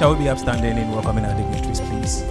Shall we be upstanding in welcoming our dignitaries, please?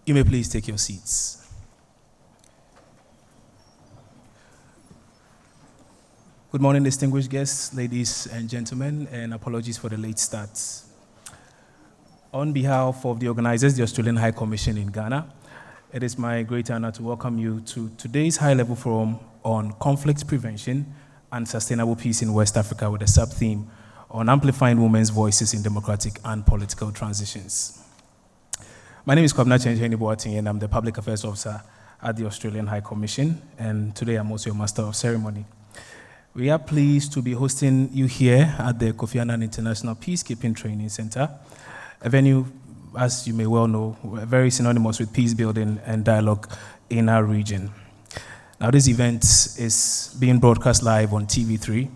You may please take your seats. Good morning, distinguished guests, ladies and gentlemen, and apologies for the late start. On behalf of the organizers, the Australian High Commission in Ghana, it is my great honor to welcome you to today's high-level forum on conflict prevention and sustainable peace in West Africa with a sub-theme on amplifying women's voices in democratic and political transitions. My name is Kwabena Chencheni Boateng, and I'm the Public Affairs Officer at the Australian High Commission, and today I'm also your Master of Ceremony. We are pleased to be hosting you here at the Kofi Annan International Peacekeeping Training Center, a venue, as you may well know, very synonymous with peace building and dialogue in our region. Now, this event is being broadcast live on TV3,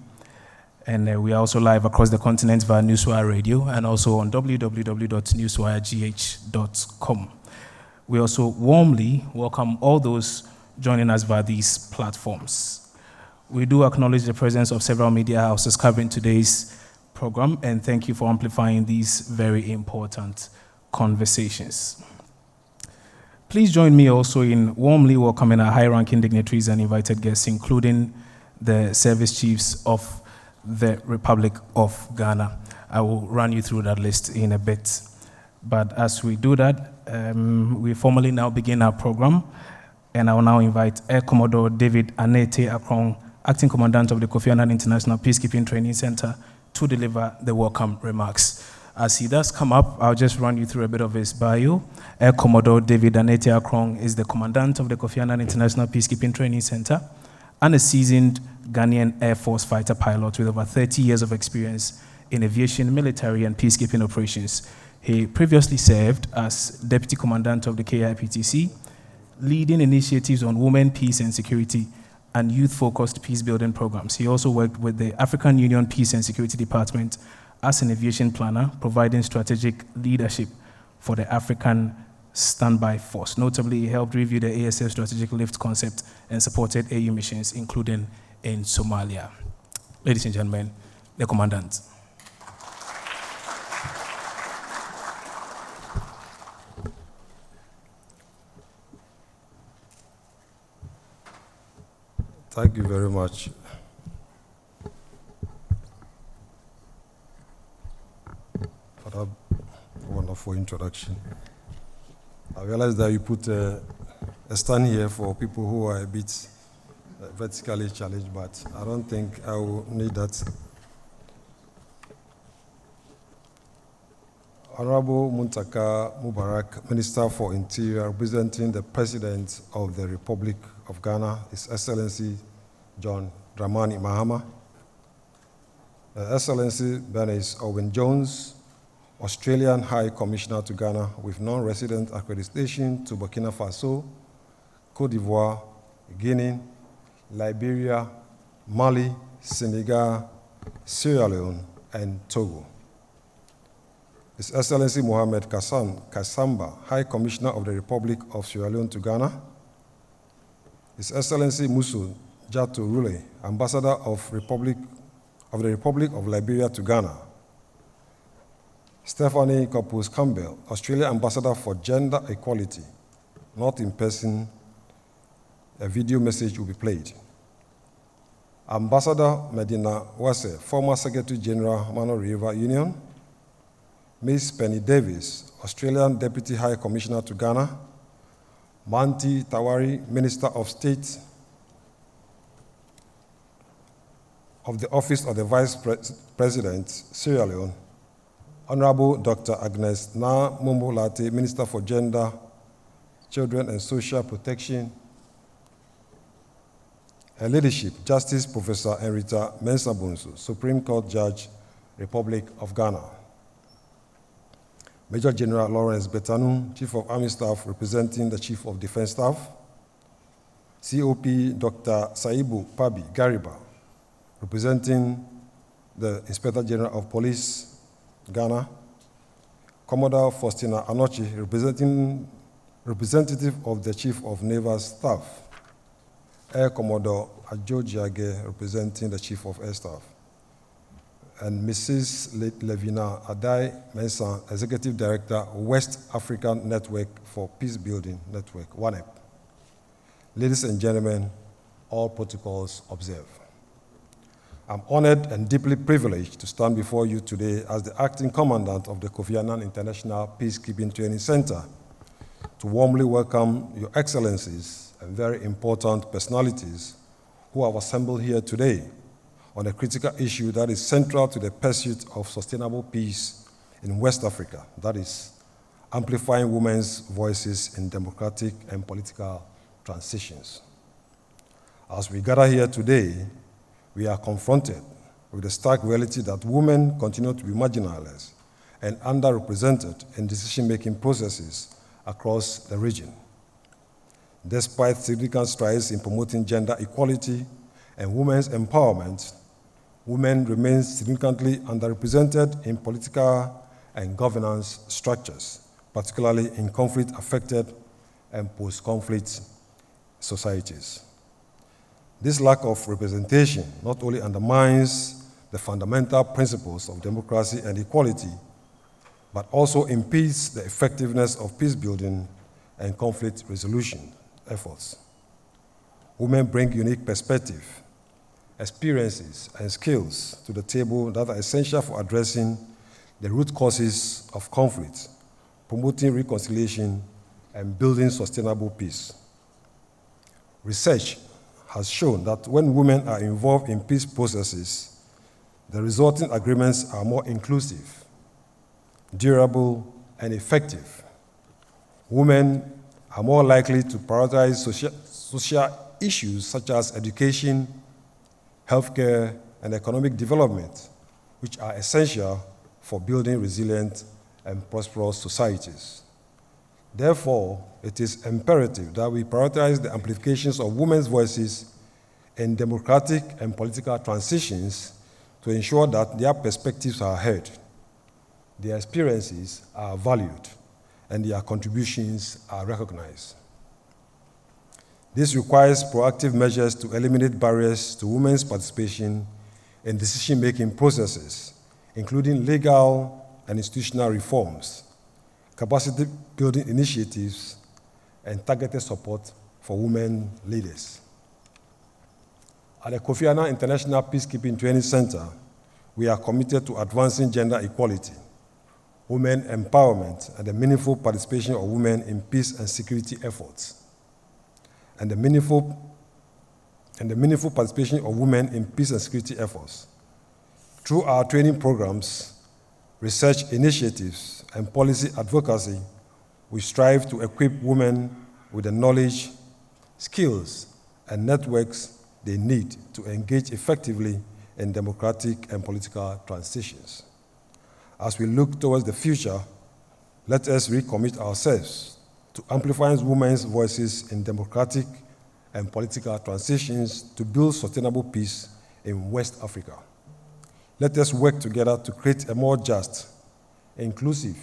and we are also live across the continent via NewsWireRadio and also on www.newswiregh.com. We also warmly welcome all those joining us via these platforms. We do acknowledge the presence of several media houses covering today's program, and thank you for amplifying these very important conversations. Please join me also in warmly welcoming our high-ranking dignitaries and invited guests, including the service chiefs of the Republic of Ghana. I will run you through that list in a bit. But as we do that, we formally now begin our program, and I will now invite Air Commodore David Anete Akrong, Acting Commandant of the Kofi Annan International Peacekeeping Training Center, to deliver the welcome remarks. As he does come up, I'll just run you through a bit of his bio. Air Commodore David Anete Akrong is the Commandant of the Kofi Annan International Peacekeeping Training Center and a seasoned Ghanaian Air Force fighter pilot with over 30 years of experience in aviation, military, and peacekeeping operations. He previously served as Deputy Commandant of the KIPTC, leading initiatives on women, peace and security, and youth-focused peace-building programs. He also worked with the African Union Peace and Security Department as an aviation planner, providing strategic leadership for the African Standby Force. Notably, he helped review the ASF strategic lift concept and supported AU missions, including in Somalia. Ladies and gentlemen, the Commandant. Thank you very much. For that wonderful introduction. I realize that you put a stand here for people who are a bit vertically challenged, but I don't think I will need that. Honorable Muntaka Mubarak, Minister for Interior, representing the President of the Republic of Ghana, His Excellency John Dramani Mahama, Excellency Bernice Owen Jones, Australian High Commissioner to Ghana with non-resident accreditation to Burkina Faso, Côte d'Ivoire, Guinea, Liberia, Mali, Senegal, Sierra Leone, and Togo. His Excellency Mohamed Kassamba, High Commissioner of the Republic of Sierra Leone to Ghana, His Excellency Musu Jato Rule, Ambassador of the Republic of Liberia to Ghana, Stephanie Corpus Campbell, Australian Ambassador for Gender Equality, not in person, a video message will be played. Ambassador Medina Wase, former Secretary General Mano River Union, Ms. Penny Davis, Australian Deputy High Commissioner to Ghana, Manti Tawari, Minister of State, of the Office of the Vice President, Sierra Leone, Honorable Dr. Agnes Na Mombolate, Minister for Gender, Children and Social Protection. Her leadership, Justice Professor Henrietta Mensah-Bonsu, Supreme Court Judge, Republic of Ghana. Major General Lawrence Betanu, Chief of Army Staff representing the Chief of Defense Staff. COP Dr. Saibu Pabi Gariba, representing the Inspector General of Police, Ghana. Commodore Faustina Anochi, representative of the Chief of Naval Staff. Air Commodore NewsWireGH, representing the Chief of Air Staff. And Mrs. Levina Adai Mensah, Executive Director, West African Network for Peacebuilding Network, WANEP. Ladies and gentlemen, all protocols observed. I'm honored and deeply privileged to stand before you today as the acting commandant of the Kofi Annan International Peacekeeping Training Center to warmly welcome your excellencies and very important personalities who have assembled here today on a critical issue that is central to the pursuit of sustainable peace in West Africa, that is, amplifying women's voices in democratic and political transitions. As we gather here today, we are confronted with the stark reality that women continue to be marginalized and underrepresented in decision-making processes across the region. Despite significant strides in promoting gender equality and women's empowerment, women remain significantly underrepresented in political and governance structures, particularly in conflict-affected and post-conflict societies. This lack of representation not only undermines the fundamental principles of democracy and equality, but also impedes the effectiveness of peace-building and conflict resolution efforts. Women bring unique perspective, experiences, and skills to the table that are essential for addressing the root causes of conflict, promoting reconciliation, and building sustainable peace. Research has shown that when women are involved in peace processes, the resulting agreements are more inclusive, durable, and effective. Women are more likely to prioritize social issues such as education, healthcare, and economic development, which are essential for building resilient and prosperous societies. Therefore, it is imperative that we prioritize the amplifications of women's voices in democratic and political transitions to ensure that their perspectives are heard, their experiences are valued, and their contributions are recognized. This requires proactive measures to eliminate barriers to women's participation in decision-making processes, including legal and institutional reforms, capacity-building initiatives, and targeted support for women leaders. At the Kofi Annan International Peacekeeping Training Center, we are committed to advancing gender equality, women empowerment, and the meaningful participation of women in peace and security efforts. And the meaningful participation of women in peace and security efforts. Through our training programs, research initiatives, and policy advocacy, we strive to equip women with the knowledge, skills, and networks they need to engage effectively in democratic and political transitions. As we look towards the future, let us recommit ourselves to amplifying women's voices in democratic and political transitions to build sustainable peace in West Africa. Let us work together to create a more just, inclusive,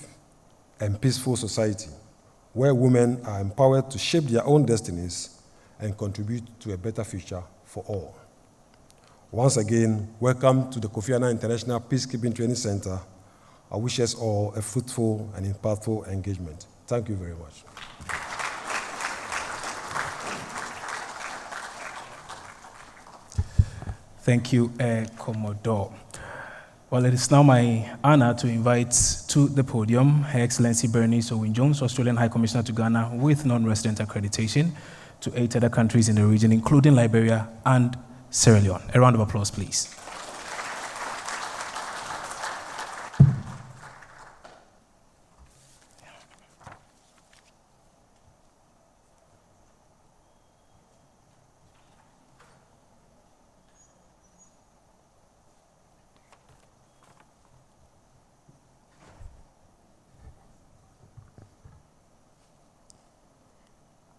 and peaceful society where women are empowered to shape their own destinies and contribute to a better future for all. Once again, welcome to the Kofi Annan International Peacekeeping Training Center. I wish us all a fruitful and impactful engagement. Thank you very much. Thank you, Commodore. Well, it is now my honor to invite to the podium Her Excellency Bernice Owen-Jones, Australian High Commissioner to Ghana with non-resident accreditation to 8 other countries in the region, including Liberia and Sierra Leone. A round of applause, please.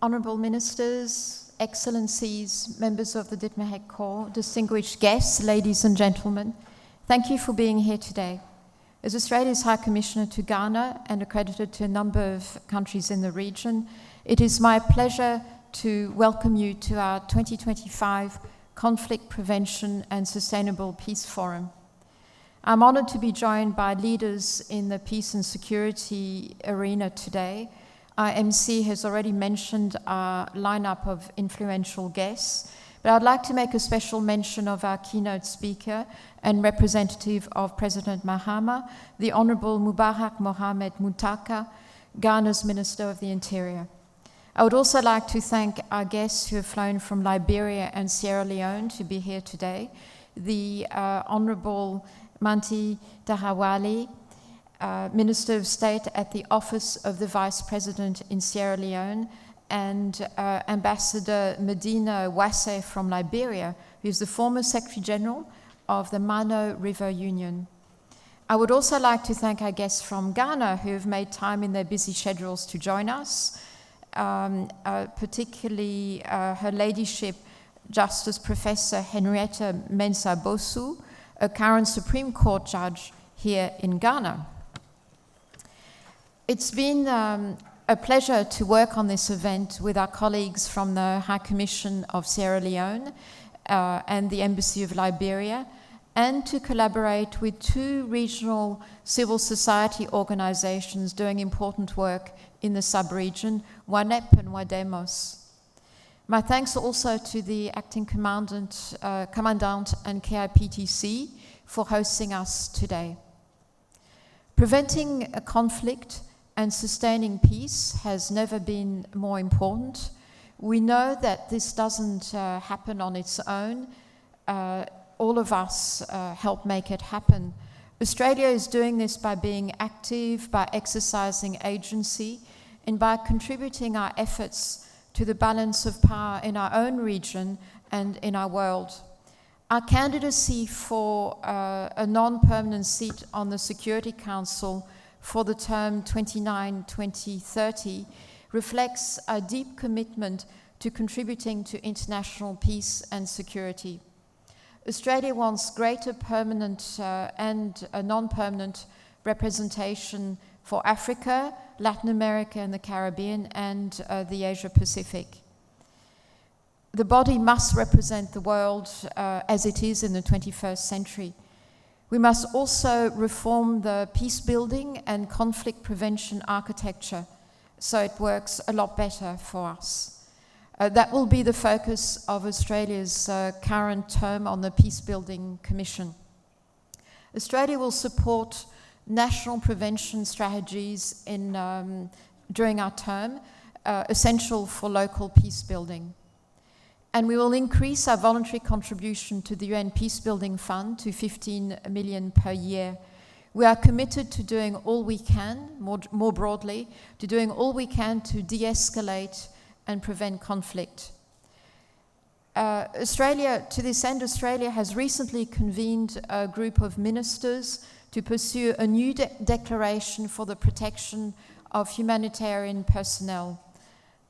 Honourable Ministers, Excellencies, members of the Diplomatic Corps, distinguished guests, ladies and gentlemen, thank you for being here today. As Australia's High Commissioner to Ghana and accredited to a number of countries in the region, it is my pleasure to welcome you to our 2025 Conflict Prevention and Sustainable Peace Forum. I'm honoured to be joined by leaders in the peace and security arena today. Our MC has already mentioned our lineup of influential guests, but I'd like to make a special mention of our keynote speaker and representative of President Mahama, the Honourable Mubarak Mohamed Mutaka, Ghana's Minister of the Interior. I would also like to thank our guests who have flown from Liberia and Sierra Leone to be here today, the Honourable Manti Tahawali, Minister of State at the Office of the Vice President in Sierra Leone, and Ambassador Medina Wase from Liberia, who is the former Secretary General of the Mano River Union. I would also like to thank our guests from Ghana who have made time in their busy schedules to join us, particularly Her Ladyship Justice Professor Henrietta Mensah Bosu, a current Supreme Court judge here in Ghana. It's been a pleasure to work on this event with our colleagues from the High Commission of Sierra Leone and the Embassy of Liberia, and to collaborate with two regional civil society organizations doing important work in the sub-region, WANEP and WADEMOS. My thanks also to the Acting Commandant and KIPTC for hosting us today. Preventing a conflict and sustaining peace has never been more important. We know that this doesn't happen on its own. All of us help make it happen. Australia is doing this by being active, by exercising agency, and by contributing our efforts to the balance of power in our own region and in our world. Our candidacy for a non-permanent seat on the Security Council for the term 2029-2030 reflects a deep commitment to contributing to international peace and security. Australia wants greater permanent and non-permanent representation for Africa, Latin America and the Caribbean, and the Asia Pacific. The body must represent the world as it is in the 21st century. We must also reform the peace-building and conflict prevention architecture so it works a lot better for us. That will be the focus of Australia's current term on the Peace-Building Commission. Australia will support national prevention strategies during our term, essential for local peace building. And we will increase our voluntary contribution to the UN Peacebuilding Fund to 15 million per year. We are committed to doing all we can, more broadly, to doing all we can to de-escalate and prevent conflict. To this end, Australia has recently convened a group of ministers to pursue a new declaration for the protection of humanitarian personnel.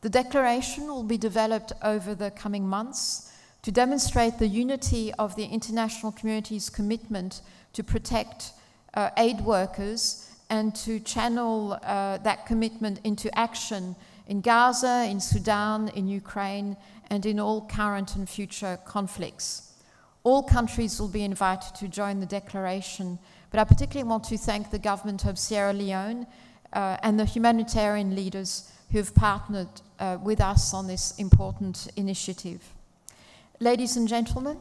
The declaration will be developed over the coming months to demonstrate the unity of the international community's commitment to protect aid workers and to channel that commitment into action in Gaza, in Sudan, in Ukraine, and in all current and future conflicts. All countries will be invited to join the declaration, but I particularly want to thank the government of Sierra Leone and the humanitarian leaders who have partnered with us on this important initiative. Ladies and gentlemen,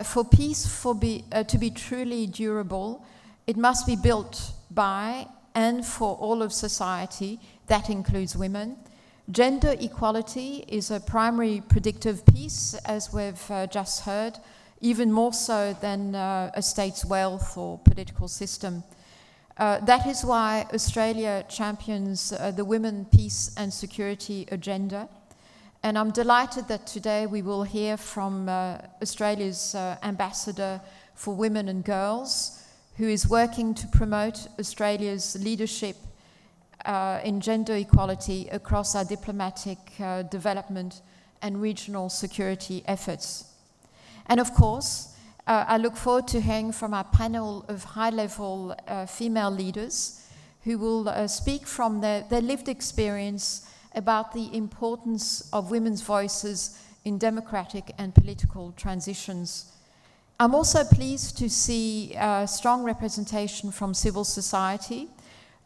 for peace to be truly durable, it must be built by and for all of society. That includes women. Gender equality is a primary predictor of peace, as we've just heard, even more so than a state's wealth or political system. That is why Australia champions the Women, Peace and Security agenda. And I'm delighted that today we will hear from Australia's Ambassador for Women and Girls, who is working to promote Australia's leadership in gender equality across our diplomatic development and regional security efforts. And of course, I look forward to hearing from our panel of high-level female leaders who will speak from their lived experience about the importance of women's voices in democratic and political transitions. I'm also pleased to see strong representation from civil society,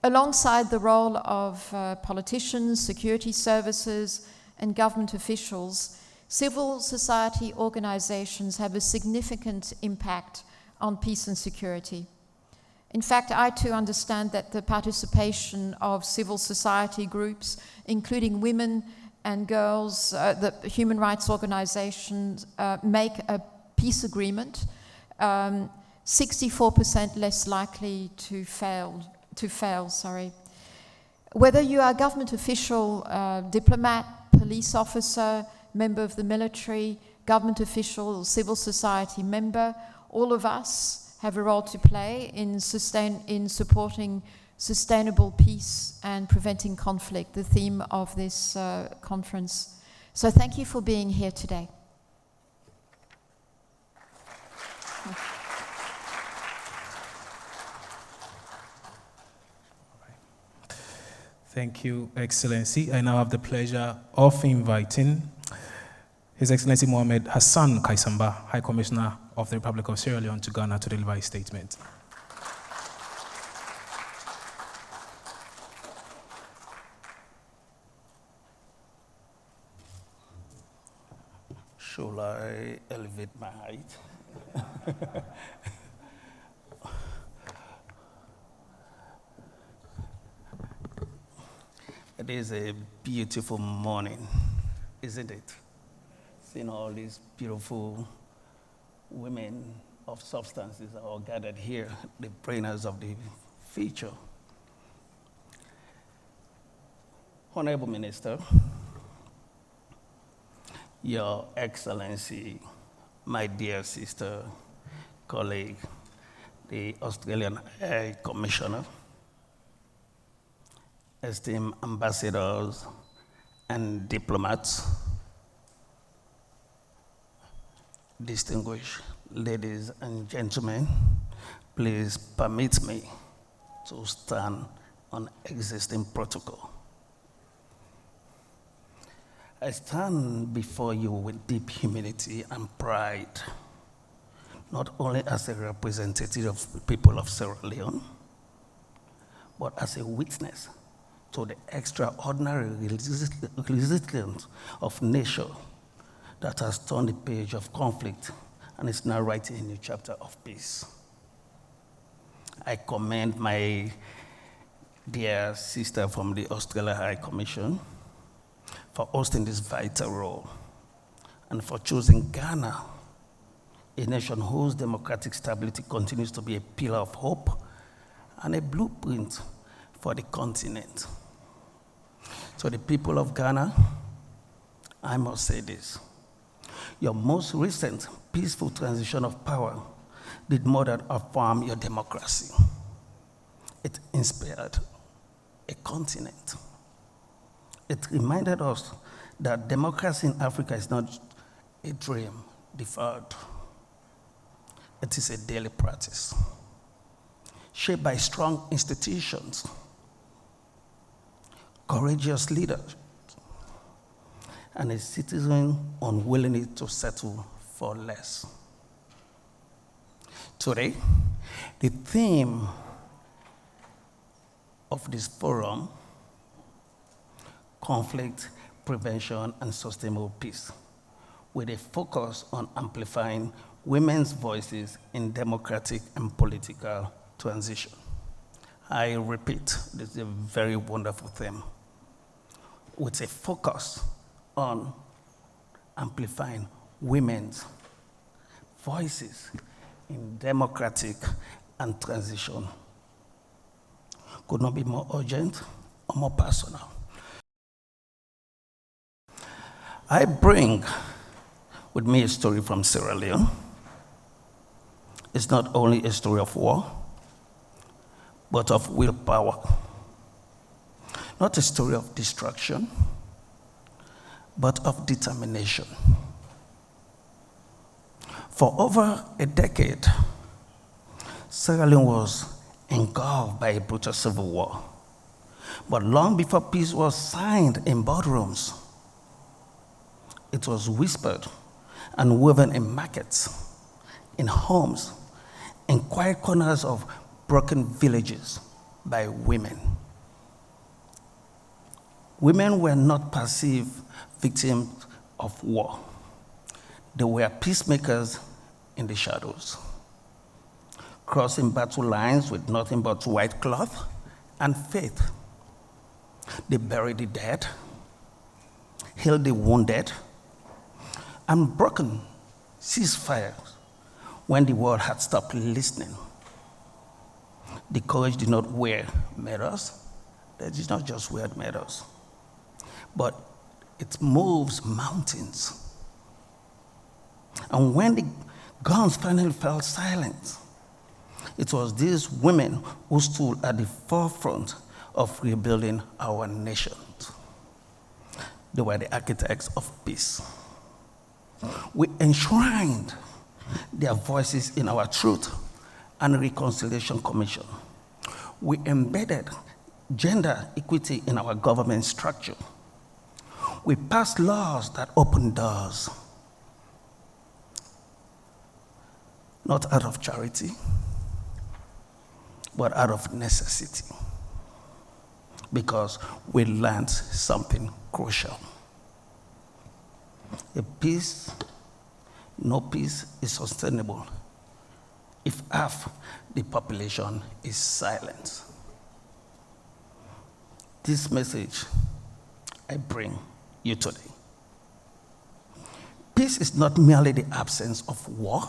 alongside the role of politicians, security services, and government officials. Civil society organizations have a significant impact on peace and security. In fact, I too understand that the participation of civil society groups, including women and girls, the human rights organizations, make a peace agreement 64% less likely to fail. Whether you are a government official, diplomat, police officer, member of the military, government official, or civil society member, all of us have a role to play in supporting sustainable peace and preventing conflict, the theme of this conference. So thank you for being here today. Thank you, Excellency. I now have the pleasure of inviting His Excellency Mohamed Hassan Kaisamba, High Commissioner of the Republic of Sierra Leone, to Ghana to deliver his statement. Should I elevate my height? It is a beautiful morning, isn't it? Seeing all these beautiful women of substances are all gathered here, the brainers of the future. Honorable Minister, Your Excellency, my dear sister, colleague, the Australian High Commissioner, esteemed ambassadors and diplomats, distinguished ladies and gentlemen, please permit me to stand on existing protocol. I stand before you with deep humility and pride, not only as a representative of the people of Sierra Leone, but as a witness to the extraordinary resilience of nature that has turned the page of conflict and is now writing a new chapter of peace. I commend my dear sister from the Australia High Commission for hosting this vital role and for choosing Ghana, a nation whose democratic stability continues to be a pillar of hope and a blueprint for the continent. To the people of Ghana, I must say this. Your most recent peaceful transition of power did more than affirm your democracy. It inspired a continent. It reminded us that democracy in Africa is not a dream deferred. It is a daily practice, shaped by strong institutions, courageous leaders, and a citizen unwilling to settle for less. Today, the theme of this forum, conflict prevention and sustainable peace, with a focus on amplifying women's voices in democratic and political transition. I repeat, this is a very wonderful theme, with a focus on amplifying women's voices in democratic and transition. Could not be more urgent or more personal. I bring with me a story from Sierra Leone. It's not only a story of war, but of willpower. not a story of destruction, but of determination. For over a decade, Sierra Leone was engulfed by a brutal civil war. But long before peace was signed in boardrooms, it was whispered and woven in markets, in homes, in quiet corners of broken villages by women. Women were not passive victims of war. They were peacemakers in the shadows, crossing battle lines with nothing but white cloth and faith. They buried the dead, healed the wounded, and broken ceasefires when the world had stopped listening. The courage did not wear medals. They did not just wear medals, but it moves mountains. And when the guns finally fell silent, it was these women who stood at the forefront of rebuilding our nation. They were the architects of peace. We enshrined their voices in our Truth and Reconciliation Commission. We embedded gender equity in our government structure. We passed laws that opened doors, not out of charity, but out of necessity, because we learned something crucial. No peace is sustainable if half the population is silent. This message I bring you today. Peace is not merely the absence of war,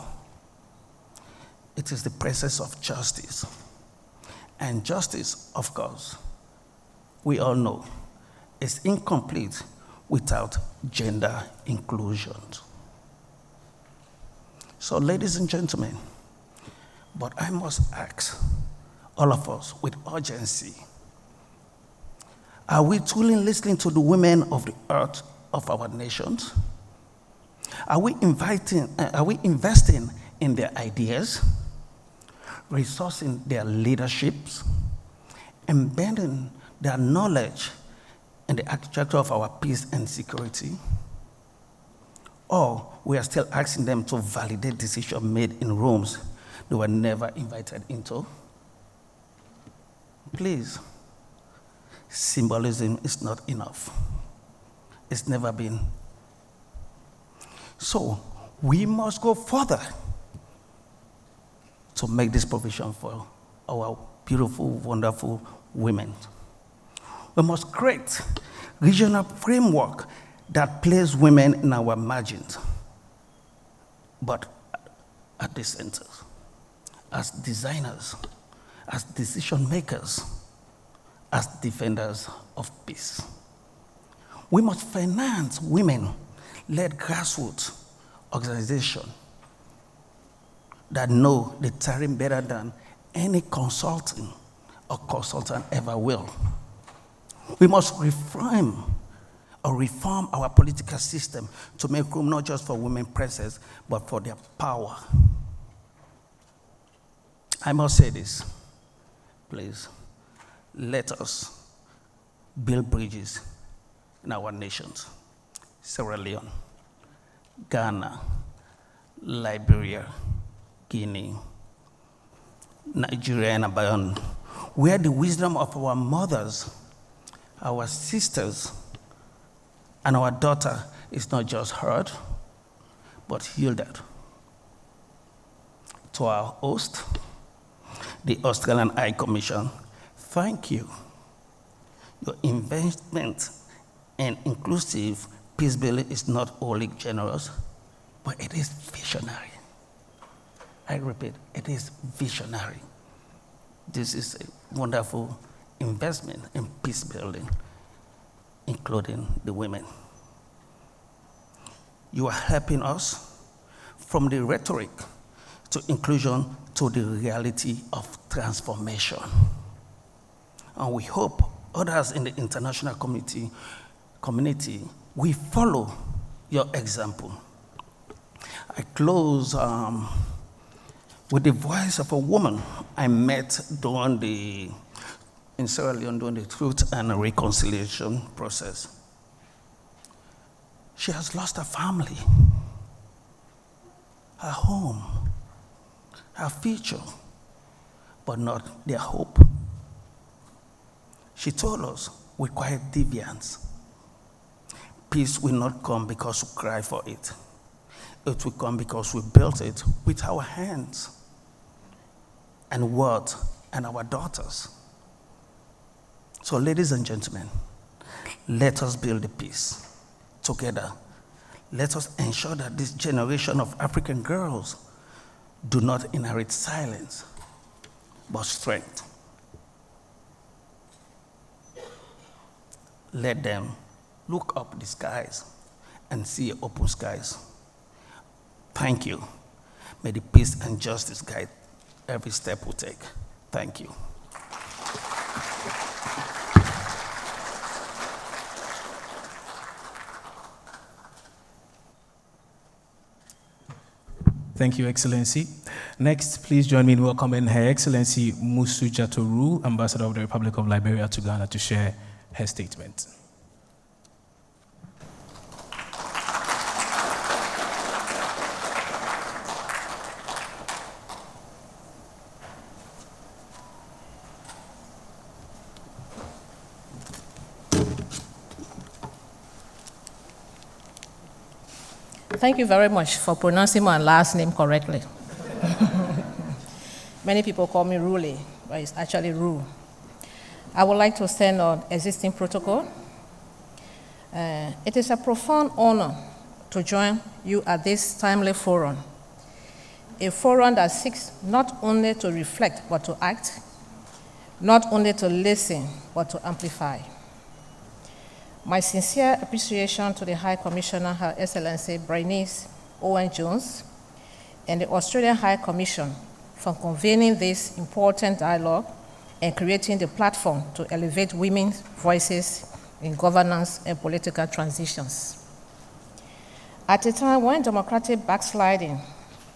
it is the presence of justice. And justice, of course, we all know, is incomplete without gender inclusion. So, ladies and gentlemen, but I must ask all of us with urgency, are we truly listening to the women of the earth of our nations? Are we investing in their ideas, resourcing their leaderships, embedding their knowledge in the architecture of our peace and security? Or we are still asking them to validate decisions made in rooms they were never invited into? Please, symbolism is not enough. It's never been. So we must go further to make this provision for our beautiful, wonderful women. We must create regional framework that place women in our margins, but at the center, as designers, as decision makers, as defenders of peace. We must finance women-led grassroots organizations that know the terrain better than any consulting or consultant ever will. We must reform our political system to make room not just for women's presence, but for their power. I must say this, please. Let us build bridges in our nations. Sierra Leone, Ghana, Liberia, Guinea, Nigeria, and beyond, where the wisdom of our mothers, our sisters, and our daughter is not just heard, but yielded. To our host, the Australian High Commission, thank you. Your investment in inclusive peace building is not only generous, but it is visionary. I repeat, it is visionary. This is a wonderful investment in peace building, including the women. You are helping us from the rhetoric to inclusion to the reality of transformation. And we hope others in the international community, we follow your example. I close with the voice of a woman I met in Sierra Leone during the Truth and Reconciliation process. She has lost her family, her home, her future, but not their hope. She told us with quiet deviance, peace will not come because we cry for it. It will come because we built it with our hands and word and our daughters. So, ladies and gentlemen, let us build the peace together. Let us ensure that this generation of African girls do not inherit silence, but strength. Let them look up the skies and see open skies. Thank you. May the peace and justice guide every step we take. Thank you. Thank you, Excellency. Next, please join me in welcoming Her Excellency Musu Jatoru, Ambassador of the Republic of Liberia to Ghana, to share her statement. Thank you very much for pronouncing my last name correctly. Many people call me Rule, but it's actually Ru. I would like to stand on existing protocol. It is a profound honor to join you at this timely forum, a forum that seeks not only to reflect but to act, not only to listen but to amplify. My sincere appreciation to the High Commissioner, Her Excellency Bernice Owen-Jones, and the Australian High Commission for convening this important dialogue and creating the platform to elevate women's voices in governance and political transitions. At a time when democratic backsliding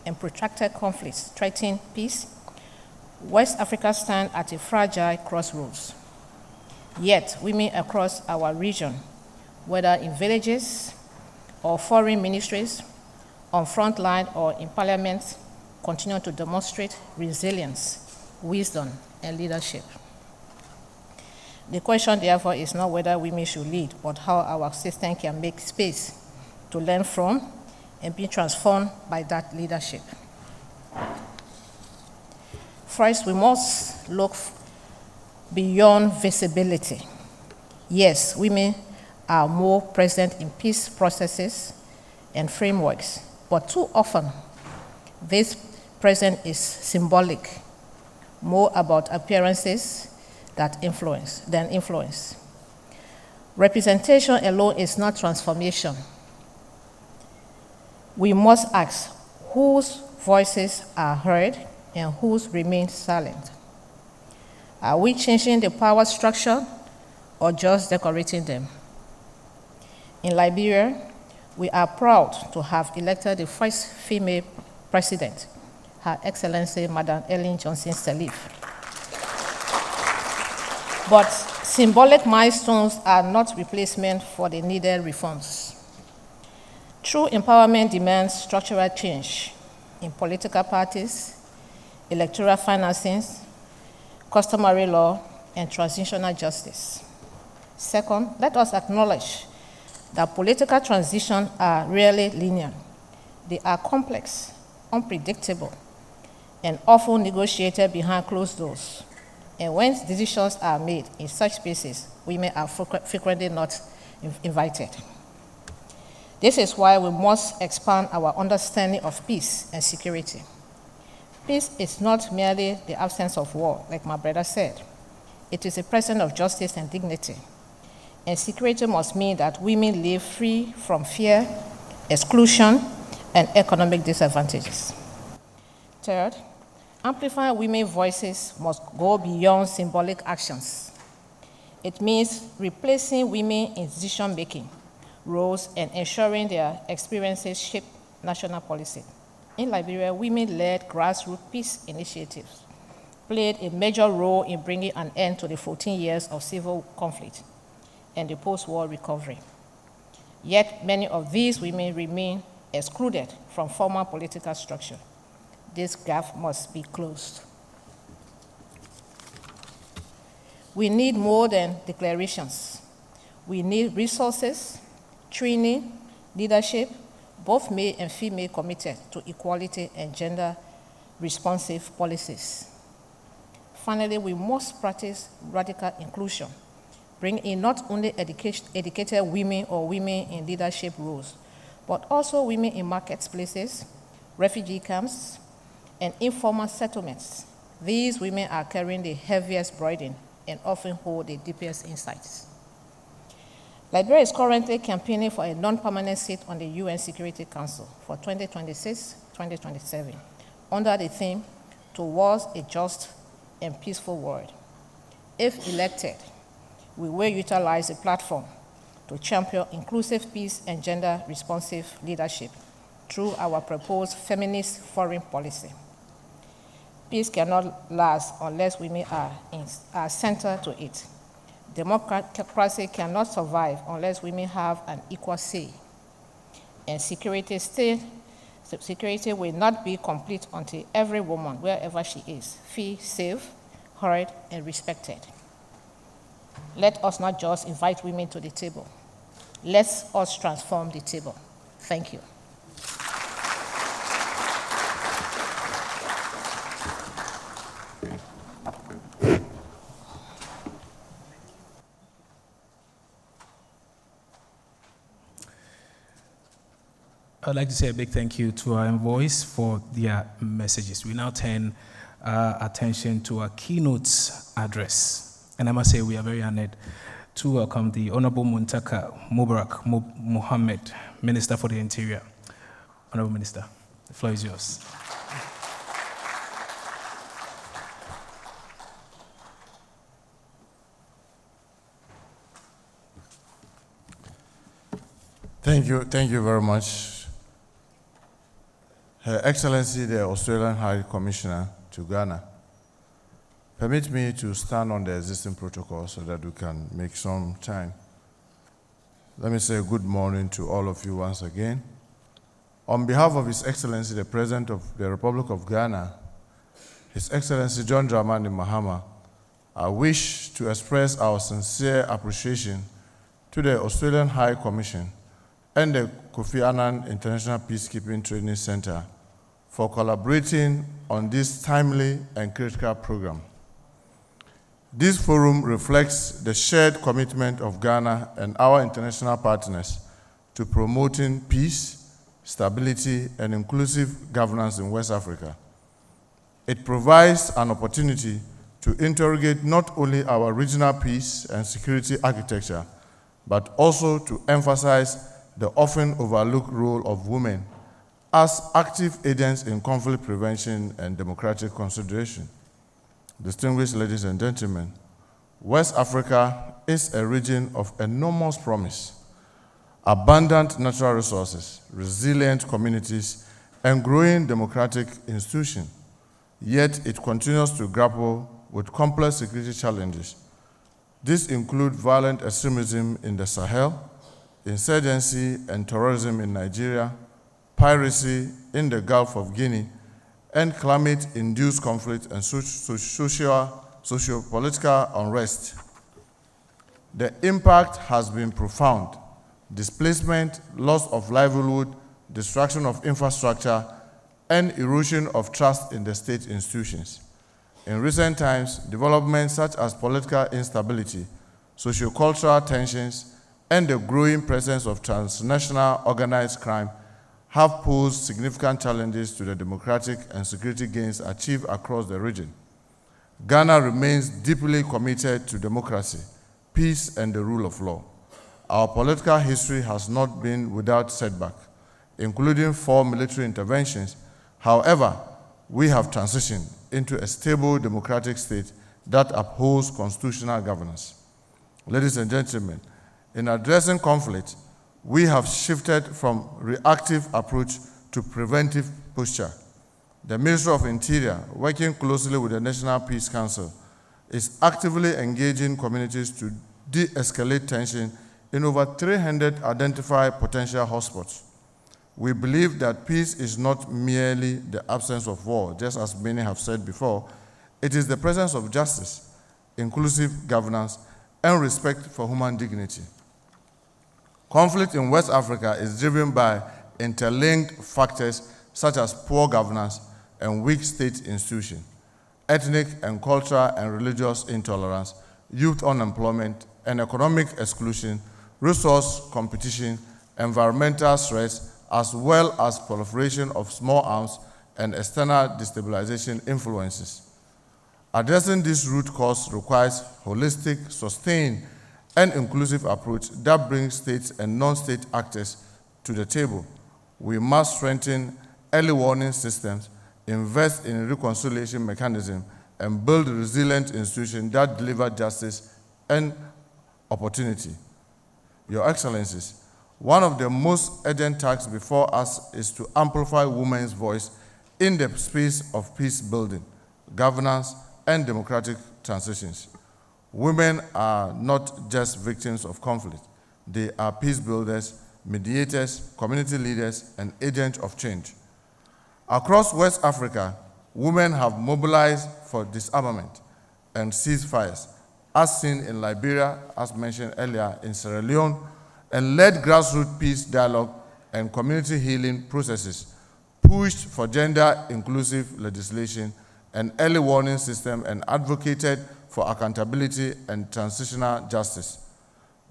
and protracted conflicts threaten peace, West Africa stands at a fragile crossroads. Yet, women across our region, whether in villages or foreign ministries, on front line or in parliament, continue to demonstrate resilience, wisdom, and leadership. The question, therefore, is not whether women should lead, but how our system can make space to learn from and be transformed by that leadership. First, we must look beyond visibility. Yes, women are more present in peace processes and frameworks, but too often this presence is symbolic, more about appearances than influence. Representation alone is not transformation. We must ask whose voices are heard and whose remain silent. Are we changing the power structure or just decorating them? In Liberia, we are proud to have elected the first female president, Her Excellency Madam Ellen Johnson Sirleaf. But symbolic milestones are not replacement for the needed reforms. True empowerment demands structural change in political parties, electoral financing, customary law, and transitional justice. Second, let us acknowledge that political transitions are rarely linear. They are complex, unpredictable, and often negotiated behind closed doors. And when decisions are made in such spaces, women are frequently not invited. This is why we must expand our understanding of peace and security. Peace is not merely the absence of war, like my brother said. It is the presence of justice and dignity. And security must mean that women live free from fear, exclusion, and economic disadvantages. Third, amplifying women's voices must go beyond symbolic actions. It means replacing women in decision-making roles and ensuring their experiences shape national policy. In Liberia, women-led grassroots peace initiatives played a major role in bringing an end to the 14 years of civil conflict and the post-war recovery. Yet many of these women remain excluded from formal political structure. This gap must be closed. We need more than declarations. We need resources, training, leadership, both male and female committed to equality and gender-responsive policies. Finally, we must practice radical inclusion, bring in not only educated women or women in leadership roles, but also women in marketplaces, refugee camps, and informal settlements. These women are carrying the heaviest burden and often hold the deepest insights. Liberia is currently campaigning for a non-permanent seat on the UN Security Council for 2026-2027 under the theme, Towards a Just and Peaceful World. If elected, we will utilize the platform to champion inclusive peace and gender-responsive leadership through our proposed feminist foreign policy. Peace cannot last unless women are centered to it. Democracy cannot survive unless women have an equal say. And security will not be complete until every woman, wherever she is, feels safe, heard, and respected. Let us not just invite women to the table. Let us transform the table. Thank you. I'd like to say a big thank you to our envoys for their messages. We now turn attention to our keynote address. And I must say we are very honored to welcome the Honorable Muntaka Mubarak Mohammed, Minister for the Interior. Honorable Minister, the floor is yours. Thank you very much. Her Excellency, the Australian High Commissioner to Ghana, permit me to stand on the existing protocol so that we can make some time. Let me say good morning to all of you once again. On behalf of His Excellency, the President of the Republic of Ghana, His Excellency John Dramani Mahama, I wish to express our sincere appreciation to the Australian High Commission and the Kofi Annan International Peacekeeping Training Center for collaborating on this timely and critical program. This forum reflects the shared commitment of Ghana and our international partners to promoting peace, stability, and inclusive governance in West Africa. It provides an opportunity to interrogate not only our regional peace and security architecture, but also to emphasize the often overlooked role of women as active agents in conflict prevention and democratic consideration. Distinguished ladies and gentlemen, West Africa is a region of enormous promise, abundant natural resources, resilient communities, and growing democratic institutions. Yet it continues to grapple with complex security challenges. These include violent extremism in the Sahel, insurgency and terrorism in Nigeria, piracy in the Gulf of Guinea, and climate-induced conflict and socio-political unrest. The impact has been profound: displacement, loss of livelihood, destruction of infrastructure, and erosion of trust in the state institutions. In recent times, developments such as political instability, socio-cultural tensions, and the growing presence of transnational organized crime have posed significant challenges to the democratic and security gains achieved across the region. Ghana remains deeply committed to democracy, peace, and the rule of law. Our political history has not been without setback, including 4 military interventions. However, we have transitioned into a stable democratic state that upholds constitutional governance. Ladies and gentlemen, in addressing conflict, we have shifted from reactive approach to preventive posture. The Ministry of Interior, working closely with the National Peace Council, is actively engaging communities to de-escalate tension in over 300 identified potential hotspots. We believe that peace is not merely the absence of war, just as many have said before. It is the presence of justice, inclusive governance, and respect for human dignity. Conflict in West Africa is driven by interlinked factors such as poor governance and weak state institutions, ethnic and cultural and religious intolerance, youth unemployment and economic exclusion, resource competition, environmental stress, as well as proliferation of small arms and external destabilization influences. Addressing this root cause requires holistic, sustained, and inclusive approach that brings states and non-state actors to the table. We must strengthen early warning systems, invest in reconciliation mechanisms, and build resilient institutions that deliver justice and opportunity. Your Excellencies, one of the most urgent tasks before us is to amplify women's voice in the space of peace building, governance, and democratic transitions. Women are not just victims of conflict. They are peace builders, mediators, community leaders, and agents of change. Across West Africa, women have mobilized for disarmament and ceasefires, as seen in Liberia, as mentioned earlier, in Sierra Leone, and led grassroots peace dialogue and community healing processes, pushed for gender-inclusive legislation and early warning system, and advocated for accountability and transitional justice.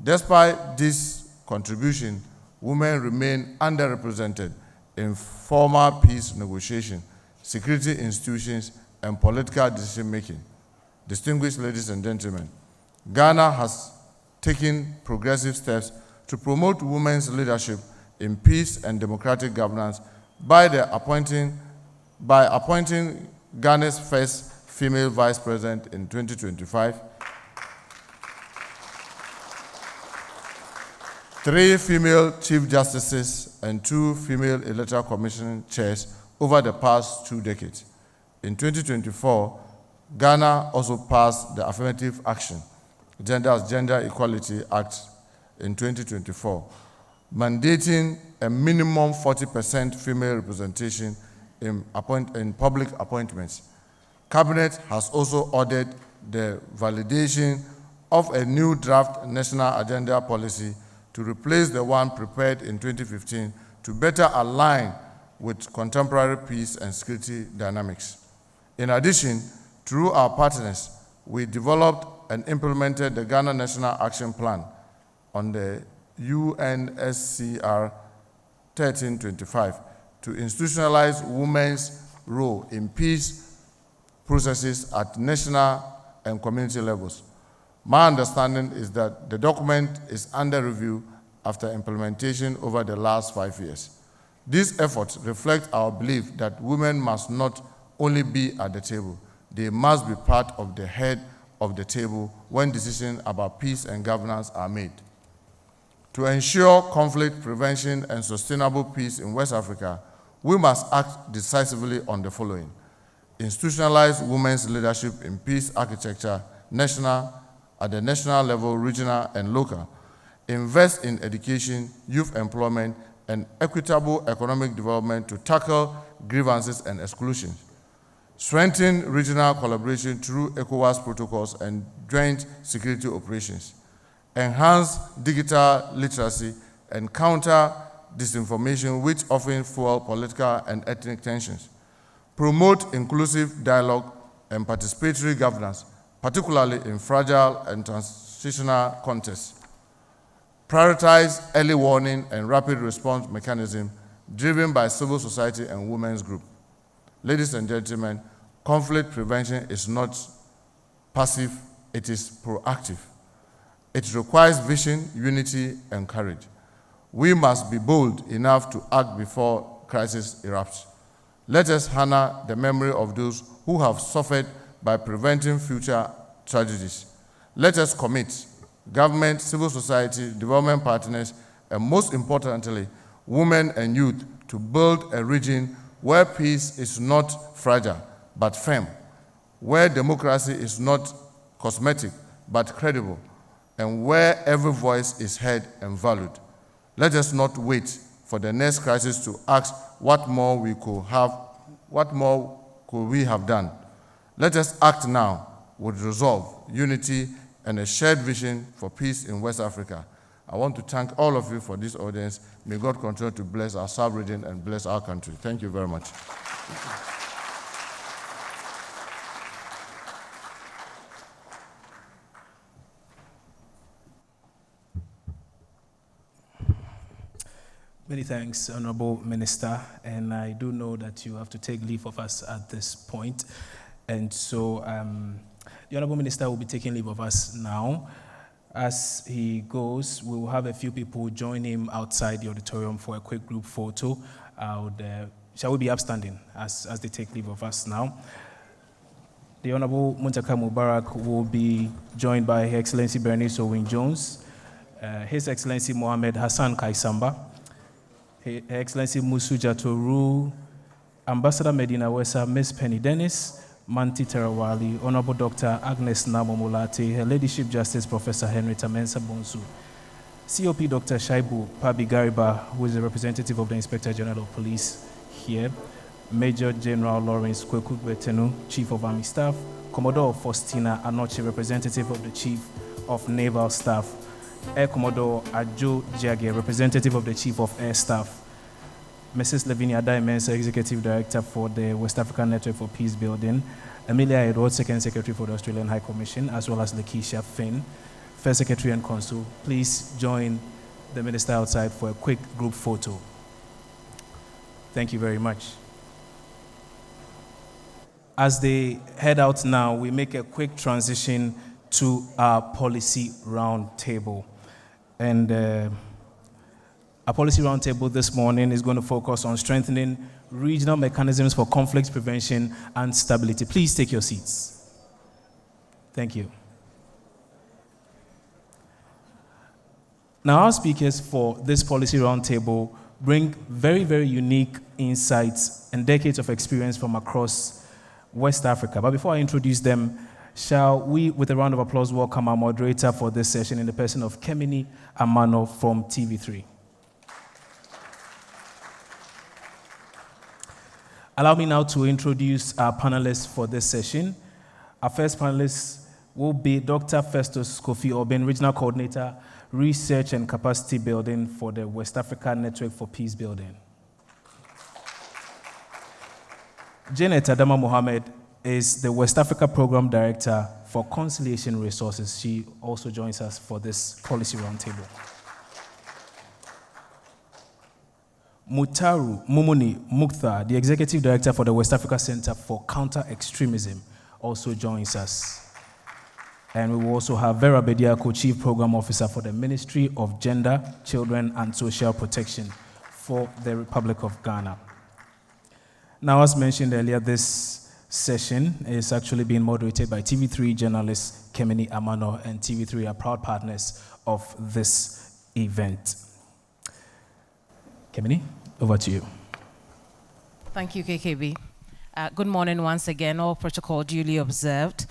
Despite this contribution, women remain underrepresented in formal peace negotiation, security institutions, and political decision-making. Distinguished ladies and gentlemen, Ghana has taken progressive steps to promote women's leadership in peace and democratic governance by appointing Ghana's first female vice president in 2025, 3 female chief justices, and 2 female electoral commission chairs over the past 2 decades. In 2024, Ghana also passed the Affirmative Action, Gender Equality Act in 2024, mandating a minimum 40% female representation in public appointments. Cabinet has also ordered the validation of a new draft national agenda policy to replace the one prepared in 2015 to better align with contemporary peace and security dynamics. In addition, through our partners, we developed and implemented the Ghana National Action Plan on the UNSCR 1325 to institutionalize women's role in peace processes at national and community levels. My understanding is that the document is under review after implementation over the last 5 years. These efforts reflect our belief that women must not only be at the table, they must be part of the head of the table when decisions about peace and governance are made. To ensure conflict prevention and sustainable peace in West Africa, we must act decisively on the following: institutionalize women's leadership in peace architecture, at the national level, regional, and local. Invest in education, youth employment, and equitable economic development to tackle grievances and exclusion. Strengthen regional collaboration through ECOWAS protocols and joint security operations. Enhance digital literacy and counter disinformation, which often fuel political and ethnic tensions. Promote inclusive dialogue and participatory governance, particularly in fragile and transitional contexts. Prioritize early warning and rapid response mechanisms driven by civil society and women's groups. Ladies and gentlemen, conflict prevention is not passive, it is proactive. It requires vision, unity, and courage. We must be bold enough to act before crisis erupts. Let us honor the memory of those who have suffered by preventing future tragedies. Let us commit government, civil society, development partners, and most importantly, women and youth to build a region where peace is not fragile, but firm, where democracy is not cosmetic, but credible, and where every voice is heard and valued. Let us not wait for the next crisis to ask what more we could we have done. Let us act now with resolve, unity, and a shared vision for peace in West Africa. I want to thank all of you for this audience. May God continue to bless our sub-region and bless our country. Thank you very much. Many thanks, Honorable Minister, and I do know that you have to take leave of us at this point. And so the Honorable Minister will be taking leave of us now. As he goes, we will have a few people join him outside the auditorium for a quick group photo. Shall we be upstanding as they take leave of us now? The Honorable Muntaka Mubarak will be joined by Her Excellency Bernice Owen-Jones, His Excellency Mohamed Hassan Kaisamba, Her Excellency Musu Jatoru, Ambassador Medina Wesa, Ms. Penny Dennis, Manti Terawali, Honorable Dr. Agnes Namomulate, Her Ladyship Justice Professor Henrietta Mensah Bonsu, COP Dr. Shaibu Pabi Gariba, who is a representative of the Inspector General of Police here, Major General Lawrence Kwekubetenu, Chief of Army Staff, Commodore Faustina Anoche, representative of the Chief of Naval Staff, Air Commodore Ajo Jage, representative of the Chief of Air Staff, Mrs. Lavinia Daimensa, Executive Director for the West African Network for Peace Building, Amelia Edward, Second Secretary for the Australian High Commission, as well as Lakeisha Finn, First Secretary and Consul. Please join the Minister outside for a quick group photo. Thank you very much. As they head out now, we make a quick transition to our policy roundtable. And our policy roundtable this morning is going to focus on strengthening regional mechanisms for conflict prevention and stability. Please take your seats. Thank you. Now, our speakers for this policy roundtable bring very, very unique insights and decades of experience from across West Africa. But before I introduce them, shall we, with a round of applause, welcome our moderator for this session in the person of Kemini Amano from TV3. Allow me now to introduce our panelists for this session. Our first panelist will be Dr. Festus Kofi Obin, Regional Coordinator, Research and Capacity Building for the West Africa Network for Peace Building. Janet Adama Mohammed is the West Africa Program Director for Conciliation Resources. She also joins us for this policy roundtable. Mutaru Mumuni Mukhtar, the Executive Director for the West Africa Center for Counter-Extremism, also joins us. And we will also have Vera Bediako, Chief Program Officer for the Ministry of Gender, Children and Social Protection for the Republic of Ghana. Now, as mentioned earlier, this session is actually being moderated by TV3 journalist Kemini Amano, and TV3 are proud partners of this event. Kemini, over to you. Thank you, KKB. Good morning once again, all protocol duly observed.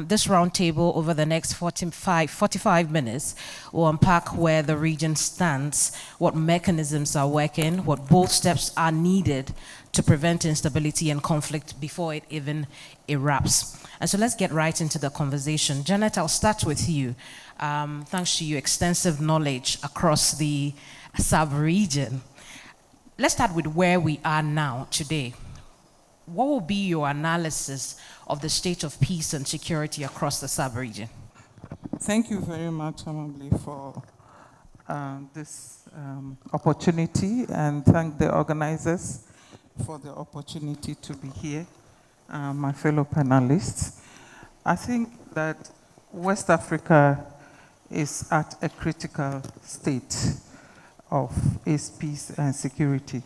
This roundtable over the next 45 minutes will unpack where the region stands, what mechanisms are working, what bold steps are needed to prevent instability and conflict before it even erupts. And so let's get right into the conversation. Janet, I'll start with you. Thanks to your extensive knowledge across the sub-region. Let's start with where we are now today. What will be your analysis of the state of peace and security across the sub-region? Thank you very much, Amabli, for this opportunity, and thank the organizers for the opportunity to be here, my fellow panelists. I think that West Africa is at a critical state of its peace and security.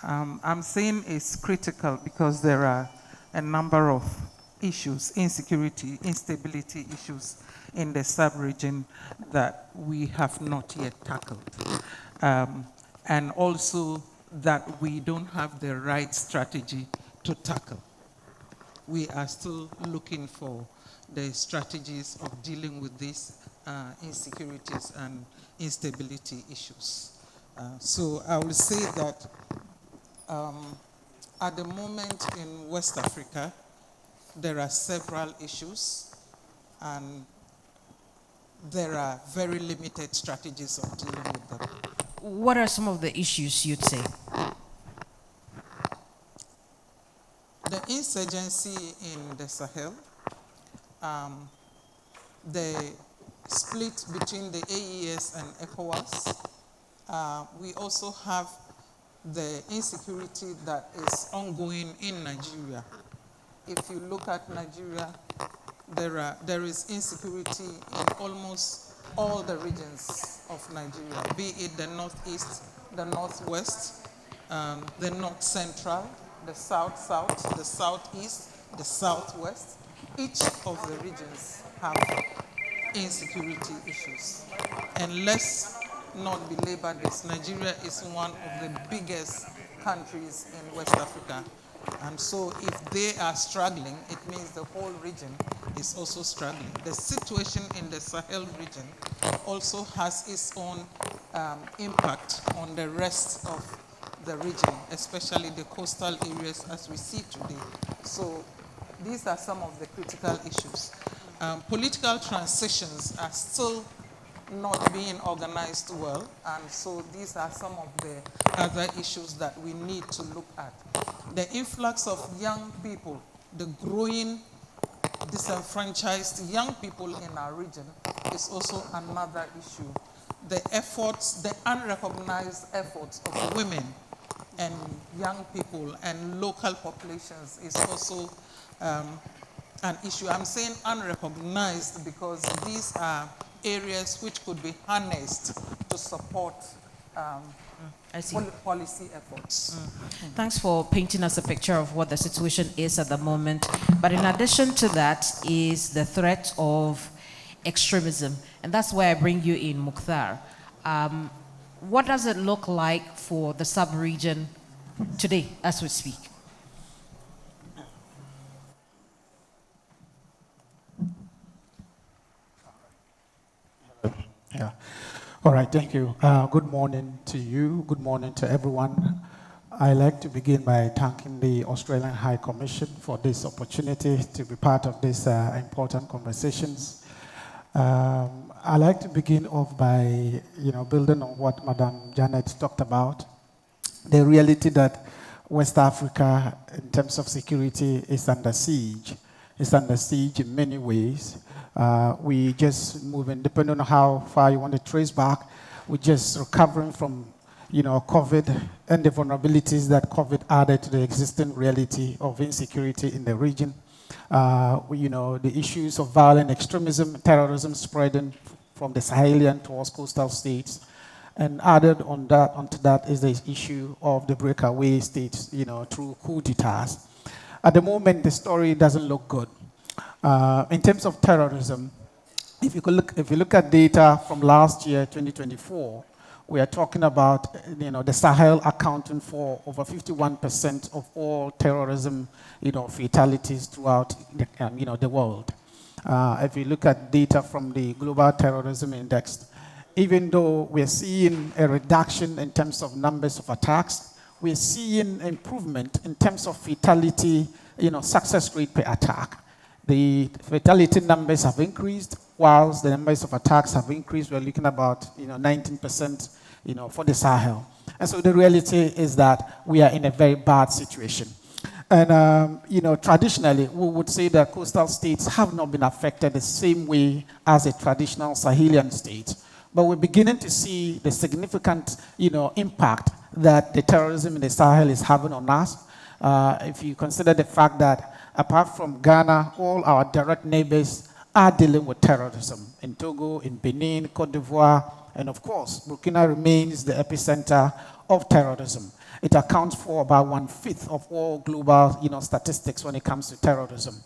I'm saying it's critical because there are a number of issues, insecurity, instability issues in the sub-region that we have not yet tackled. And also that we don't have the right strategy to tackle. We are still looking for the strategies of dealing with these insecurities and instability issues. So I will say that at the moment in West Africa, there are several issues, and there are very limited strategies of dealing with them. What are some of the issues you'd say? The insurgency in the Sahel, the split between the AES and ECOWAS. We also have the insecurity that is ongoing in Nigeria. If you look at Nigeria, there is insecurity in almost all the regions of Nigeria, be it the northeast, the northwest, the north central, the south-south, the southeast, the southwest. Each of the regions have insecurity issues. And let's not belabor this. Nigeria is one of the biggest countries in West Africa. And so if they are struggling, it means the whole region is also struggling. The situation in the Sahel region also has its own impact on the rest of the region, especially the coastal areas as we see today. So these are some of the critical issues. Political transitions are still not being organized well, and so these are some of the other issues that we need to look at. The influx of young people, the growing disenfranchised young people in our region is also another issue. The efforts, the unrecognized efforts of women and young people and local populations is also an issue. I'm saying unrecognized because these are areas which could be harnessed to support policy efforts. Thanks for painting us a picture of what the situation is at the moment. But in addition to that is the threat of extremism. And that's why I bring you in, Mukhtar. What does it look like for the sub-region today as we speak? Yeah. All right, thank you. Good morning to you. Good morning to everyone. I'd like to begin by thanking the Australian High Commission for this opportunity to be part of these important conversations. I'd like to begin off by, building on what Madam Janet talked about, the reality that West Africa, in terms of security, is under siege. It's under siege in many ways. We just moving, depending on how far you want to trace back, we're just recovering from, COVID and the vulnerabilities that COVID added to the existing reality of insecurity in the region. The issues of violent extremism, terrorism spreading from the Sahelian towards coastal states. And added onto that is the issue of the breakaway states, through coup d'etats. At the moment, the story doesn't look good. In terms of terrorism, if you look at data from last year, 2024, we are talking about the Sahel accounting for over 51% of all terrorism fatalities throughout the world. If you look at data from the Global Terrorism Index, even though we're seeing a reduction in terms of numbers of attacks, we're seeing improvement in terms of fatality, success rate per attack. The fatality numbers have increased, whilst the numbers of attacks have increased. We're looking about 19%, for the Sahel. And so the reality is that we are in a very bad situation. And traditionally, we would say that coastal states have not been affected the same way as a traditional Sahelian state. But we're beginning to see the significant, impact that the terrorism in the Sahel is having on us. If you consider the fact that apart from Ghana, all our direct neighbors are dealing with terrorism. In Togo, in Benin, Cote d'Ivoire, and of course, Burkina remains the epicenter of terrorism. It accounts for about 1/5 of all global, statistics when it comes to terrorism.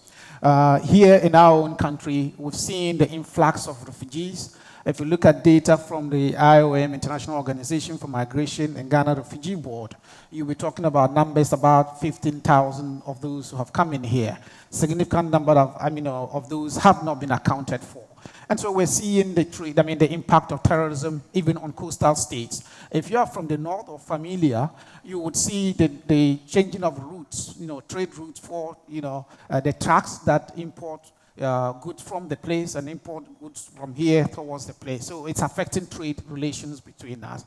Here in our own country, we've seen the influx of refugees. If you look at data from the IOM, International Organization for Migration, and Ghana Refugee Board, you'll be talking about numbers about 15,000 of those who have come in here. Significant number of those have not been accounted for. And so we're seeing the impact of terrorism even on coastal states. If you are from the north or familiar, you would see the changing of routes, trade routes for, the trucks that import goods from the place and import goods from here towards the place. So it's affecting trade relations between us.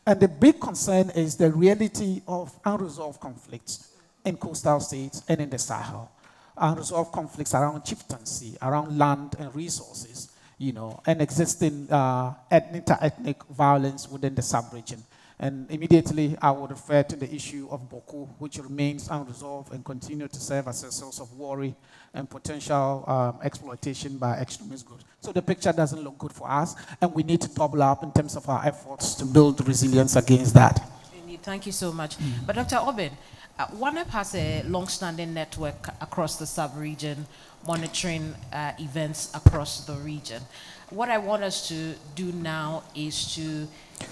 And the big concern is the reality of unresolved conflicts in coastal states and in the Sahel. Unresolved conflicts around chieftaincy, around land and resources, and existing ethnic violence within the sub-region. And immediately, I would refer to the issue of Boko, which remains unresolved and continue to serve as a source of worry and potential exploitation by extremist groups. So the picture doesn't look good for us, and we need to double up in terms of our efforts to build resilience against that. Indeed, thank you so much. But Dr. Obin, WANEP has a long-standing network across the sub-region, monitoring events across the region. What I want us to do now is to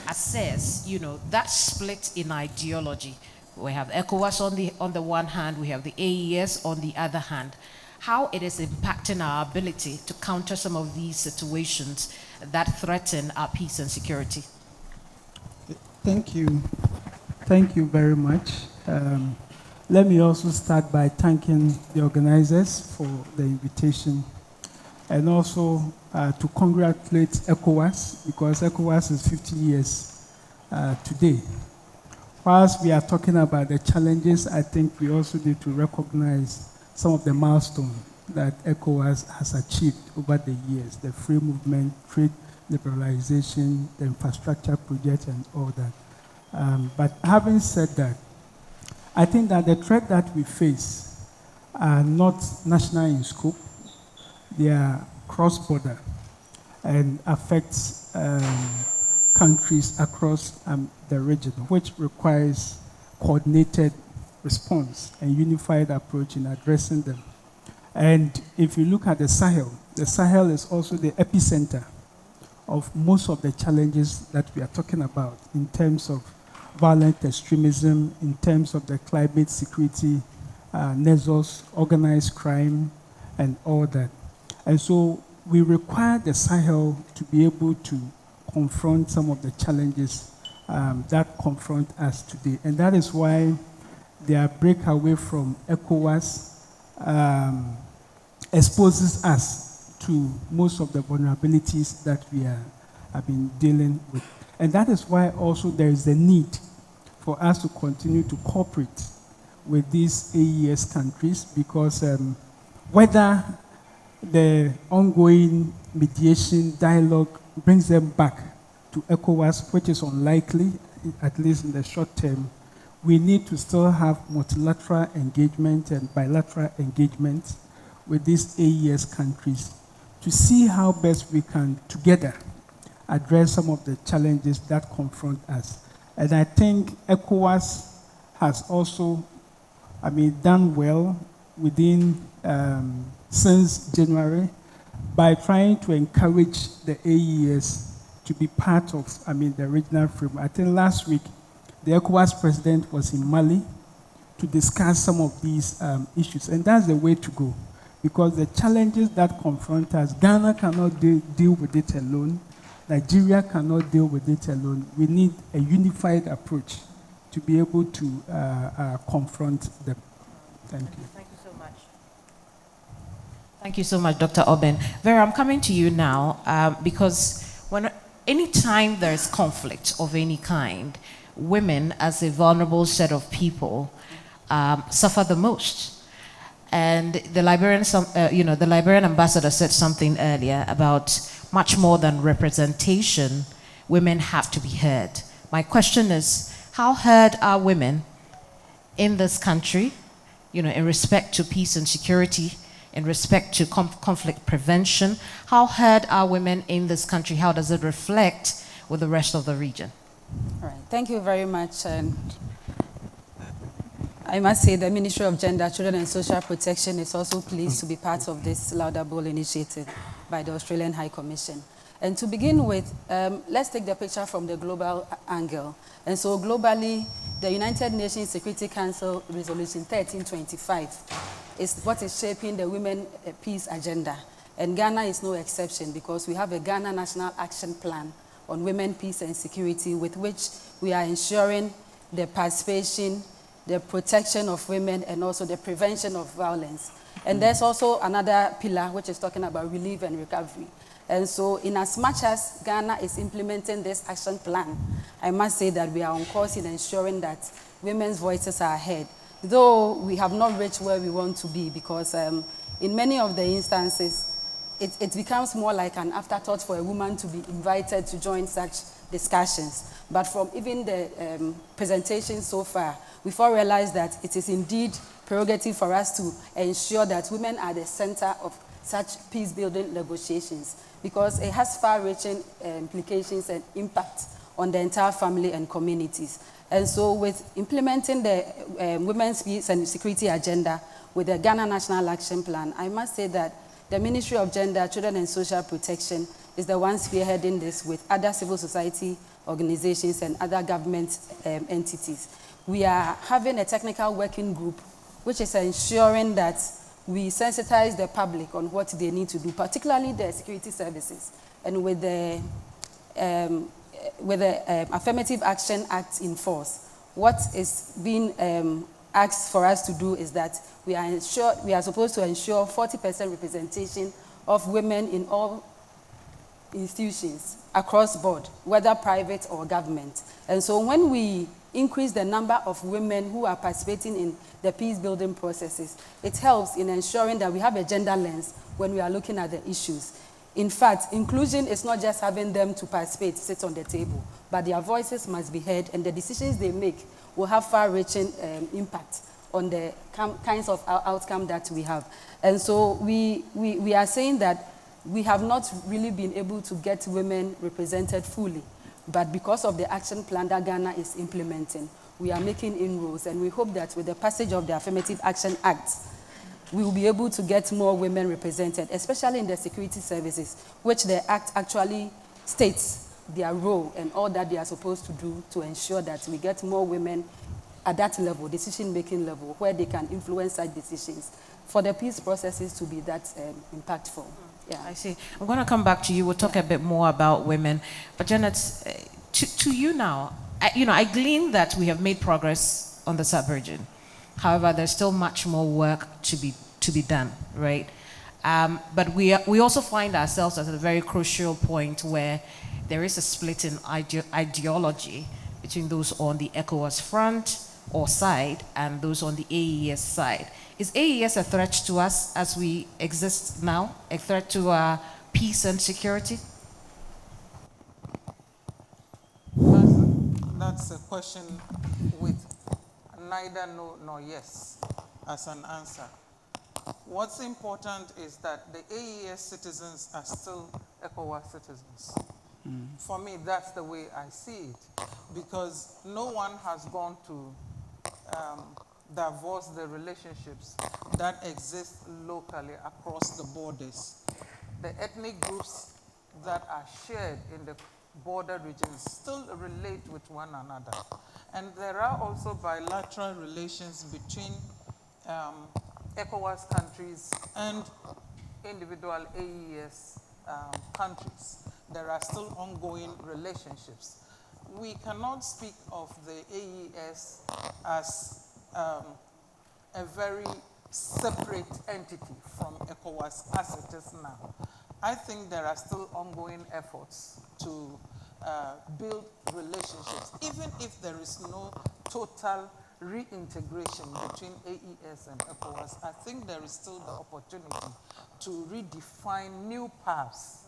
assess, that split in ideology. We have ECOWAS on the one hand, we have the AES on the other hand. How it is impacting our ability to counter some of these situations that threaten our peace and security. Thank you. Thank you very much. Let me also start by thanking the organizers for the invitation, and also to congratulate ECOWAS, because ECOWAS is 50 years today. Whilst we are talking about the challenges, I think we also need to recognize some of the milestones that ECOWAS has achieved over the years: the free movement, trade liberalization, the infrastructure project, and all that. But having said that, I think that the threat that we face are not national in scope. They are cross-border and affects countries across the region, which requires coordinated response and unified approach in addressing them. And if you look at the Sahel is also the epicenter of most of the challenges that we are talking about in terms of violent extremism, in terms of the climate security, nexus, organized crime, and all that. And so we require the Sahel to be able to confront some of the challenges that confront us today. And that is why their breakaway from ECOWAS exposes us to most of the vulnerabilities that we have been dealing with. And that is why also there is a need for us to continue to cooperate with these AES countries, because whether the ongoing mediation dialogue brings them back to ECOWAS, which is unlikely, at least in the short term, we need to still have multilateral engagement and bilateral engagement with these AES countries to see how best we can together address some of the challenges that confront us. And I think ECOWAS has also, done well within, since January, by trying to encourage the AES to be part of, the regional framework. I think last week, the ECOWAS president was in Mali to discuss some of these issues. And that's the way to go, because the challenges that confront us, Ghana cannot deal with it alone. Nigeria cannot deal with it alone. We need a unified approach to be able to confront them. Thank you. Thank you so much. Thank you so much, Dr. Obin. Vera, I'm coming to you now because anytime there's conflict of any kind, women as a vulnerable set of people suffer the most. And the Liberian ambassador said something earlier about much more than representation, women have to be heard. My question is, how heard are women in this country, in respect to peace and security, in respect to conflict prevention? How heard are women in this country? How does it reflect with the rest of the region? All right, thank you very much. And I must say the Ministry of Gender, Children and Social Protection is also pleased to be part of this laudable initiative by the Australian High Commission. And to begin with, let's take the picture from the global angle. And so globally, the United Nations Security Council Resolution 1325 is what is shaping the Women Peace Agenda. And Ghana is no exception because we have a Ghana National Action Plan on Women, Peace and Security with which we are ensuring the participation, the protection of women, and also the prevention of violence. And there's also another pillar which is talking about relief and recovery. And so in as much as Ghana is implementing this action plan, I must say that we are on course in ensuring that women's voices are heard, though we have not reached where we want to be because in many of the instances, it becomes more like an afterthought for a woman to be invited to join such discussions. But from even the presentation so far, we've all realized that it is indeed prerogative for us to ensure that women are the center of such peace-building negotiations because it has far-reaching implications and impact on the entire family and communities. And so with implementing the Women's Peace and Security Agenda with the Ghana National Action Plan, I must say that the Ministry of Gender, Children and Social Protection is the one spearheading this with other civil society organizations and other government entities. We are having a technical working group which is ensuring that we sensitize the public on what they need to do, particularly the security services. And with the Affirmative Action Act in force, what is being asked for us to do is that we are supposed to ensure 40% representation of women in all institutions across board, whether private or government. And so when we increase the number of women who are participating in the peace-building processes, it helps in ensuring that we have a gender lens when we are looking at the issues. In fact, inclusion is not just having them to participate, sit on the table, but their voices must be heard and the decisions they make will have far-reaching impact on the kinds of outcome that we have. And so we are saying that we have not really been able to get women represented fully. But because of the action plan that Ghana is implementing, we are making inroads. And we hope that with the passage of the Affirmative Action Act, we will be able to get more women represented, especially in the security services, which the Act actually states their role and all that they are supposed to do to ensure that we get more women at that level, decision-making level, where they can influence such decisions for the peace processes to be that impactful. Yeah. I see. I'm going to come back to you. We'll talk a bit more about women. But Janet, to you now, I glean that we have made progress on the sub-region. However, there's still much more work to be done, right? But we also find ourselves at a very crucial point where there is a split in ideology between those on the ECOWAS front or side and those on the AES side. Is AES a threat to us as we exist now, a threat to our peace and security? That's a question with neither no nor yes as an answer. What's important is that the AES citizens are still ECOWAS citizens. For me, that's the way I see it, because no one has gone to divorce the relationships that exist locally across the borders. The ethnic groups that are shared in the border regions still relate with one another. And there are also bilateral relations between ECOWAS countries and individual AES countries. There are still ongoing relationships. We cannot speak of the AES as a very separate entity from ECOWAS as it is now. I think there are still ongoing efforts to build relationships, even if there is no total reintegration between AES and ECOWAS. I think there is still the opportunity to redefine new paths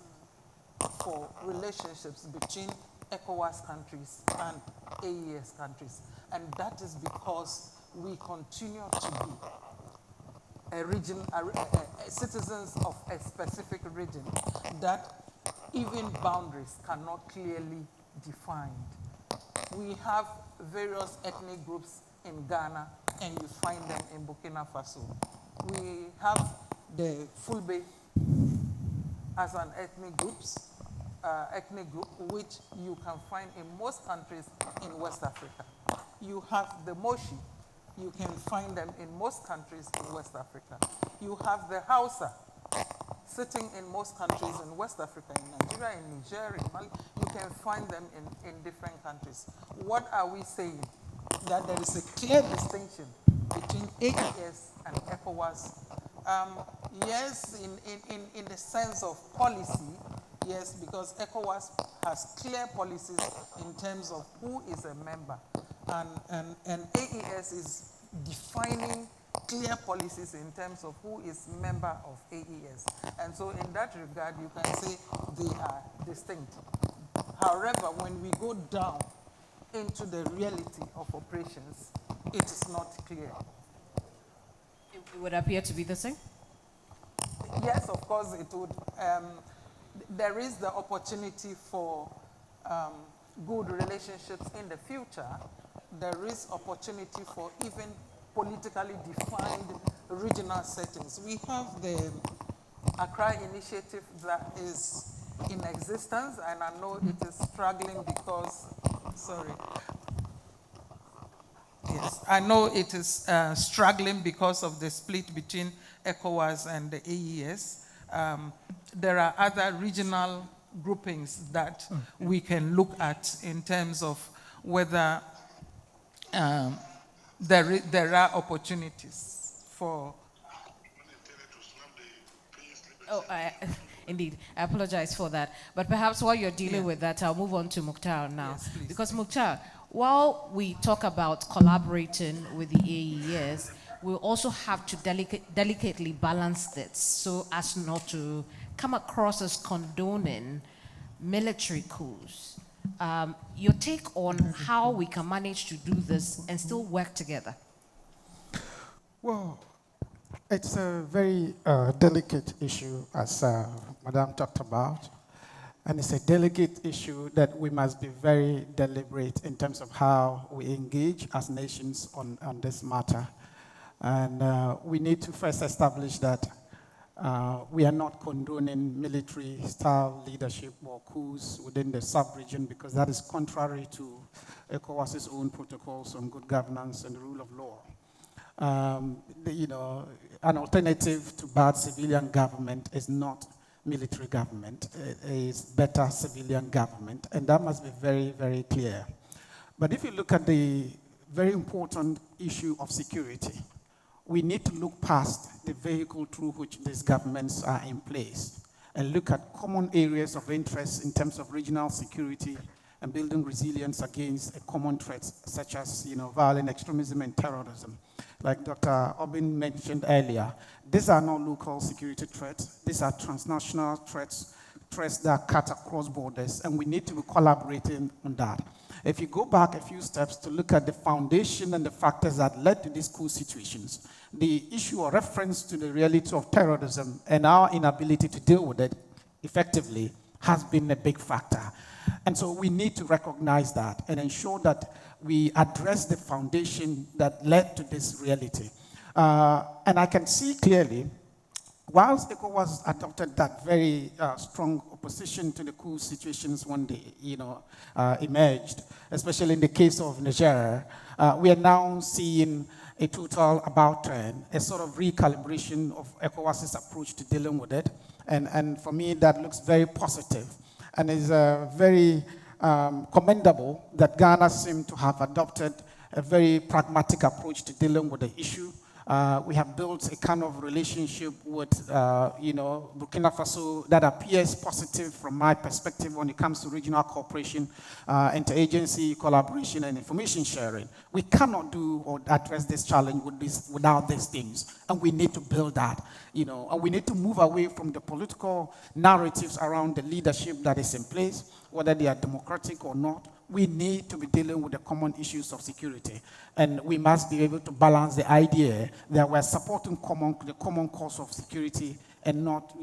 for relationships between ECOWAS countries and AES countries. And that is because we continue to be a region, citizens of a specific region that even boundaries cannot clearly define. We have various ethnic groups in Ghana and you find them in Burkina Faso. We have the Fulbe as an ethnic group, which you can find in most countries in West Africa. You have the Moshi. You can find them in most countries in West Africa. You have the Hausa, sitting in most countries in West Africa, in Nigeria, in Niger, in Mali. You can find them in different countries. What are we saying? That there is a clear distinction between AES and ECOWAS. Yes, in the sense of policy, yes, because ECOWAS has clear policies in terms of who is a member. And AES is defining clear policies in terms of who is member of AES. And so in that regard, you can say they are distinct. However, when we go down into the reality of operations, it is not clear. It would appear to be the same? Yes, of course it would. There is the opportunity for good relationships in the future. There is opportunity for even politically defined regional settings. We have the Accra Initiative that is in existence, and I know it is struggling because, yes, I know it is struggling because of the split between ECOWAS and the AES. There are other regional groupings that we can look at in terms of whether there are opportunities for. Indeed, I apologize for that. But perhaps while you're dealing with that, I'll move on to Mukhtar now. Yes, please. Because Mukhtar, while we talk about collaborating with the AES, we also have to delicately balance it so as not to come across as condoning military coups. Your take on how we can manage to do this and still work together? Well, it's a very delicate issue, as Madame talked about. And it's a delicate issue that we must be very deliberate in terms of how we engage as nations on this matter. And we need to first establish that we are not condoning military-style leadership or coups within the sub-region, because that is contrary to ECOWAS's own protocols on good governance and the rule of law. An alternative to bad civilian government is not military government. It is better civilian government, and that must be very, very clear. But if you look at the very important issue of security, we need to look past the vehicle through which these governments are in place and look at common areas of interest in terms of regional security and building resilience against common threats such as violent extremism and terrorism. Like Dr. Obin mentioned earlier, these are not local security threats. These are transnational threats that cut across borders, and we need to be collaborating on that. If you go back a few steps to look at the foundation and the factors that led to these coup situations, the issue or reference to the reality of terrorism and our inability to deal with it effectively has been a big factor. And so we need to recognize that and ensure that we address the foundation that led to this reality. And I can see clearly, whilst ECOWAS adopted that very strong opposition to the coup situations when they emerged, especially in the case of Niger, we are now seeing a total about turn, a sort of recalibration of ECOWAS's approach to dealing with it. And for me, that looks very positive. And is very commendable that Ghana seemed to have adopted a very pragmatic approach to dealing with the issue. We have built a kind of relationship with, Burkina Faso that appears positive from my perspective when it comes to regional cooperation, interagency collaboration, and information sharing. We cannot do or address this challenge without these things, and we need to build that, and we need to move away from the political narratives around the leadership that is in place, whether they are democratic or not. We need to be dealing with the common issues of security. And we must be able to balance the idea that we're supporting the common cause of security and not,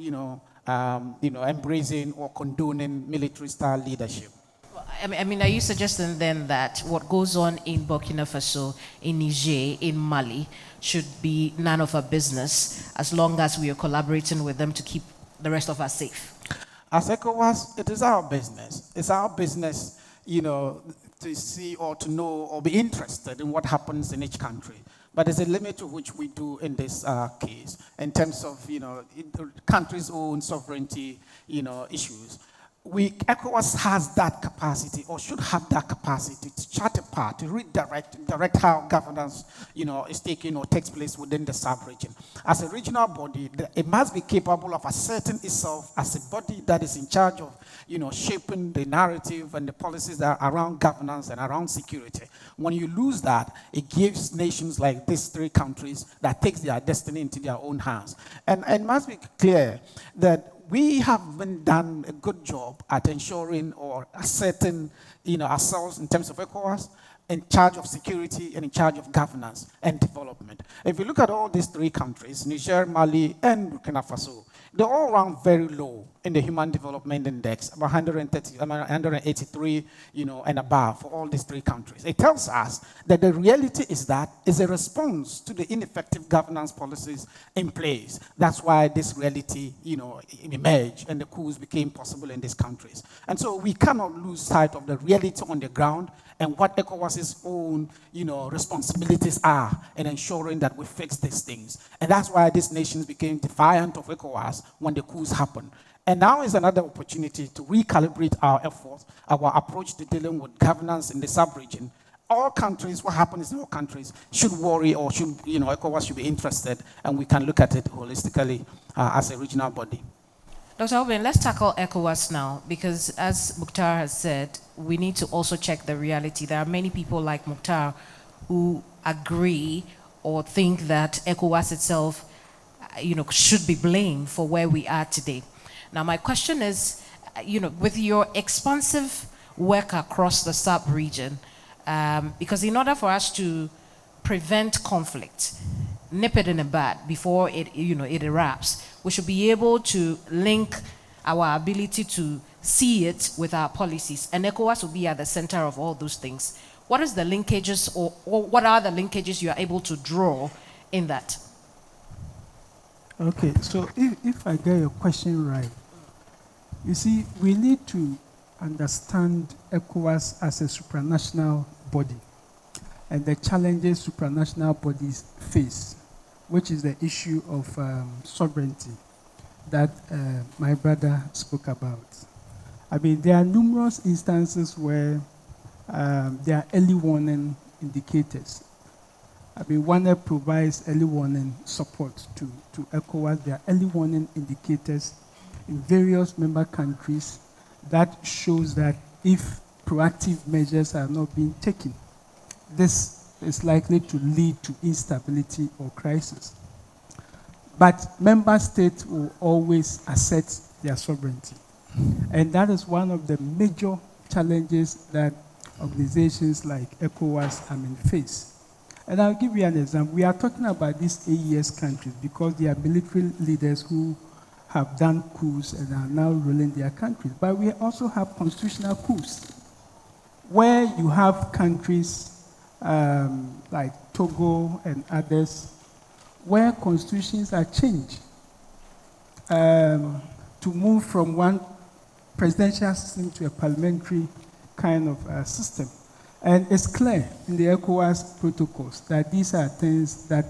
embracing or condoning military-style leadership. Well, I mean, are you suggesting then that what goes on in Burkina Faso, in Niger, in Mali, should be none of our business as long as we are collaborating with them to keep the rest of us safe? As ECOWAS, it is our business. It's our business, to see or to know or be interested in what happens in each country. But there's a limit to which we do in this case, in terms of, country's own sovereignty, issues. ECOWAS has that capacity, or should have that capacity, to chart a path, to direct how governance, is taken or takes place within the sub-region. As a regional body, it must be capable of asserting itself as a body that is in charge of, shaping the narrative and the policies that are around governance and around security. When you lose that, it gives nations like these three countries that takes their destiny into their own hands. And it must be clear that we haven't done a good job at ensuring or asserting, ourselves in terms of ECOWAS, in charge of security and in charge of governance and development. If you look at all these three countries, Niger, Mali, and Burkina Faso, they all rank very low in the Human Development Index, about 183, and above for all these three countries. It tells us that the reality is that it's a response to the ineffective governance policies in place. That's why this reality, emerged and the coups became possible in these countries. And so we cannot lose sight of the reality on the ground and what ECOWAS's own, responsibilities are in ensuring that we fix these things. And that's why these nations became defiant of ECOWAS when the coups happened. And now is another opportunity to recalibrate our efforts, our approach to dealing with governance in the sub-region. All countries, what happens in all countries, should worry or should, ECOWAS should be interested, and we can look at it holistically as a regional body. Dr. Obin, let's tackle ECOWAS now, because as Mukhtar has said, we need to also check the reality. There are many people like Mukhtar who agree or think that ECOWAS itself, should be blamed for where we are today. Now, my question is, with your expansive work across the sub-region, because in order for us to prevent conflict, nip it in the bud before it erupts, we should be able to link our ability to see it with our policies, and ECOWAS will be at the center of all those things. What is the linkages, or what are the linkages you are able to draw in that? Okay, so if I get your question right, you see, we need to understand ECOWAS as a supranational body and the challenges supranational bodies face, which is the issue of sovereignty that my brother spoke about. I mean, there are numerous instances where there are early warning indicators. I mean, WANA provides early warning support to ECOWAS. There are early warning indicators in various member countries that shows that if proactive measures are not being taken, this is likely to lead to instability or crisis. But member states will always assert their sovereignty. And that is one of the major challenges that organizations like ECOWAS face. And I'll give you an example. We are talking about these AES countries because they are military leaders who have done coups and are now ruling their countries. But we also have constitutional coups, where you have countries like Togo and others, where constitutions are changed to move from one presidential system to a parliamentary kind of system. And it's clear in the ECOWAS protocols that these are things that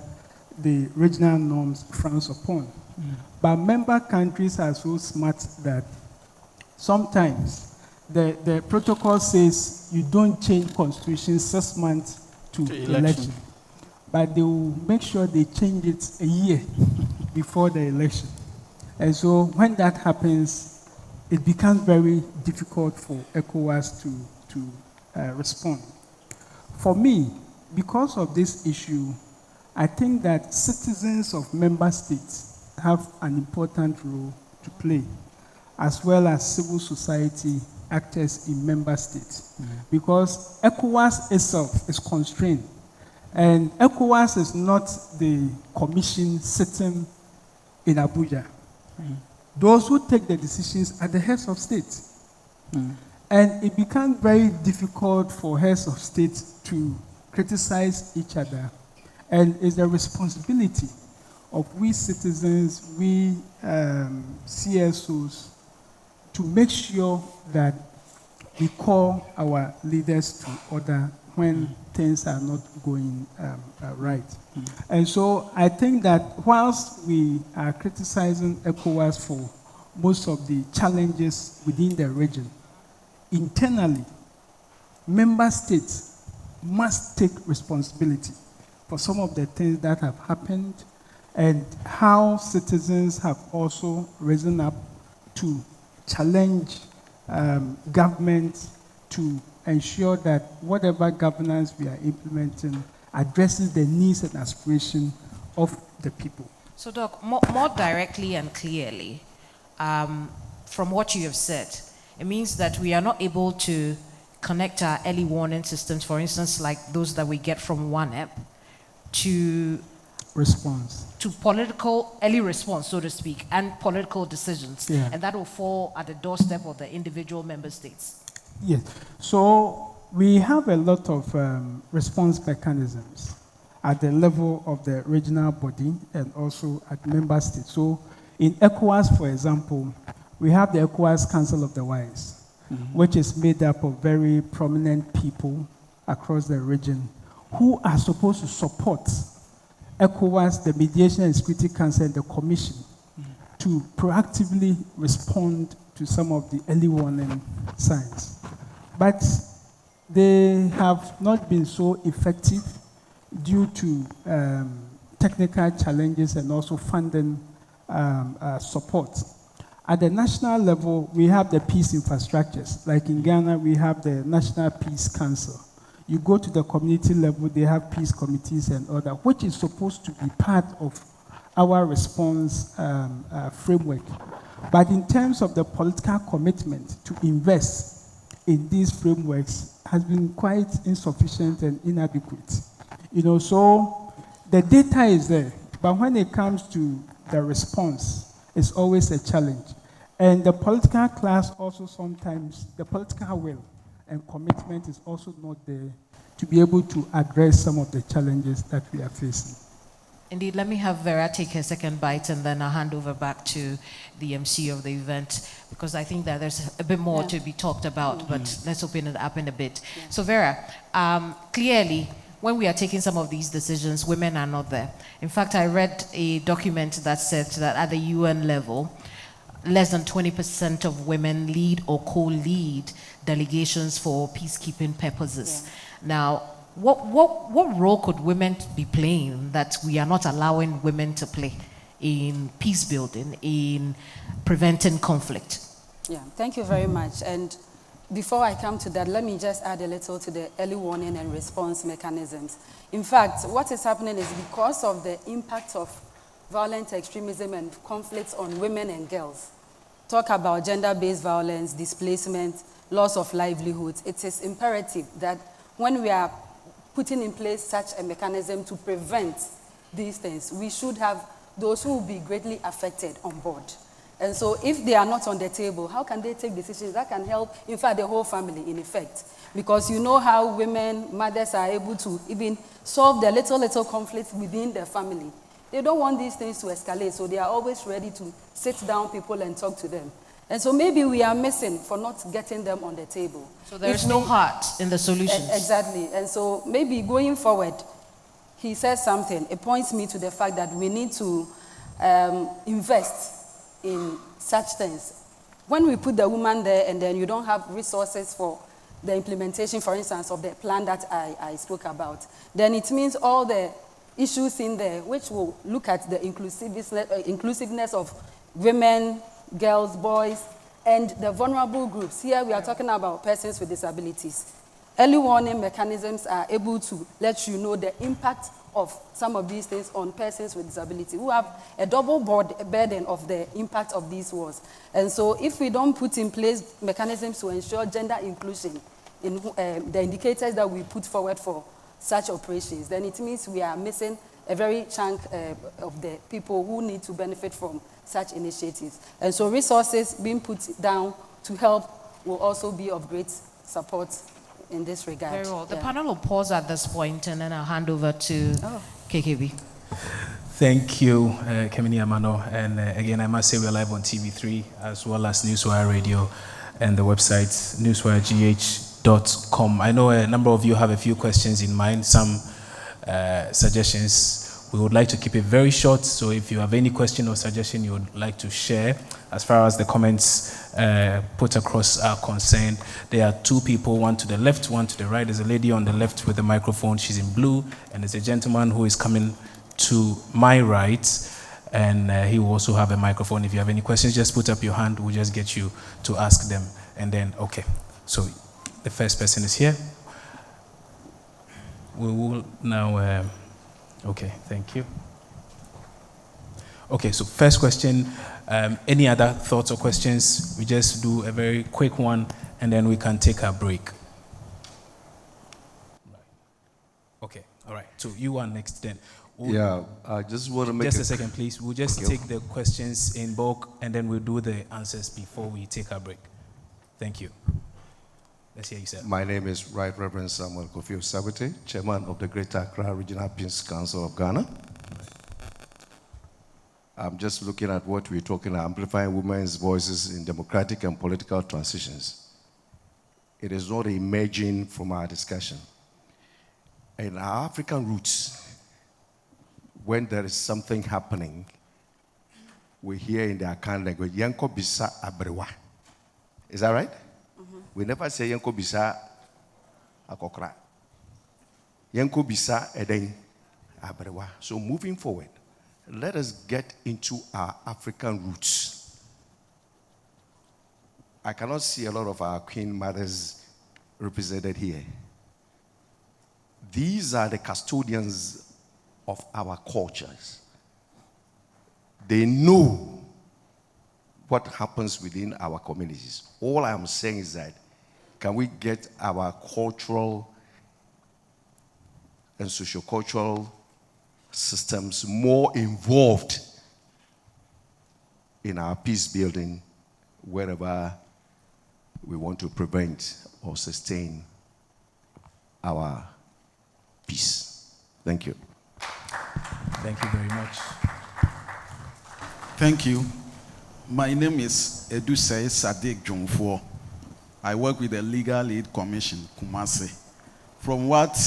the regional norms frowns upon. But member countries are so smart that sometimes the protocol says you don't change constitution 6 months to election. But they will make sure they change it a year before the election. And so when that happens, it becomes very difficult for ECOWAS to respond. For me, because of this issue, I think that citizens of member states have an important role to play, as well as civil society actors in member states. Because ECOWAS itself is constrained. And ECOWAS is not the commission sitting in Abuja. Those who take the decisions are the heads of states. And it becomes very difficult for heads of state to criticize each other. And it's the responsibility of we citizens, we CSOs, to make sure that we call our leaders to order when things are not going right. And so I think that whilst we are criticizing ECOWAS for most of the challenges within the region, internally, member states must take responsibility for some of the things that have happened and how citizens have also risen up to challenge government to ensure that whatever governance we are implementing addresses the needs and aspirations of the people. So, Doc, more directly and clearly, from what you have said, it means that we are not able to connect our early warning systems, for instance, like those that we get from ONEP, to response, to political early response, so to speak, and political decisions, and that will fall at the doorstep of the individual member states. Yes. So we have a lot of response mechanisms at the level of the regional body and also at member states. So in ECOWAS, for example, we have the ECOWAS Council of the Wise, which is made up of very prominent people across the region who are supposed to support ECOWAS, the Mediation and Security Council, and the Commission to proactively respond to some of the early warning signs. But they have not been so effective due to technical challenges and also funding support. At the national level, we have the peace infrastructures. Like in Ghana, we have the National Peace Council. You go to the community level, they have peace committees and all that, which is supposed to be part of our response framework. But in terms of the political commitment to invest in these frameworks has been quite insufficient and inadequate. You know, so the data is there, but when it comes to the response, it's always a challenge. And the political class also sometimes, the political will and commitment is also not there to be able to address some of the challenges that we are facing. Indeed, let me have Vera take her second bite and then I'll hand over back to the MC of the event because I think that there's a bit more to be talked about, but let's open it up in a bit. So Vera, clearly, when we are taking some of these decisions, women are not there. In fact, I read a document that said that at the UN level, less than 20% of women lead or co-lead delegations for peacekeeping purposes. Now, what role could women be playing that we are not allowing women to play in peace building, in preventing conflict? Yeah, thank you very much. And before I come to that, let me just add a little to the early warning and response mechanisms. In fact, what is happening is because of the impact of violent extremism and conflicts on women and girls, talk about gender-based violence, displacement, loss of livelihoods, it is imperative that when we are putting in place such a mechanism to prevent these things, we should have those who will be greatly affected on board. And so if they are not on the table, how can they take decisions that can help, in fact, the whole family, in effect? Because you know how women, mothers are able to even solve the little conflicts within the family. They don't want these things to escalate, so they are always ready to sit down people and talk to them. And so maybe we are missing for not getting them on the table. So there is no heart in the solutions. Exactly. And so maybe going forward, he says something. It points me to the fact that we need to invest in such things. When we put the woman there and then you don't have resources for the implementation, for instance, of the plan that I spoke about, then it means all the issues in there, which will look at the inclusiveness of women, girls, boys, and the vulnerable groups. Here we are talking about persons with disabilities. Early warning mechanisms are able to let you know the impact of some of these things on persons with disability who have a double burden of the impact of these wars. And so if we don't put in place mechanisms to ensure gender inclusion in the indicators that we put forward for such operations, then it means we are missing a very chunk of the people who need to benefit from such initiatives. And so resources being put down to help will also be of great support in this regard. Very well. The panel will pause at this point, and then I'll hand over to KKB. Thank you, Kemini Amano. And again, I must say we're live on TV3 as well as Newswire Radio and the website NewsWireGH.com. I know a number of you have a few questions in mind, some suggestions. We would like to keep it very short, so if you have any question or suggestion you would like to share, as far as the comments put across are concerned, there are two people, one to the left, one to the right. There's a lady on the left with the microphone, she's in blue, and there's a gentleman who is coming to my right, and he will also have a microphone. If you have any questions, just put up your hand, we'll just get you to ask them, and then, okay. So the first person is here. We will now... Okay, thank you. Okay, so first question, any other thoughts or questions? We just do a very quick one, and then we can take a break. Okay, all right, so you are next then. I just want to make just a second, please. We'll just take the questions in bulk, and then we'll do the answers before we take our break. Thank you. Let's hear you, sir. My name is Right Reverend Samuel Kofi Sabate, Chairman of the Greater Accra Regional Peace Council of Ghana. I'm just looking at what we're talking about, amplifying women's voices in democratic and political transitions. It is not emerging from our discussion. In our African roots, when there is something happening, we hear in the Akan language, Yanko Bisa Abrewa. Is that right? We never say Yanko Bisa Akokra. Yanko Bisa Eden Abrewa. So moving forward, let us get into our African roots. I cannot see a lot of our queen mothers represented here. These are the custodians of our cultures. They know what happens within our communities. All I'm saying is that, can we get our cultural and sociocultural systems more involved in our peace building wherever we want to prevent or sustain our peace? Thank you. Thank you very much. Thank you. My name is Edusei Sadiq Jomfo. I work with the Legal Aid Commission, Kumasi. From what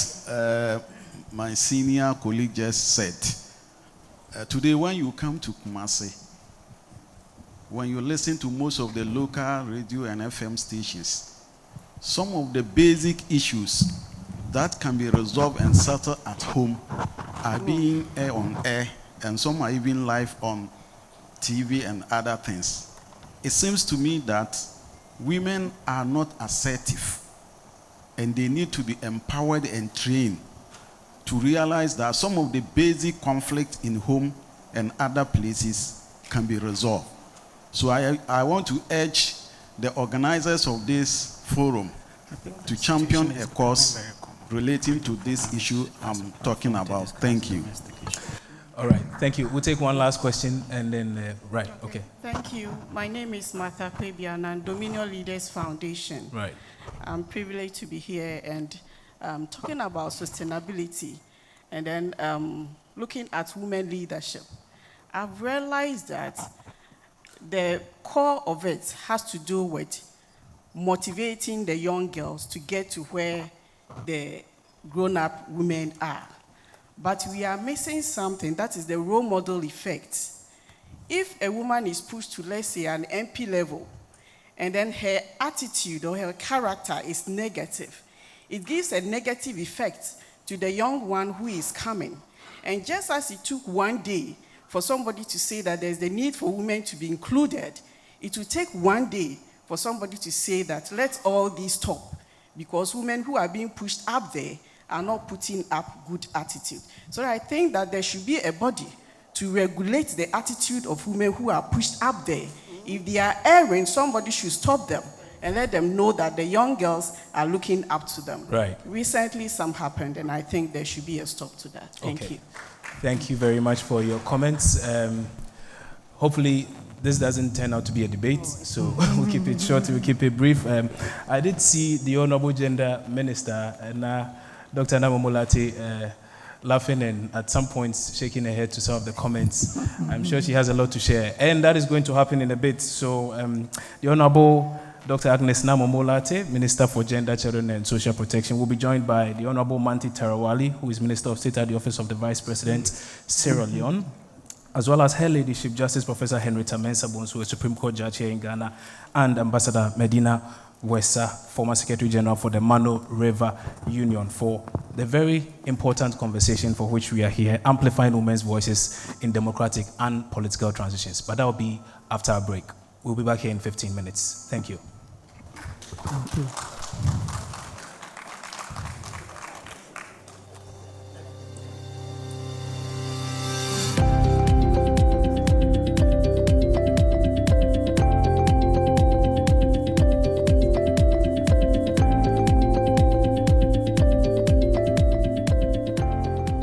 my senior colleague just said, today when you come to Kumasi, when you listen to most of the local radio and FM stations, some of the basic issues that can be resolved and settled at home are being aired on air, and some are even live on TV and other things. It seems to me that women are not assertive, and they need to be empowered and trained to realize that some of the basic conflict in home and other places can be resolved. So I want to urge the organizers of this forum to champion a cause relating to this issue I'm talking about. Thank you. All right, thank you. We'll take one last question and then, right, okay. Thank you. My name is Martha Kwebian and Dominion Leaders Foundation. Right. I'm privileged to be here and talking about sustainability and then looking at women leadership. I've realized that the core of it has to do with motivating the young girls to get to where the grown-up women are. But we are missing something, that is the role model effect. If a woman is pushed to, let's say, an MP level, and then her attitude or her character is negative, it gives a negative effect to the young one who is coming. And just as it took one day for somebody to say that there's the need for women to be included, it will take one day for somebody to say that let all this stop, because women who are being pushed up there are not putting up good attitude. So I think that there should be a body to regulate the attitude of women who are pushed up there. If they are erring, somebody should stop them and let them know that the young girls are looking up to them. Right. Recently, some happened, and I think there should be a stop to that. Thank you. Thank you very much for your comments. Hopefully, this doesn't turn out to be a debate, so we'll keep it short, we'll keep it brief. I did see the Honorable Gender Minister, Dr. Namomolate, laughing and at some points shaking her head to some of the comments. I'm sure she has a lot to share, and that is going to happen in a bit. So the Honorable Dr. Agnes Namomolate, Minister for Gender, Children and Social Protection, will be joined by the Honorable Manti Tarawali, who is Minister of State at the Office of the Vice President, Sierra Leone, as well as Her Ladyship Justice Professor Henrietta Mensah-Bonsu, who is Supreme Court Judge here in Ghana, and Ambassador Medina Wessa, former Secretary General for the Mano River Union, for the very important conversation for which we are here, amplifying women's voices in democratic and political transitions. But that will be after a break. We'll be back here in 15 minutes. Thank you. Thank you.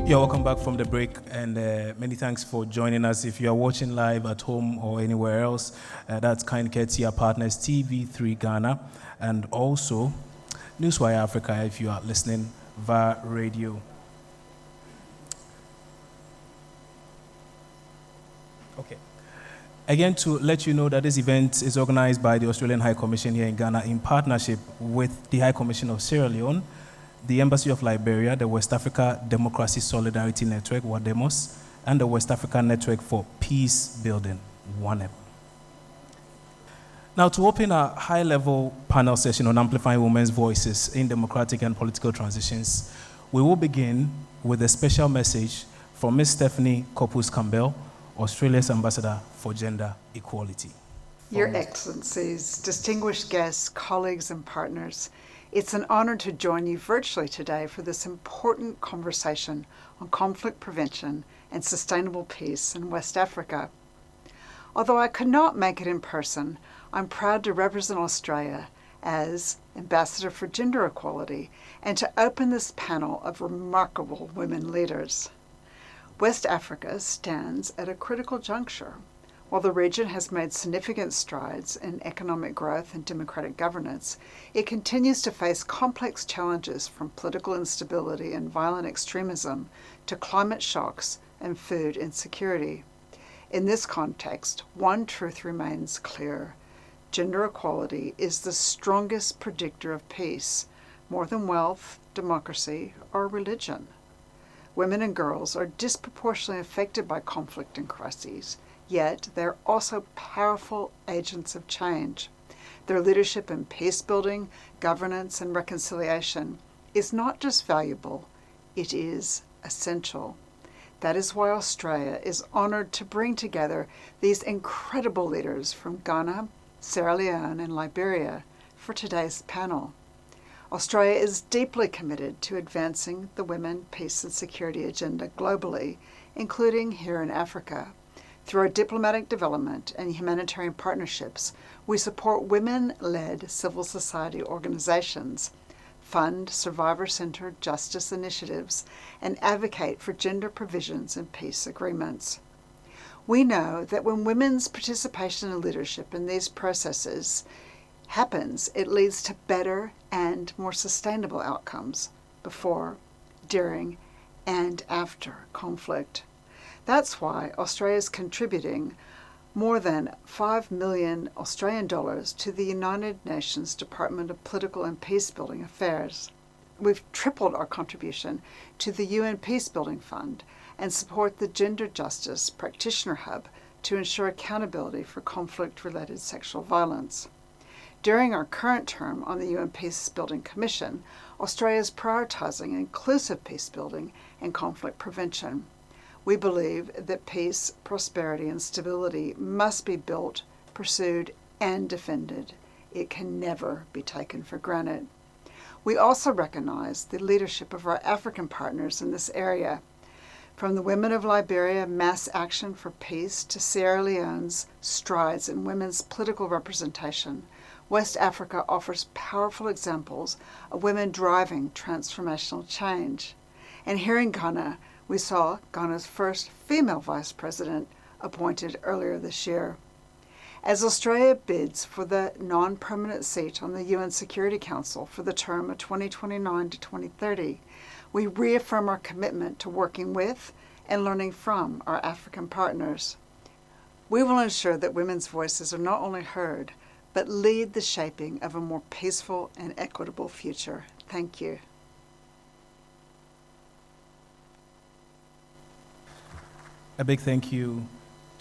You're welcome back from the break, and many thanks for joining us. If you are watching live at home or anywhere else, that's kind courtesy our partners TV3 Ghana, and also NewsWire Africa if you are listening via radio. Okay. Again, to let you know that this event is organized by the Australian High Commission here in Ghana in partnership with the High Commission of Sierra Leone, the Embassy of Liberia, the West Africa Democracy Solidarity Network, WADEMOS, and the West African Network for Peace Building, WANEP. Now, to open a high-level panel session on amplifying women's voices in democratic and political transitions, we will begin with a special message from Ms. Stephanie Corpus-Campbell, Australia's Ambassador for Gender Equality. Your Excellencies, distinguished guests, colleagues, and partners, it's an honor to join you virtually today for this important conversation on conflict prevention and sustainable peace in West Africa. Although I could not make it in person, I'm proud to represent Australia as Ambassador for Gender Equality and to open this panel of remarkable women leaders. West Africa stands at a critical juncture. While the region has made significant strides in economic growth and democratic governance, it continues to face complex challenges from political instability and violent extremism to climate shocks and food insecurity. In this context, one truth remains clear. Gender equality is the strongest predictor of peace, more than wealth, democracy, or religion. Women and girls are disproportionately affected by conflict and crises, yet they're also powerful agents of change. Their leadership in peace building, governance, and reconciliation is not just valuable, it is essential. That is why Australia is honoured to bring together these incredible leaders from Ghana, Sierra Leone, and Liberia for today's panel. Australia is deeply committed to advancing the women, peace, and security agenda globally, including here in Africa. Through our diplomatic development and humanitarian partnerships, we support women-led civil society organizations, fund survivor-centered justice initiatives, and advocate for gender provisions in peace agreements. We know that when women's participation and leadership in these processes happens, it leads to better and more sustainable outcomes before, during, and after conflict. That's why Australia is contributing more than $5 million Australian dollars to the United Nations Department of Political and Peacebuilding Affairs. We've tripled our contribution to the UN Peacebuilding Fund and support the Gender Justice Practitioner Hub to ensure accountability for conflict-related sexual violence. During our current term on the UN Peacebuilding Commission, Australia is prioritizing inclusive peacebuilding and conflict prevention. We believe that peace, prosperity, and stability must be built, pursued, and defended. It can never be taken for granted. We also recognize the leadership of our African partners in this area. From the Women of Liberia Mass Action for Peace to Sierra Leone's strides in women's political representation, West Africa offers powerful examples of women driving transformational change. And here in Ghana, we saw Ghana's first female vice president appointed earlier this year. As Australia bids for the non-permanent seat on the UN Security Council for the term of 2029 to 2030, we reaffirm our commitment to working with and learning from our African partners. We will ensure that women's voices are not only heard, but lead the shaping of a more peaceful and equitable future. Thank you. A big thank you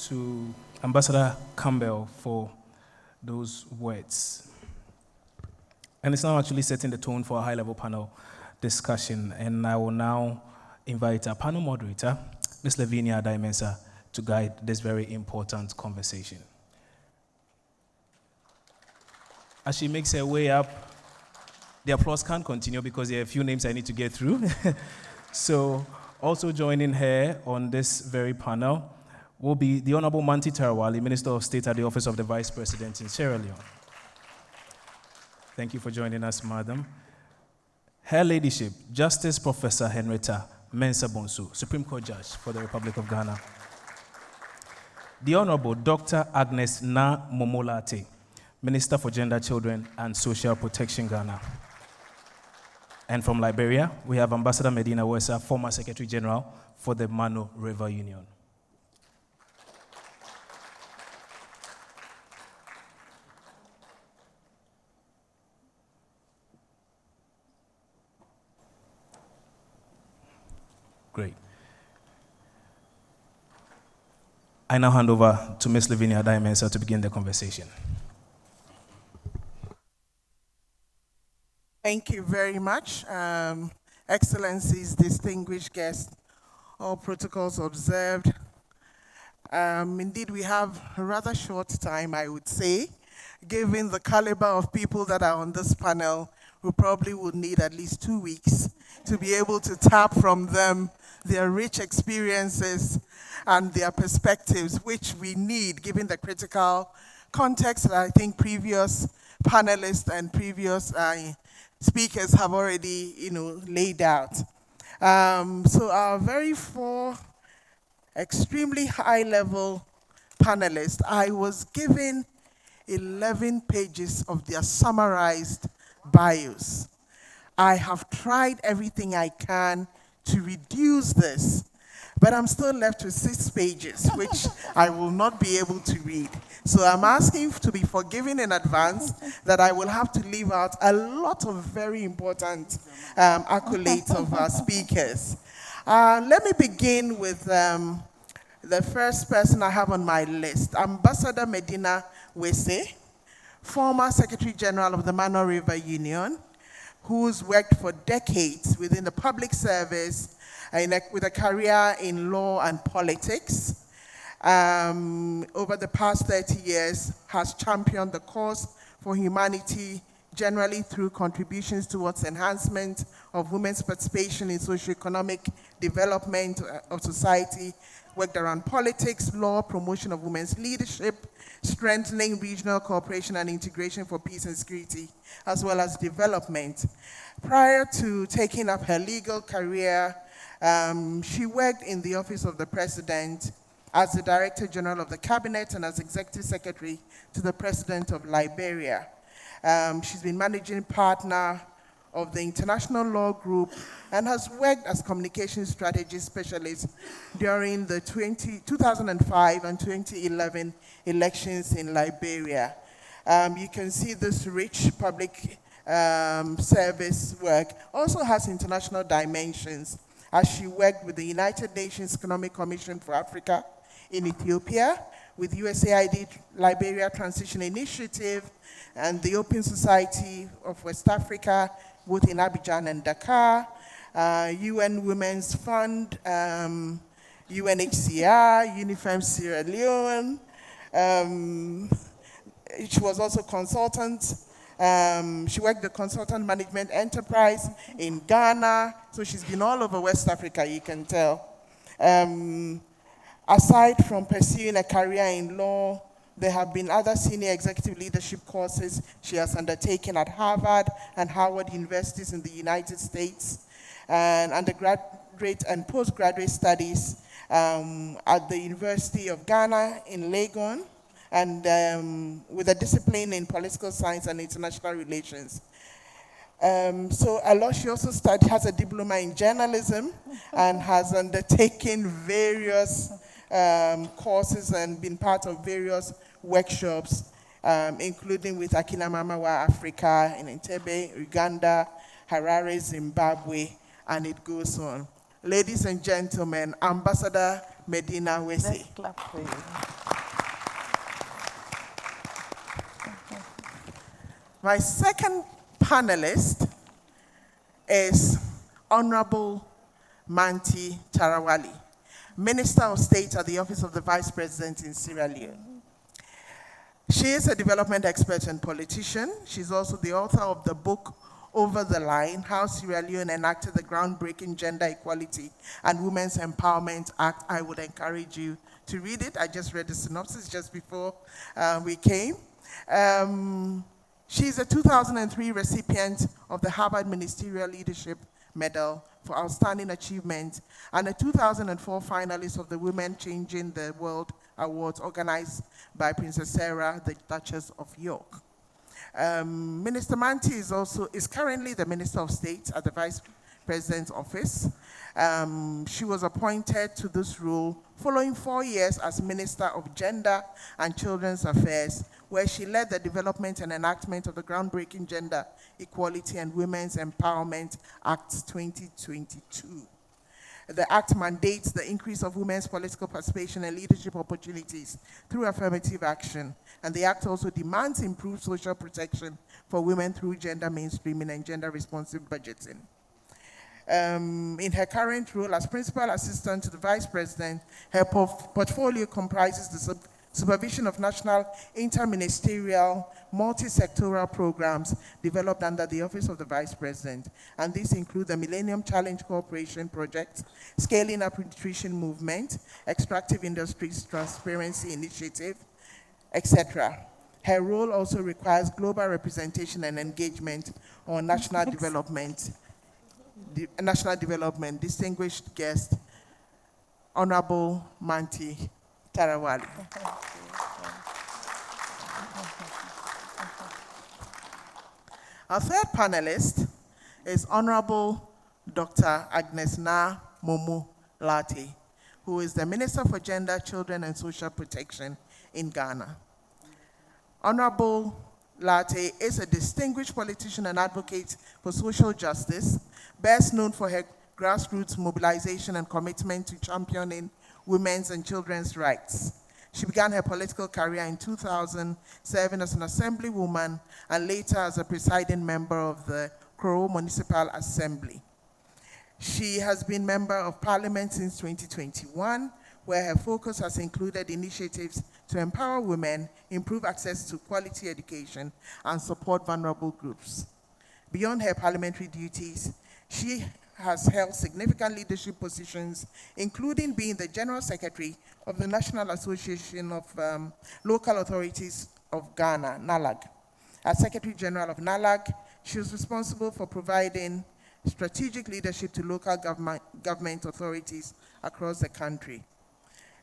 to Ambassador Campbell for those words. And it's now actually setting the tone for a high-level panel discussion. And I will now invite our panel moderator, Ms. Lavinia Addae-Mensah, to guide this very important conversation. As she makes her way up, the applause can't continue because there are a few names I need to get through. So also joining her on this very panel will be the Honorable Manti Tarawale, Minister of State at the Office of the Vice President in Sierra Leone. Thank you for joining us, Madam. Her Ladyship, Justice Professor Henrietta Mensah Bonsu, Supreme Court Judge for the Republic of Ghana. The Honorable Dr. Agnes Na Momolate, Minister for Gender, Children, and Social Protection, Ghana. And from Liberia, we have Ambassador Medina Wesa, former Secretary General for the Mano River Union. Great. I now hand over to Ms. Lavinia Addae-Mensah to begin the conversation. Thank you very much. Excellencies, distinguished guests, all protocols observed. Indeed, we have a rather short time, I would say, given the caliber of people that are on this panel, who probably would need at least 2 weeks to be able to tap from them their rich experiences and their perspectives, which we need, given the critical context that I think previous panelists and previous speakers have already, laid out. So our very four extremely high-level panelists, I was given 11 pages of their summarized bios. I have tried everything I can to reduce this, but I'm still left with 6 pages, which I will not be able to read. So I'm asking to be forgiven in advance that I will have to leave out a lot of very important accolades of our speakers. Let me begin with the first person I have on my list, Ambassador Medina Wesa, former Secretary General of the Mano River Union, who's worked for decades within the public service with a career in law and politics. Over the past 30 years, has championed the cause for humanity, generally through contributions towards enhancement of women's participation in socio-economic development of society, worked around politics, law, promotion of women's leadership, strengthening regional cooperation and integration for peace and security, as well as development. Prior to taking up her legal career, she worked in the Office of the President as the Director General of the Cabinet and as Executive Secretary to the President of Liberia. She's been managing partner of the International Law Group and has worked as communication strategy specialist during the 2005 and 2011 elections in Liberia. You can see this rich public service work also has international dimensions, as she worked with the United Nations Economic Commission for Africa in Ethiopia, with USAID Liberia Transition Initiative, and the Open Society of West Africa, both in Abidjan and Dakar, UN Women's Fund, UNHCR, UNIFEM Sierra Leone. She was also consultant. She worked the consultant management enterprise in Ghana, so she's been all over West Africa, you can tell. Aside from pursuing a career in law, there have been other senior executive leadership courses she has undertaken at Harvard and Howard Universities in the United States, and undergraduate and postgraduate studies at the University of Ghana in Legon, and with a discipline in political science and international relations. She also has a diploma in journalism and has undertaken various courses and been part of various workshops, including with Akina Mamawa Africa in Entebbe, Uganda, Harare, Zimbabwe, and it goes on. Ladies and gentlemen, Ambassador Medina Wese. My second panelist is Honorable Manti Tarawali, Minister of State at the Office of the Vice President in Sierra Leone. She is a development expert and politician. She's also the author of the book Over the Line, How Sierra Leone Enacted the Groundbreaking Gender Equality and Women's Empowerment Act. I would encourage you to read it. I just read the synopsis just before we came. She's a 2003 recipient of the Harvard Ministerial Leadership Medal for Outstanding Achievement and a 2004 finalist of the Women Changing the World Awards organized by Princess Sarah, the Duchess of York. Minister Manti is currently the Minister of State at the Vice President's Office. She was appointed to this role following 4 years as Minister of Gender and Children's Affairs, where she led the development and enactment of the groundbreaking Gender Equality and Women's Empowerment Act 2022. The Act mandates the increase of women's political participation and leadership opportunities through affirmative action, and the Act also demands improved social protection for women through gender mainstreaming and gender-responsive budgeting. In her current role as Principal Assistant to the Vice President, her portfolio comprises the supervision of national interministerial multi-sectoral programs developed under the Office of the Vice President, and these include the Millennium Challenge Cooperation Project, Scaling Up Nutrition Movement, Extractive Industries Transparency Initiative, etc. Her role also requires global representation and engagement on national development. Distinguished guest, Honorable Manti Tarawali. Our third panelist is Honorable Dr. Agnes Na Momo Late, who is the Minister for Gender, Children, and Social Protection in Ghana. Honorable Late is a distinguished politician and advocate for social justice, best known for her grassroots mobilization and commitment to championing women's and children's rights. She began her political career in 2007 as an assemblywoman and later as a presiding member of the Koro Municipal Assembly. She has been member of Parliament since 2021, where her focus has included initiatives to empower women, improve access to quality education, and support vulnerable groups. Beyond her parliamentary duties, she has held significant leadership positions, including being the General Secretary of the National Association of Local Authorities of Ghana, NALAG. As Secretary General of NALAG, she was responsible for providing strategic leadership to local government authorities across the country.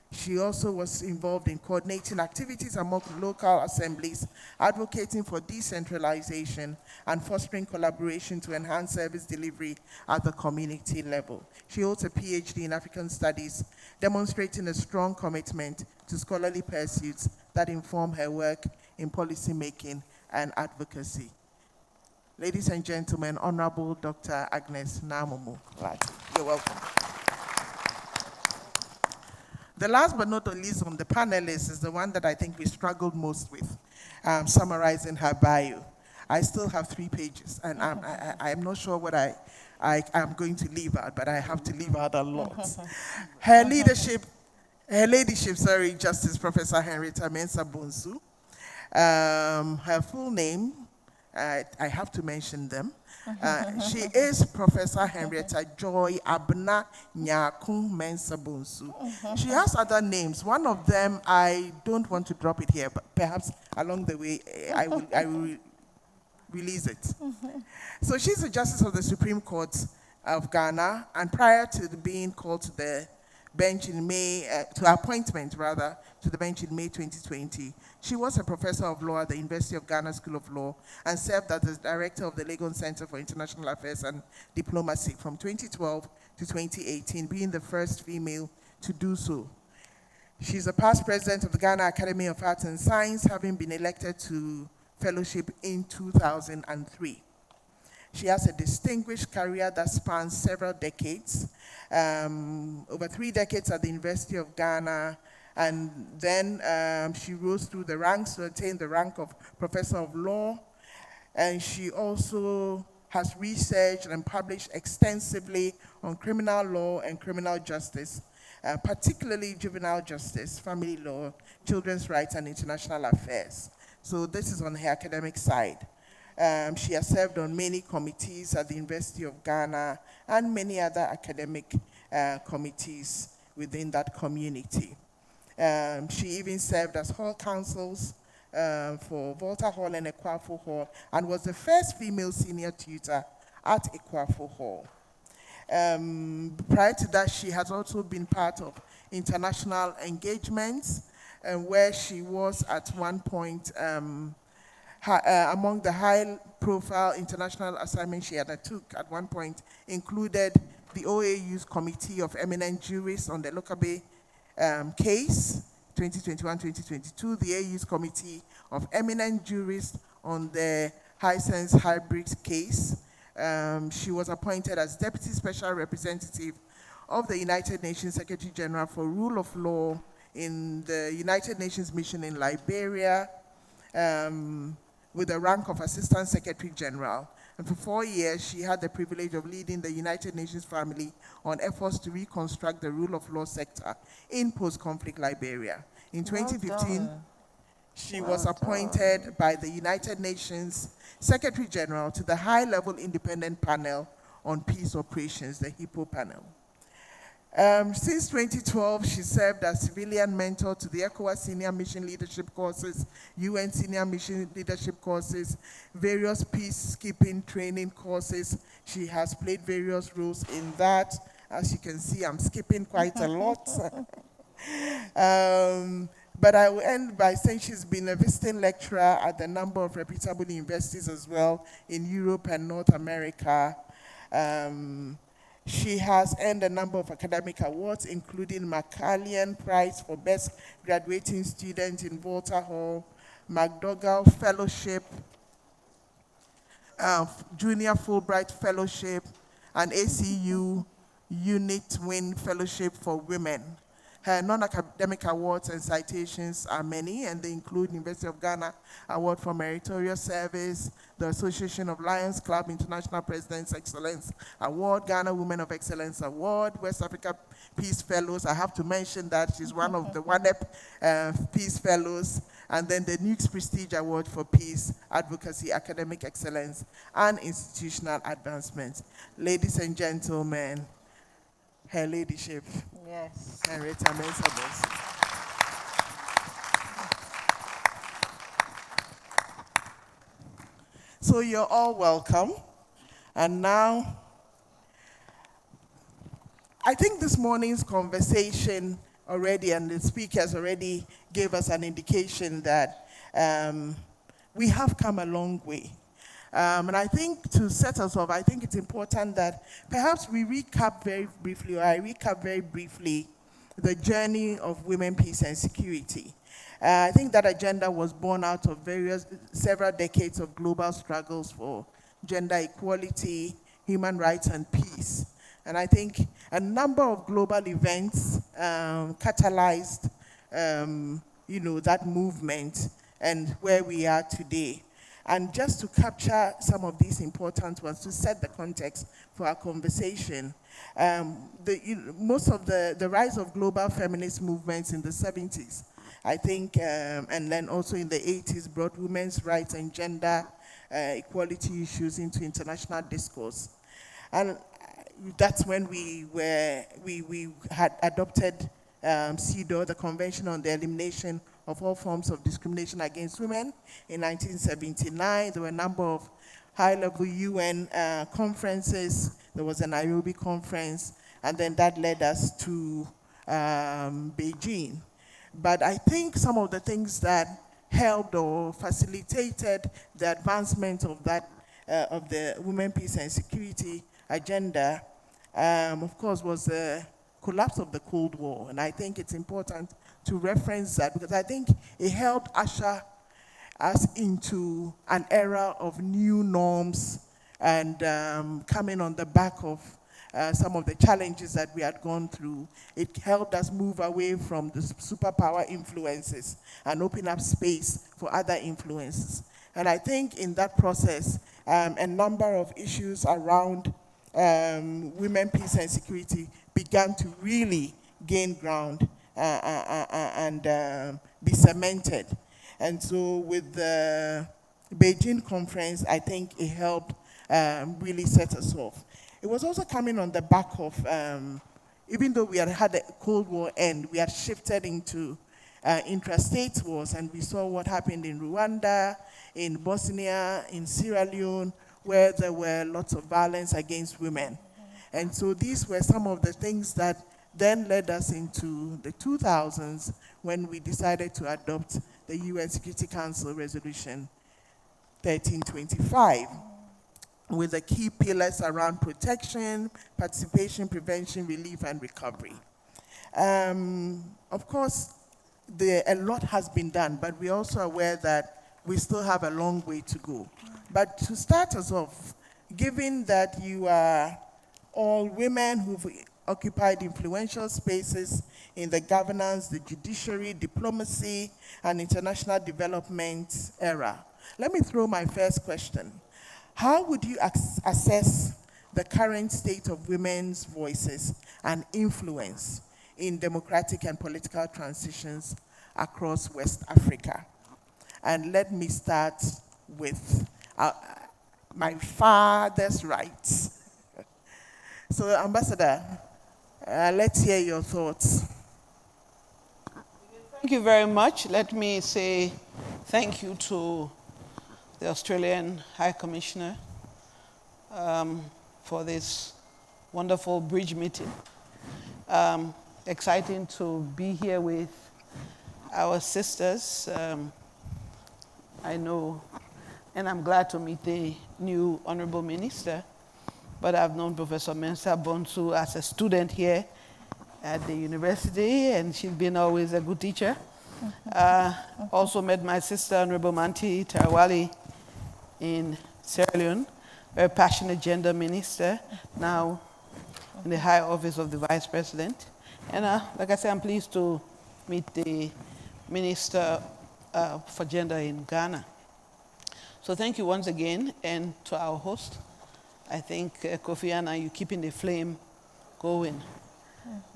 She also was involved in coordinating activities among local assemblies, advocating for decentralization, and fostering collaboration to enhance service delivery at the community level. She holds a PhD in African Studies, demonstrating a strong commitment to scholarly pursuits that inform her work in policymaking and advocacy. Ladies and gentlemen, Honorable Dr. Agnes Na Momo Late. You're welcome. The last but not least on the panelists is the one that I think we struggled most with, summarizing her bio. I still have 3 pages, and I'm not sure what I am going to leave out, but I have to leave out a lot. Her ladyship, Justice Professor Henrietta Mensah Bonsu. Her full name, I have to mention them. She is Professor Henrietta Joy Abna Nyakun Mensah Bonsu. She has other names. One of them, I don't want to drop it here, but perhaps along the way, I will release it. So she's a Justice of the Supreme Court of Ghana, and prior to being called to the bench in May, to appointment rather, to the bench in May 2020. She was a professor of law at the University of Ghana School of Law and served as the director of the Legon Center for International Affairs and Diplomacy from 2012 to 2018, being the first female to do so. She's a past president of the Ghana Academy of Arts and Science, having been elected to fellowship in 2003. She has a distinguished career that spans several decades, over 3 decades at the University of Ghana, and then she rose through the ranks to attain the rank of Professor of Law, and she also has researched and published extensively on criminal law and criminal justice, particularly juvenile justice, family law, children's rights, and international affairs. So this is on her academic side. She has served on many committees at the University of Ghana and many other academic committees within that community. She even served as hall counsels for Volta Hall and Ekwafo Hall, and was the first female senior tutor at Ekwafo Hall. Prior to that, she has also been part of international engagements, where she was at one point among the high-profile international assignments she undertook at one point included the OAU's Committee of Eminent Jurists on the Lokabe case, 2021-2022, the AU's Committee of Eminent Jurists on the Hisense Hybrid case. She was appointed as Deputy Special Representative of the United Nations Secretary General for Rule of Law in the United Nations Mission in Liberia, with the rank of Assistant Secretary General. And for 4 years, she had the privilege of leading the United Nations family on efforts to reconstruct the rule of law sector in post-conflict Liberia. In 2015, she was appointed by the United Nations Secretary General to the high-level independent panel on peace operations, the HIPPO panel. Since 2012, she served as civilian mentor to the ECOWAS Senior Mission Leadership Courses, UN Senior Mission Leadership Courses, various peacekeeping training courses. She has played various roles in that. As you can see, I'm skipping quite a lot. But I will end by saying she's been a visiting lecturer at a number of reputable universities as well in Europe and North America. She has earned a number of academic awards, including McCallion Prize for Best Graduating Student in Volta Hall, McDougall Fellowship, Junior Fulbright Fellowship, and ACU Unit Win Fellowship for Women. Her non-academic awards and citations are many, and they include University of Ghana Award for Meritorious Service, the Association of Lions Club International President's Excellence Award, Ghana Women of Excellence Award, West Africa Peace Fellows. I have to mention that she's one of the WANEP Peace Fellows, and then the Nukes Prestige Award for Peace, Advocacy, Academic Excellence, and Institutional Advancement. Ladies and gentlemen, Her Ladyship, Yes. Henrietta Mensah. So you're all welcome. And now, I think this morning's conversation already, and the speakers already gave us an indication that we have come a long way. And I think to set us off, I think it's important that perhaps we recap very briefly, or I recap very briefly, the journey of women, peace, and security. I think that agenda was born out of several decades of global struggles for gender equality, human rights, and peace. And I think a number of global events catalyzed, that movement and where we are today. And just to capture some of these important ones, to set the context for our conversation, most of the rise of global feminist movements in the 70s, I think, and then also in the 80s, brought women's rights and gender equality issues into international discourse. And that's when we had adopted CEDAW, the Convention on the Elimination of All Forms of Discrimination Against Women, in 1979. There were a number of high-level UN conferences. There was a Nairobi conference, and then that led us to Beijing. But I think some of the things that helped or facilitated the advancement of that, of the Women, Peace and Security agenda, of course, was the collapse of the Cold War. And I think it's important to reference that because I think it helped usher us into an era of new norms and coming on the back of some of the challenges that we had gone through. It helped us move away from the superpower influences and open up space for other influences. And I think in that process, a number of issues around women, peace and security began to really gain ground and be cemented. And so with the Beijing conference, I think it helped really set us off. It was also coming on the back of, even though we had had the Cold War end, we had shifted into intrastate wars, and we saw what happened in Rwanda, in Bosnia, in Sierra Leone, where there were lots of violence against women. And so these were some of the things that then led us into the 2000s when we decided to adopt the UN Security Council Resolution 1325 with the key pillars around protection, participation, prevention, relief, and recovery. Of course, a lot has been done, but we're also aware that we still have a long way to go. But to start us off, given that you are all women who've occupied influential spaces in the governance, the judiciary, diplomacy, and international development era, let me throw my first question. How would you assess the current state of women's voices and influence in democratic and political transitions across West Africa? And let me start with my father's rights. So, Ambassador, let's hear your thoughts. Thank you very much. Let me say thank you to the Australian High Commissioner for this wonderful bridge meeting. Exciting to be here with our sisters. I know, and I'm glad to meet the new Honorable Minister, but I've known Professor Mensah Bonsu as a student here at the university, and she's been always a good teacher. Also met my sister, Honorable Manti Tarawali, in Sierra Leone, very passionate gender minister, now in the high office of the Vice President. And like I said, I'm pleased to meet the Minister for Gender in Ghana. So thank you once again, and to our host. I think, Kofi Annan, you're keeping the flame going.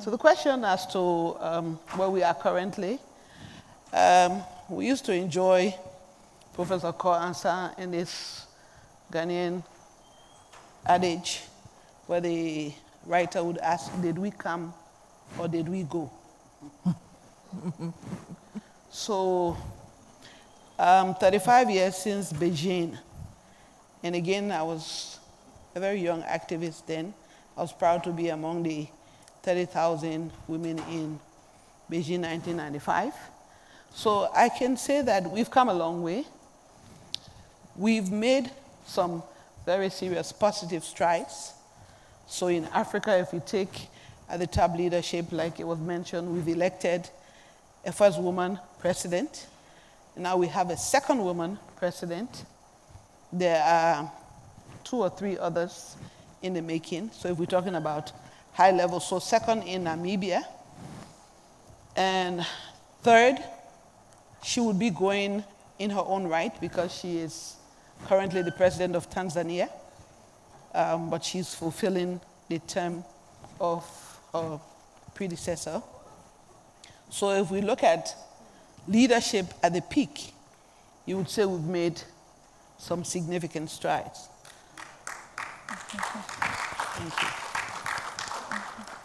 So the question as to where we are currently, we used to enjoy Professor Ko Ansa in this Ghanaian adage where the writer would ask, did we come or did we go? So 35 years since Beijing, and again, I was a very young activist then. I was proud to be among the 30,000 women in Beijing 1995. So I can say that we've come a long way. We've made some very serious positive strides. So in Africa, if you take at the top leadership, like it was mentioned, we've elected a first woman president. And now we have a second woman president. There are 2 or 3 others in the making. So if we're talking about high level, so second in Namibia. And third, she would be going in her own right because she is currently the president of Tanzania, but she's fulfilling the term of her predecessor. So if we look at leadership at the peak, you would say we've made some significant strides. Thank you.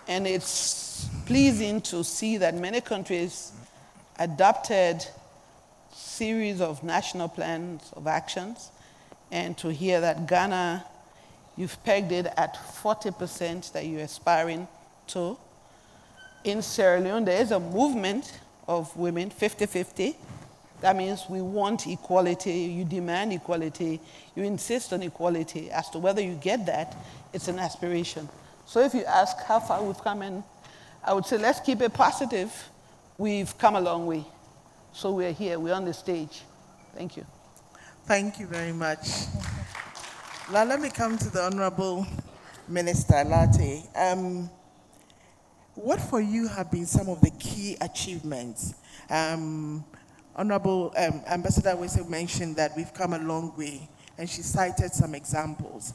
And it's pleasing to see that many countries adopted series of national plans of actions, and to hear that Ghana, you've pegged it at 40% that you're aspiring to. in Sierra Leone, there is a movement of women, 50-50. That means we want equality, you demand equality, you insist on equality. As to whether you get that, it's an aspiration. So if you ask how far we've come in, I would say let's keep it positive. We've come a long way. So we're here, we're on the stage. Thank you. Thank you very much. Now let me come to the Honorable Minister Latte. What for you have been some of the key achievements? Honorable Ambassador Wese mentioned that we've come a long way, and she cited some examples.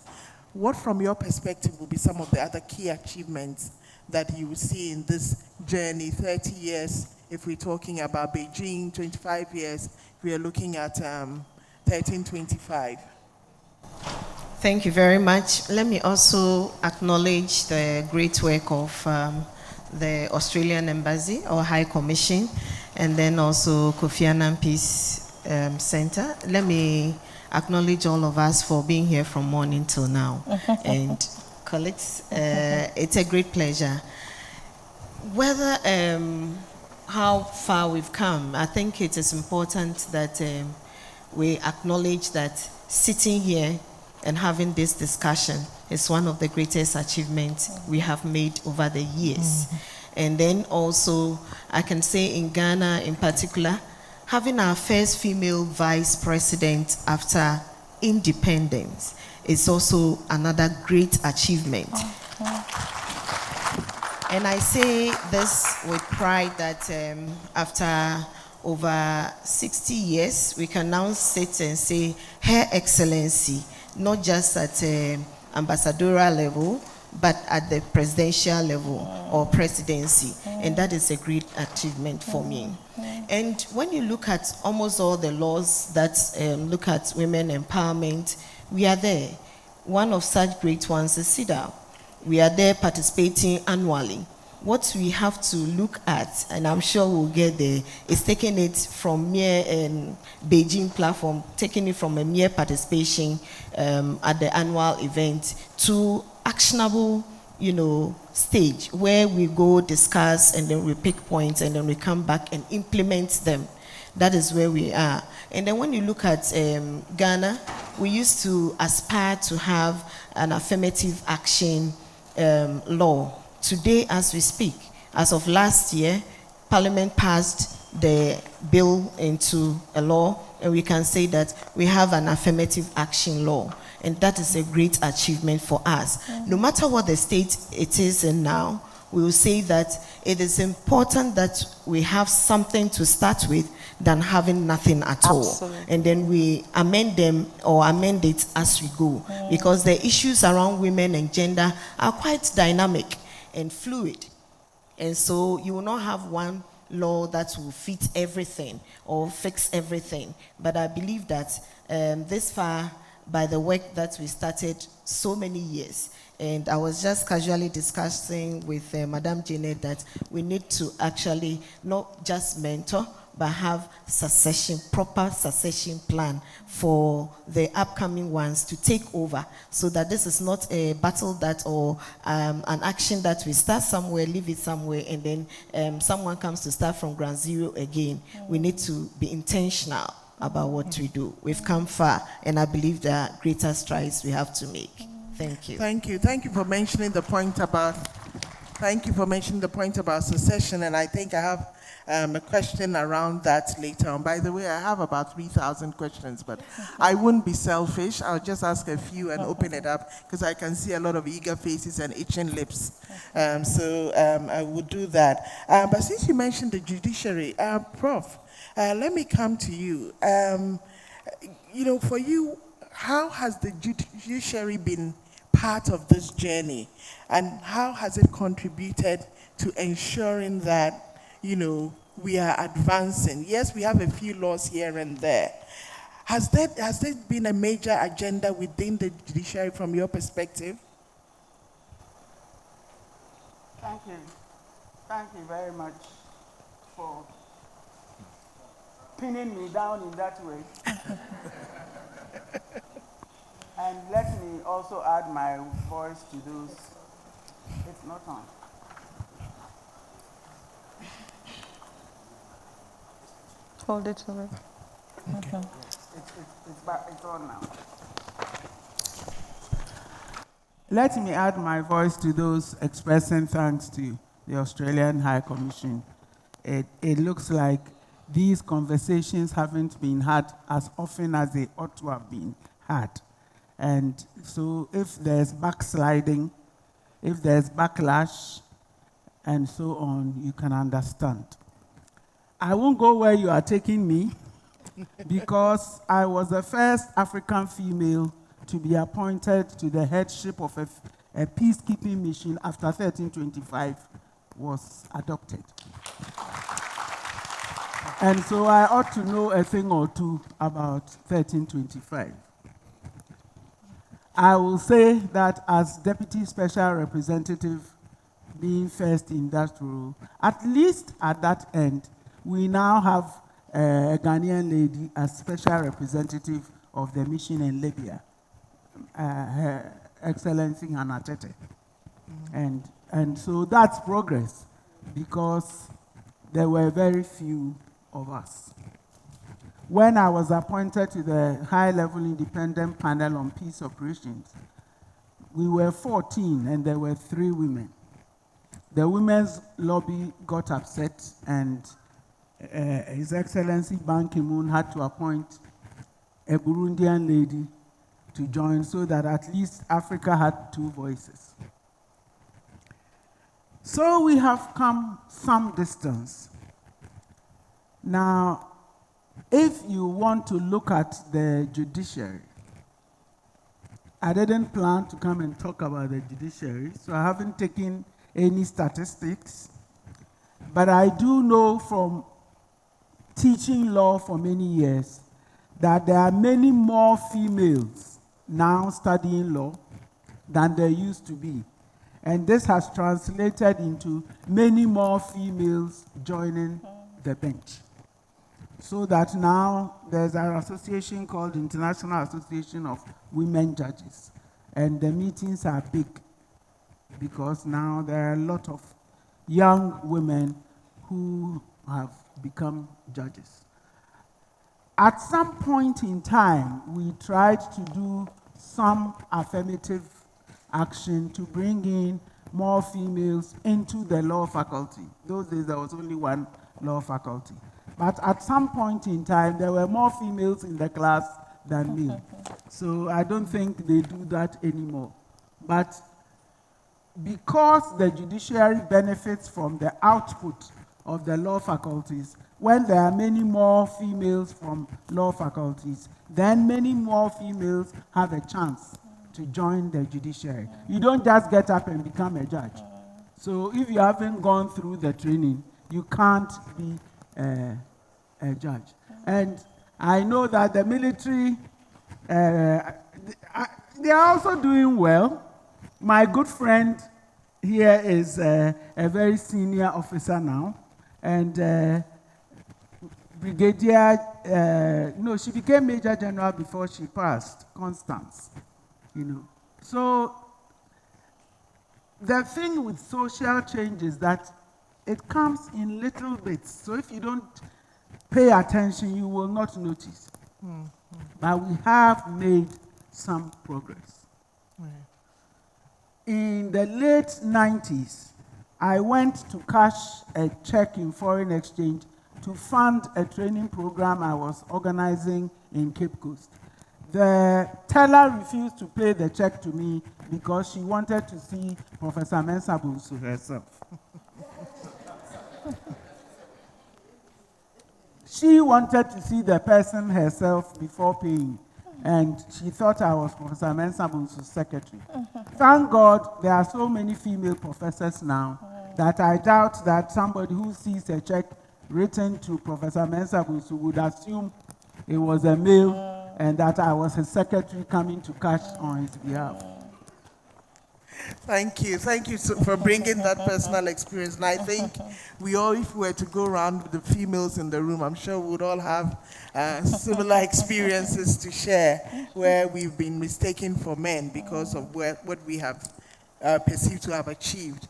What from your perspective will be some of the other key achievements that you will see in this journey, 30 years, if we're talking about Beijing, 25 years, we are looking at 1325. Thank you very much. Let me also acknowledge the great work of the Australian Embassy or High Commission, and then also Kofi Annan Peace Center. Let me acknowledge all of us for being here from morning till now. And colleagues, it's a great pleasure. Whether how far we've come, I think it is important that we acknowledge that sitting here and having this discussion is one of the greatest achievements we have made over the years. And then also, I can say in Ghana in particular, having our first female vice president after independence is also another great achievement. And I say this with pride that after over 60 years, we can now sit and say, Her Excellency, not just at ambassadorial level, but at the presidential level or presidency. And that is a great achievement for me. And when you look at almost all the laws that look at women empowerment, we are there. One of such great ones is CEDAW. We are there participating annually. What we have to look at, and I'm sure we'll get there, is taking it from mere Beijing platform, taking it from a mere participation at the annual event to actionable, stage where we go discuss and then we pick points and then we come back and implement them. That is where we are. And then when you look at Ghana, we used to aspire to have an affirmative action law. Today, as we speak, as of last year, Parliament passed the bill into a law, and we can say that we have an affirmative action law. And that is a great achievement for us. No matter what the state it is in now, we will say that it is important that we have something to start with than having nothing at all. And then we amend them or amend it as we go. Because the issues around women and gender are quite dynamic and fluid. And so you will not have one law that will fit everything or fix everything. But I believe that this far, by the work that we started so many years, and I was just casually discussing with Madame Janet that we need to actually not just mentor, but have proper succession plan for the upcoming ones to take over, so that this is not a battle that or an action that we start somewhere, leave it somewhere, and then someone comes to start from ground zero again. We need to be intentional about what we do. We've come far, and I believe there are greater strides we have to make. Thank you. Thank you. Thank you for mentioning the point about. Thank you for mentioning the point about succession, and I think I have a question around that later on. By the way, I have about 3,000 questions, but I wouldn't be selfish. I'll just ask a few and open it up, because I can see a lot of eager faces and itching lips. So I would do that. But since you mentioned the judiciary, Prof, let me come to you. For you, how has the judiciary been part of this journey, and how has it contributed to ensuring that, we are advancing? Yes, we have a few laws here and there. Has there been a major agenda within the judiciary from your perspective? Thank you. Thank you very much for pinning me down in that way. And let me also add my voice to those. It's not on. Hold it over. Okay. It's on now. Let me add my voice to those expressing thanks to the Australian High Commission. It looks like these conversations haven't been had as often as they ought to have been had. And so if there's backsliding, if there's backlash, and so on, you can understand. I won't go where you are taking me because I was the first African female to be appointed to the headship of a peacekeeping mission after 1325 was adopted. And so I ought to know a thing or two about 1325. I will say that as Deputy Special Representative, being first in that role, at least at that end, we now have a Ghanaian lady as Special Representative of the mission in Libya, Her Excellency Hannah Tete. And so that's progress, because there were very few of us. When I was appointed to the high-level independent panel on peace operations, we were 14 and there were 3 women. The women's lobby got upset and His Excellency Ban Ki-moon had to appoint a Burundian lady to join so that at least Africa had 2 voices. So we have come some distance. Now, if you want to look at the judiciary, I didn't plan to come and talk about the judiciary, so I haven't taken any statistics, but I do know from teaching law for many years that there are many more females now studying law than there used to be. And this has translated into many more females joining the bench. So that now there's an association called International Association of Women Judges. And the meetings are big because now there are a lot of young women who have become judges. At some point in time, we tried to do some affirmative action to bring in more females into the law faculty. Those days there was only one law faculty. But at some point in time, there were more females in the class than me. So I don't think they do that anymore. But because the judiciary benefits from the output of the law faculties, when there are many more females from law faculties, then many more females have a chance to join the judiciary. You don't just get up and become a judge. So if you haven't gone through the training, you can't be a judge. And I know that the military, they are also doing well. My good friend here is a very senior officer now, and Brigadier, no, she became Major General before she passed, Constance, you know. So the thing with social change is that it comes in little bits. So if you don't pay attention, you will not notice. But we have made some progress. In the late 90s, I went to cash a check in foreign exchange to fund a training program I was organizing in Cape Coast. The teller refused to pay the check to me because she wanted to see Professor Mensah Bonsu herself. She wanted to see the person herself before paying, and she thought I was Professor Mensah Bonsu's secretary. Thank God there are so many female professors now that I doubt that somebody who sees a check written to Professor Mensah Bonsu would assume it was a male and that I was his secretary coming to cash on his behalf. Thank you for bringing that personal experience. And I think we all, if we were to go around with the females in the room, I'm sure we would all have similar experiences to share where we've been mistaken for men because of what we have perceived to have achieved.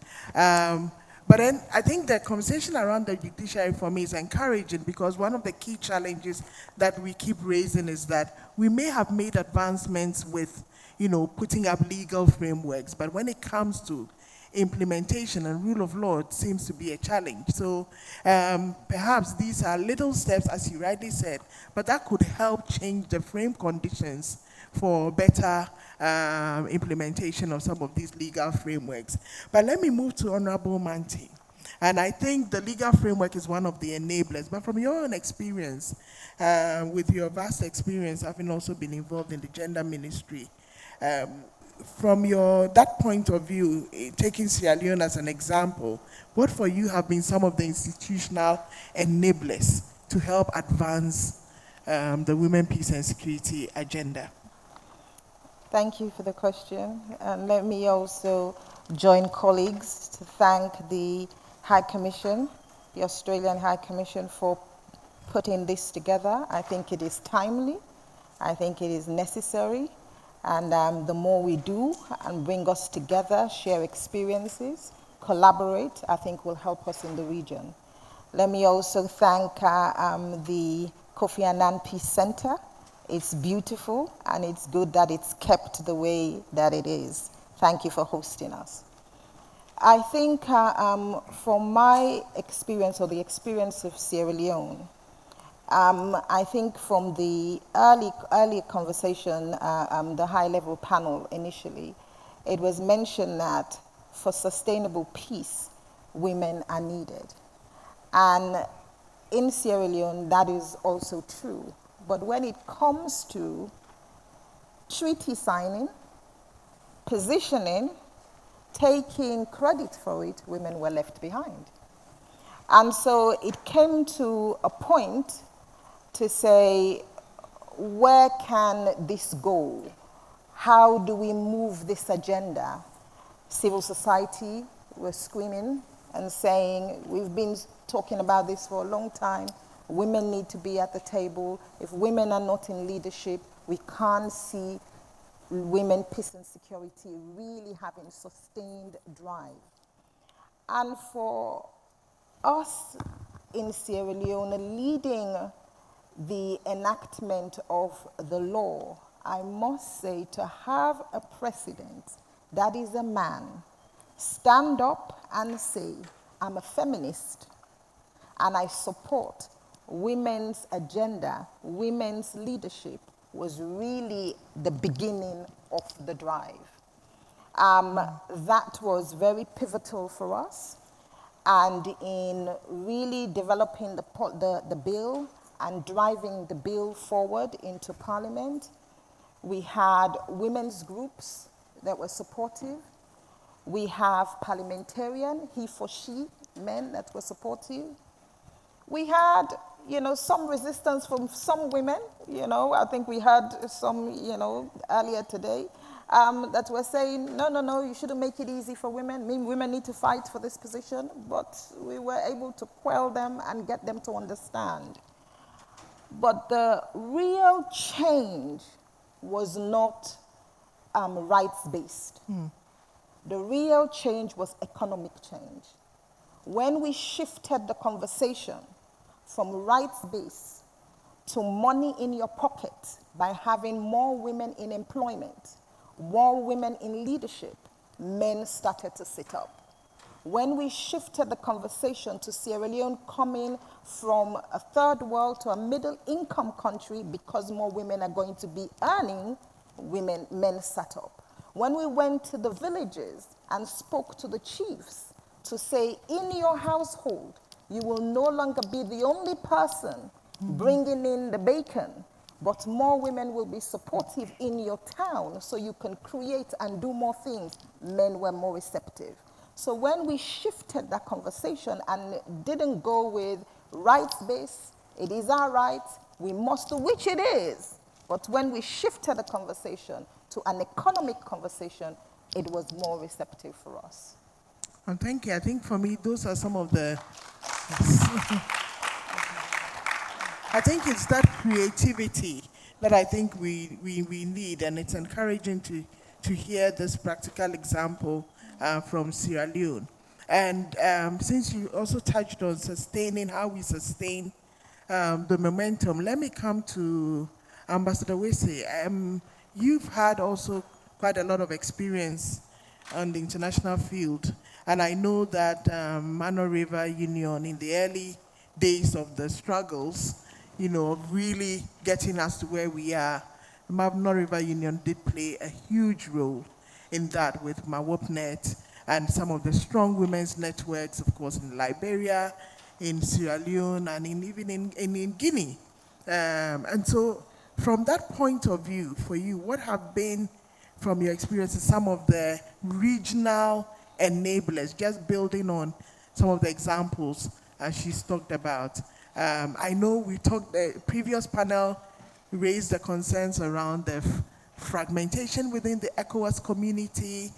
But then I think the conversation around the judiciary for me is encouraging, because one of the key challenges that we keep raising is that we may have made advancements with, putting up legal frameworks, but when it comes to implementation and rule of law, it seems to be a challenge. So perhaps these are little steps, as you rightly said, but that could help change the frame conditions for better implementation of some of these legal frameworks. But let me move to Honorable Manti. And I think the legal framework is one of the enablers. But from your own experience, with your vast experience, having also been involved in the gender ministry, from that point of view, taking Sierra Leone as an example, what for you have been some of the institutional enablers to help advance the women, peace and security agenda? Thank you for the question. And let me also join colleagues to thank the High Commission, the Australian High Commission, for putting this together. I think it is timely. I think it is necessary. And the more we do and bring us together, share experiences, collaborate, I think will help us in the region. Let me also thank the Kofi Annan Peace Center. It's beautiful, and it's good that it's kept the way that it is. Thank you for hosting us. I think from my experience, or the experience of Sierra Leone, I think from the early conversation, the high-level panel initially, it was mentioned that for sustainable peace, women are needed. And in Sierra Leone, that is also true. But when it comes to treaty signing, positioning, taking credit for it, women were left behind. And so it came to a point to say, where can this go? How do we move this agenda? Civil society was screaming and saying, we've been talking about this for a long time. Women need to be at the table. If women are not in leadership, we can't see women, peace and security really having sustained drive. And for us in Sierra Leone, leading the enactment of the law, I must say, to have a president that is a man stand up and say, I'm a feminist and I support women's agenda, women's leadership, was really the beginning of the drive. That was very pivotal for us, and in really developing the bill and driving the bill forward into Parliament, we had women's groups that were supportive. We have parliamentarian, he for she, men that were supportive. We had, some resistance from some women, I think we had some, earlier today, that were saying, no, you shouldn't make it easy for women. Women need to fight for this position, but we were able to quell them and get them to understand. But the real change was not rights-based. The real change was economic change. When we shifted the conversation from rights-based to money in your pocket by having more women in employment, more women in leadership, men started to sit up. When we shifted the conversation to Sierra Leone coming from a third world to a middle income country because more women are going to be earning, men sat up. When we went to the villages and spoke to the chiefs to say, in your household, you will no longer be the only person bringing in the bacon, but more women will be supportive in your town so you can create and do more things, men were more receptive. So when we shifted that conversation and didn't go with rights-based, it is our right, we must do, which it is. But when we shifted the conversation to an economic conversation, it was more receptive for us. And thank you. I think for me, those are some of the... I think it's that creativity that I think we need, and it's encouraging to hear this practical example from Sierra Leone. And since you also touched on sustaining, how we sustain the momentum, let me come to Ambassador Wese. You've had also quite a lot of experience on the international field, and I know that Mano River Union, in the early days of the struggles, you know, really getting us to where we are, Mano River Union did play a huge role in that with Mawopnet and some of the strong women's networks, of course, in Liberia, in Sierra Leone, and even in Guinea. And so from that point of view, for you, what have been, from your experiences, some of the regional enablers, just building on some of the examples she's talked about? I know we talked, the previous panel raised the concerns around the fragmentation within the ECOWAS community,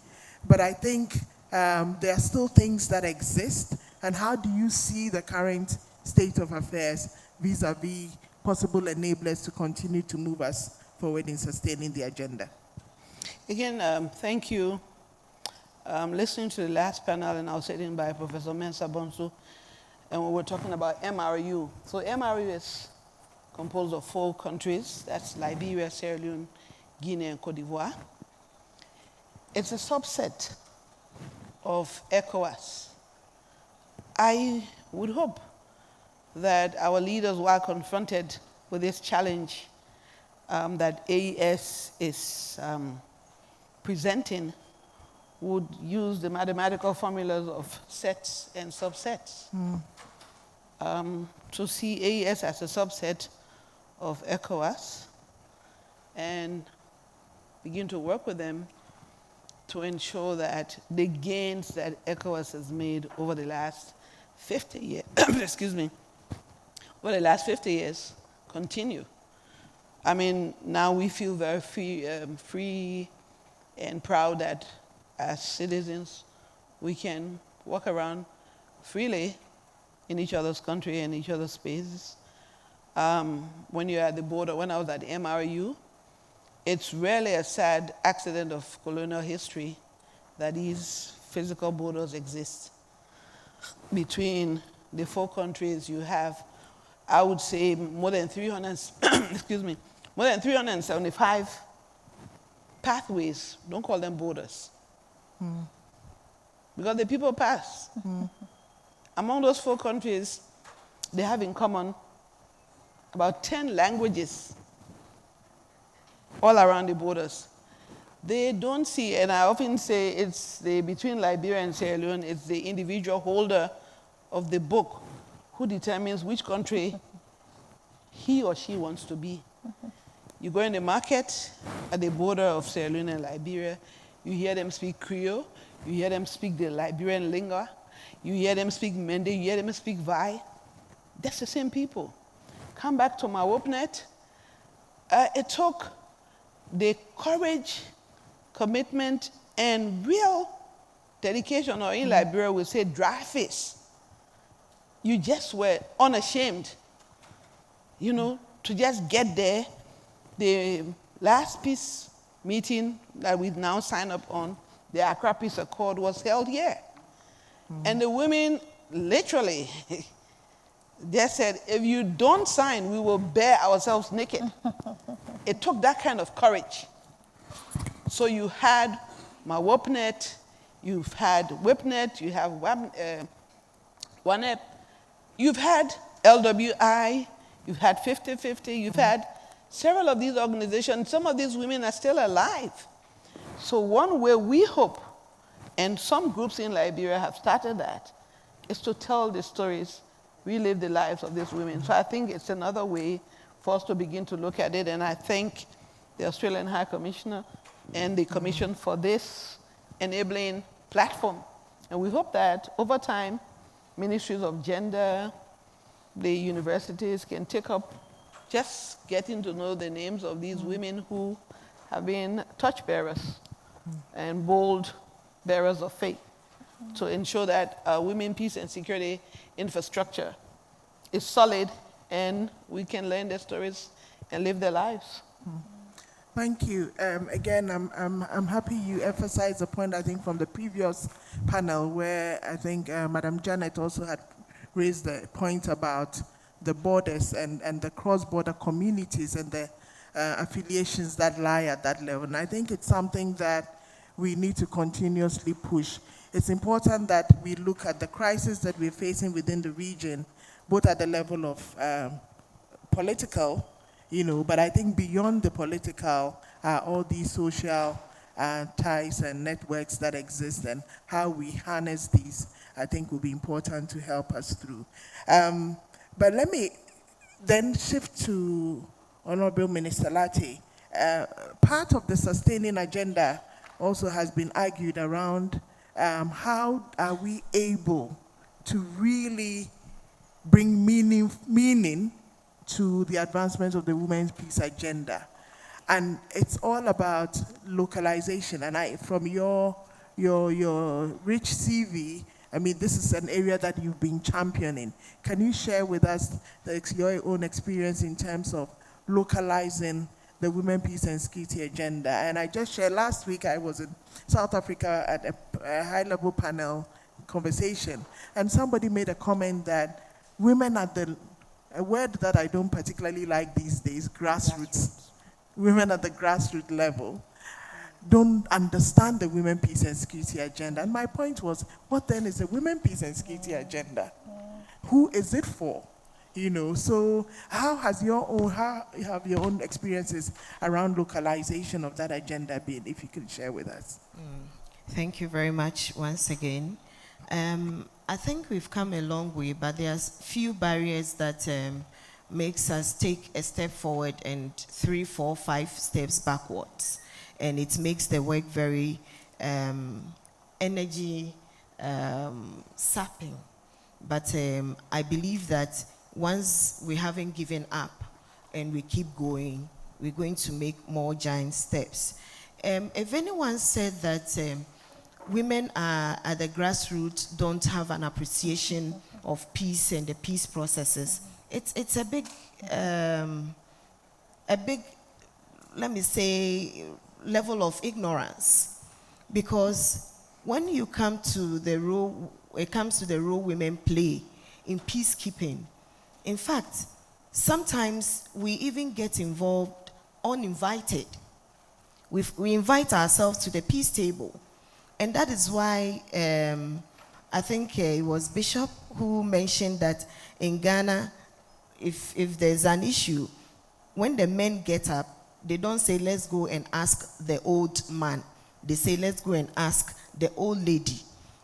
but I think there are still things that exist. And how do you see the current state of affairs vis-a-vis possible enablers to continue to move us forward in sustaining the agenda? Again, thank you. Listening to the last panel, and I was sitting by Professor Mensah Bonsu, and we were talking about MRU. So MRU is composed of 4 countries. That's Liberia, Sierra Leone, Guinea, and Cote d'Ivoire. It's a subset of ECOWAS. I would hope that our leaders, while confronted with this challenge that AES is presenting, would use the mathematical formulas of sets and subsets to see AES as a subset of ECOWAS and begin to work with them to ensure that the gains that ECOWAS has made over the last 50 years, excuse me, over the last 50 years continue. I mean, now we feel very free and proud that as citizens, we can walk around freely in each other's country and each other's spaces. When you're at the border, when I was at MRU, it's really a sad accident of colonial history that these physical borders exist. Between the 4 countries, you have, I would say, more than 375 pathways. Don't call them borders. Because the people pass. Among those 4 countries, they have in common about 10 languages all around the borders. They don't see, and I often say it's between Liberia and Sierra Leone, it's the individual holder of the book who determines which country he or she wants to be. You go in the market at the border of Sierra Leone and Liberia, you hear them speak Creole, you hear them speak the Liberian lingua, you hear them speak Mende, you hear them speak Vai. That's the same people. Come back to Mawopnet. It took the courage, commitment, and real dedication, or in Liberia we say dry face. You just were unashamed, you know, to just get there. The last peace meeting that we've now signed up on, the Accra Peace Accord, was held here. And the women literally, they said, if you don't sign, we will bare ourselves naked. It took that kind of courage. So you had Mawopnet, you've had WIPNET, you have WANEP, you've had LWI, you've had 50-50, you've had several of these organizations. Some of these women are still alive. So one way we hope, and some groups in Liberia have started that, is to tell the stories, relive the lives of these women. So I think it's another way for us to begin to look at it, and I thank the Australian High Commissioner and the Commission for this enabling platform. And we hope that over time, ministries of gender, the universities can take up just getting to know the names of these women who have been torchbearers and bold bearers of faith to ensure that women, peace, and security infrastructure is solid and we can learn their stories and live their lives. Thank you. Again, I'm happy you emphasized the point, I think, from the previous panel where I think Madam Janet also had raised the point about the borders and the cross-border communities and the affiliations that lie at that level. And I think it's something that we need to continuously push. It's important that we look at the crisis that we're facing within the region, both at the level of political, but I think beyond the political are all these social ties and networks that exist, and how we harness these, I think, will be important to help us through. But let me then shift to Honorable Minister Latte. Part of the sustaining agenda also has been argued around how are we able to really bring meaning to the advancement of the Women's Peace Agenda. And it's all about localization. And from your rich CV, I mean, this is an area that you've been championing. Can you share with us your own experience in terms of localizing the Women, Peace and Security Agenda? And I just shared last week, I was in South Africa at a high-level panel conversation, and somebody made a comment that women at a word that I don't particularly like these days, grassroots. Women at the grassroots level don't understand the Women, Peace and Security Agenda. And my point was, what then is the Women, Peace and Security Agenda? Who is it for? So how have your own experiences around localization of that agenda been, if you could share with us? Thank you very much once again. I think we've come a long way, but there's few barriers that makes us take a step forward and 3, 4, 5 steps backwards. And it makes the work very energy sapping. But I believe that once we haven't given up and we keep going, we're going to make more giant steps. If anyone said that women are at the grassroots don't have an appreciation of peace and the peace processes, it's a big, let me say, level of ignorance. Because when you come to the role, it comes to the role women play in peacekeeping, in fact, sometimes we even get involved uninvited. We invite ourselves to the peace table. And that is why I think it was Bishop who mentioned that in Ghana, if there's an issue, when the men get up, they don't say, let's go and ask the old man. They say, let's go and ask the old lady.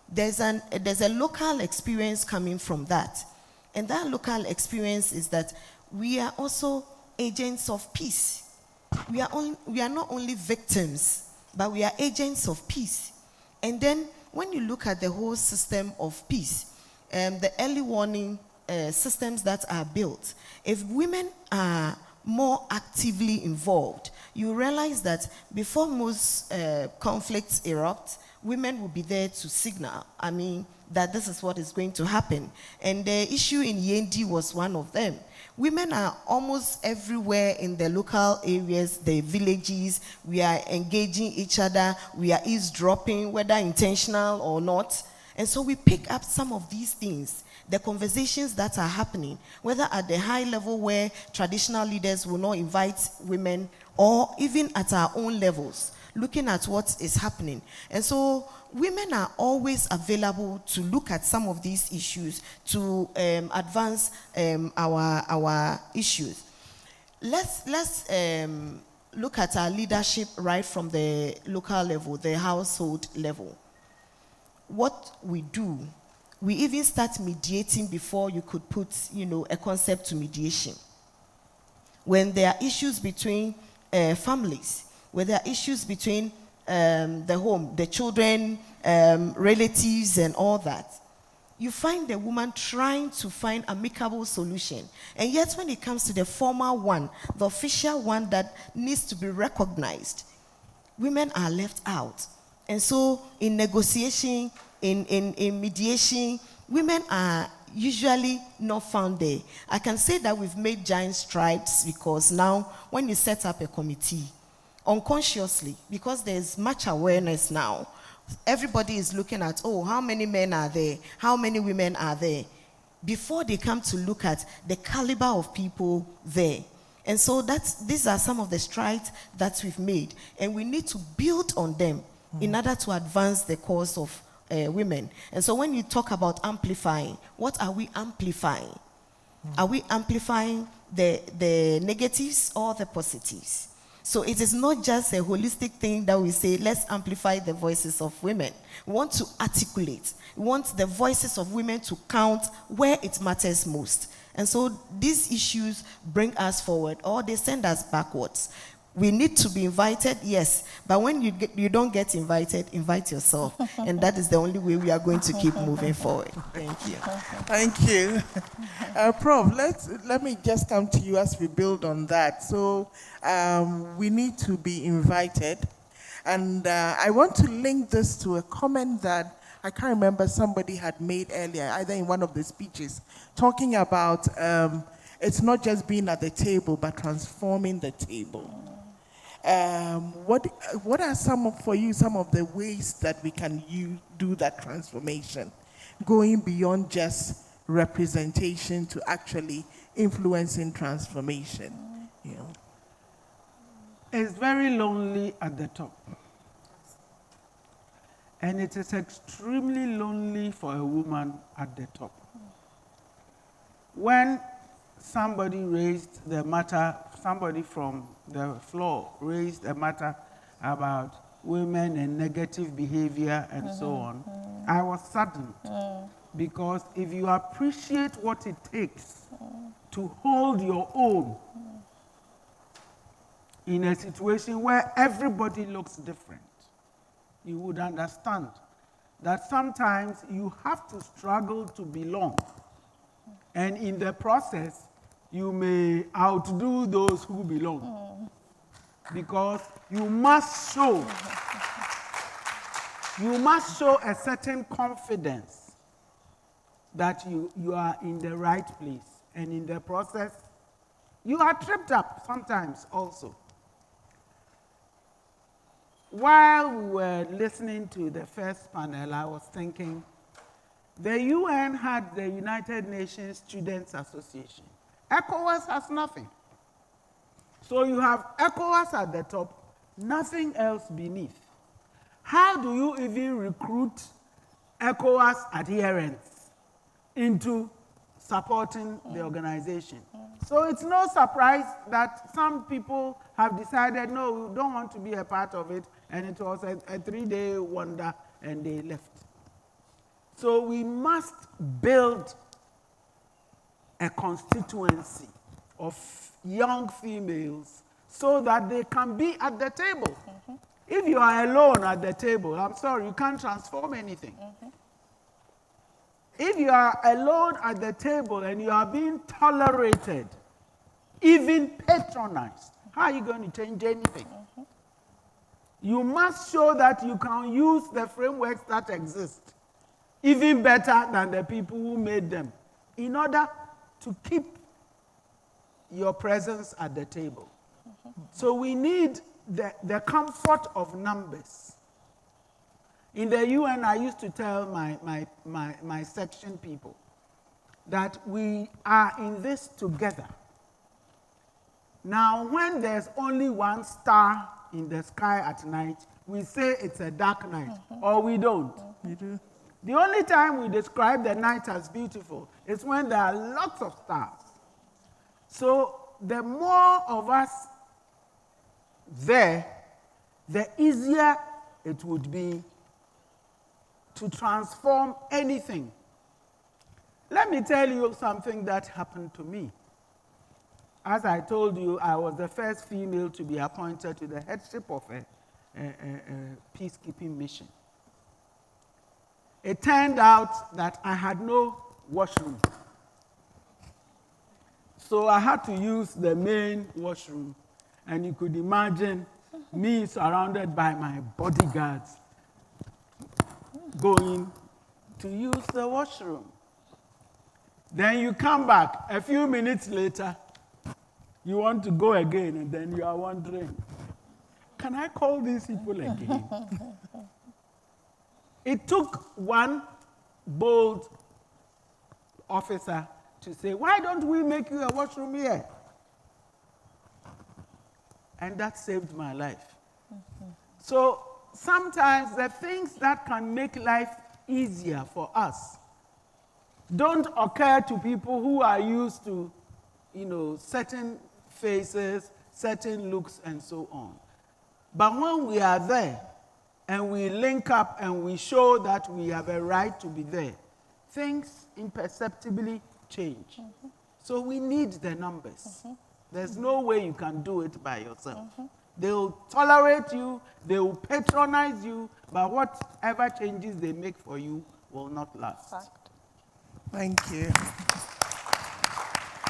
There's a local experience coming from that. And that local experience is that we are also agents of peace. We are not only victims, but we are agents of peace. And then when you look at the whole system of peace, the early warning systems that are built, if women are more actively involved, you realize that before most conflicts erupt, women will be there to signal, that this is what is going to happen. And the issue in Yendi was one of them. Women are almost everywhere in the local areas, the villages. We are engaging each other. We are eavesdropping, whether intentional or not. And so we pick up some of these things, the conversations that are happening, whether at the high level where traditional leaders will not invite women, or even at our own levels, looking at what is happening. And so women are always available to look at some of these issues to advance our issues. Let's look at our leadership right from the local level, the household level. What we do, we even start mediating before you could put, a concept to mediation. When there are issues between families, where there are issues between the home, the children, relatives, and all that, you find the woman trying to find amicable solution. And yet when it comes to the formal one, the official one that needs to be recognized, women are left out. And so in negotiation, in mediation, women are usually not found there. I can say that we've made giant strides because now when you set up a committee, unconsciously, because there's much awareness now, everybody is looking at, oh, how many men are there? How many women are there? Before they come to look at the caliber of people there. And so these are some of the strides that we've made. And we need to build on them in order to advance the cause of women. And so when you talk about amplifying, what are we amplifying? Are we amplifying the negatives or the positives? So it is not just a holistic thing that we say, let's amplify the voices of women. We want to articulate. We want the voices of women to count where it matters most. And so these issues bring us forward, or they send us backwards. We need to be invited, yes, but when you don't get invited, invite yourself. And that is the only way we are going to keep moving forward. Thank you. Thank you. Prof, let me just come to you as we build on that. So we need to be invited. And I want to link this to a comment that I can't remember somebody had made earlier, either in one of the speeches, talking about it's not just being at the table, but transforming the table. What are some of the ways that we can do that transformation, going beyond just representation to actually influencing transformation? You know? It's very lonely at the top. And it is extremely lonely for a woman at the top. When somebody raised the matter, somebody from the floor raised a matter about women and negative behavior and so on, I was saddened. Because if you appreciate what it takes to hold your own in a situation where everybody looks different, you would understand that sometimes you have to struggle to belong. And in the process, you may outdo those who belong. Because you must show a certain confidence that you are in the right place. And in the process, you are tripped up sometimes also. While we were listening to the first panel, I was thinking, the UN had the United Nations Students Association. ECOWAS has nothing. So you have ECOWAS at the top, nothing else beneath. How do you even recruit ECOWAS adherents into supporting the organization? So it's no surprise that some people have decided, no, we don't want to be a part of it, and it was a 3-day wonder, and they left. So we must build a constituency of young females so that they can be at the table. If you are alone at the table, I'm sorry, you can't transform anything. If you are alone at the table and you are being tolerated, even patronized, how are you going to change anything? You must show that you can use the frameworks that exist even better than the people who made them in order to keep your presence at the table. So we need the comfort of numbers. In the UN, I used to tell my section people that we are in this together. Now, when there's only one star in the sky at night, we say it's a dark night, or we don't. You do. The only time we describe the night as beautiful is when there are lots of stars. So the more of us there, the easier it would be to transform anything. Let me tell you something that happened to me. As I told you, I was the first female to be appointed to the headship of a peacekeeping mission. It turned out that I had no washroom. So I had to use the main washroom. And you could imagine me surrounded by my bodyguards going to use the washroom. Then you come back. A few minutes later, you want to go again, and then you are wondering, can I call these people again? It took one bold officer to say, why don't we make you a washroom here? And that saved my life. So sometimes the things that can make life easier for us don't occur to people who are used to, certain faces, certain looks, and so on. But when we are there and we link up and we show that we have a right to be there, things imperceptibly change. So we need the numbers. There's no way you can do it by yourself. They'll tolerate you, they will patronize you, but whatever changes they make for you will not last. Thank you.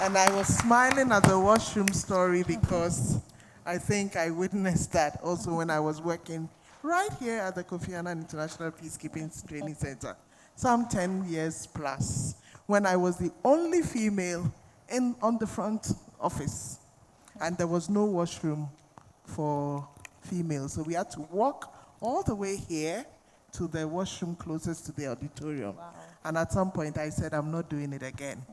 And I was smiling at the washroom story because I think I witnessed that also when I was working right here at the Kofi Annan International Peacekeeping Training Center, some 10 years plus, when I was the only female on the front office, and there was no washroom for females. So we had to walk all the way here to the washroom closest to the auditorium. Wow. And at some point I said, I'm not doing it again.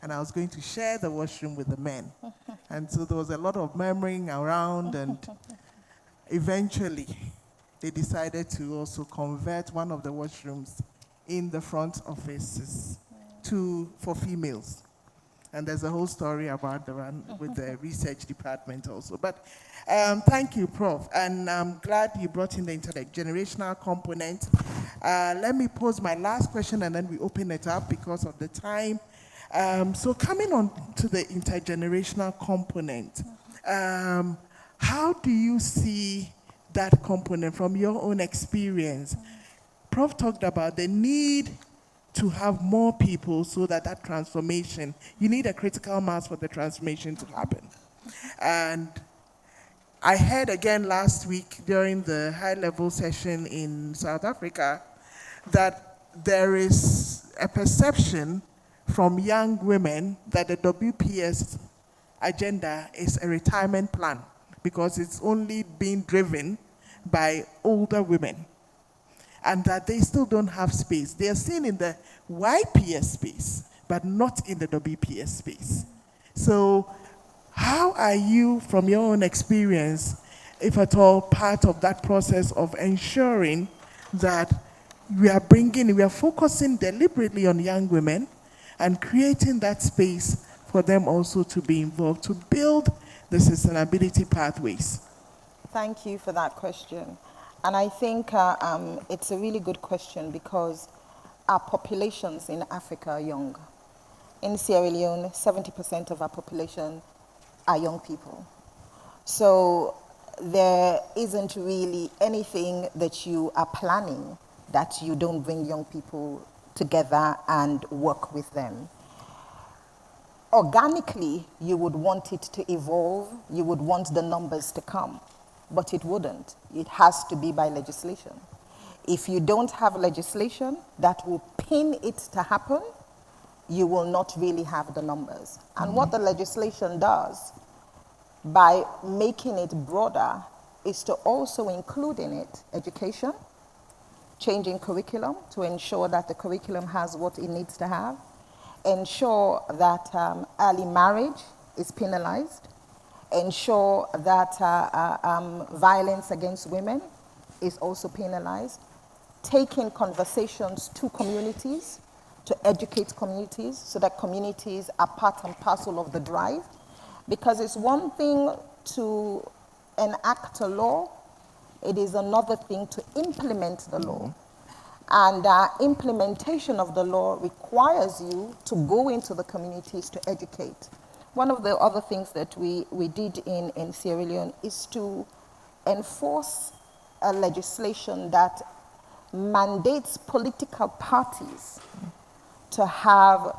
And I was going to share the washroom with the men. And so there was a lot of murmuring around, and eventually they decided to also convert one of the washrooms in the front offices for females. And there's a whole story about the one with the research department also. But thank you, Prof. And I'm glad you brought in the intergenerational component. Let me pose my last question and then we open it up because of the time. So coming on to the intergenerational component, how do you see that component from your own experience? Prof talked about the need to have more people so that transformation, you need a critical mass for the transformation to happen. And I heard again last week during the high-level session in South Africa that there is a perception from young women that the WPS agenda is a retirement plan because it's only being driven by older women, and that they still don't have space. They are seen in the YPS space, but not in the WPS space. So how are you, from your own experience, if at all, part of that process of ensuring that we are focusing deliberately on young women and creating that space for them also to be involved, to build the sustainability pathways? Thank you for that question. And I think it's a really good question because our populations in Africa are young. In Sierra Leone, 70% of our population are young people. So there isn't really anything that you are planning that you don't bring young people together and work with them. Organically, you would want it to evolve, you would want the numbers to come, but it wouldn't. It has to be by legislation. If you don't have legislation that will pin it to happen, you will not really have the numbers. And what the legislation does, by making it broader, is to also include in it education, changing curriculum to ensure that the curriculum has what it needs to have, ensure that early marriage is penalized, ensure that violence against women is also penalized, taking conversations to communities, to educate communities so that communities are part and parcel of the drive. Because it's one thing to enact a law, it is another thing to implement the law. And implementation of the law requires you to go into the communities to educate. One of the other things that we did in Sierra Leone is to enforce a legislation that mandates political parties to have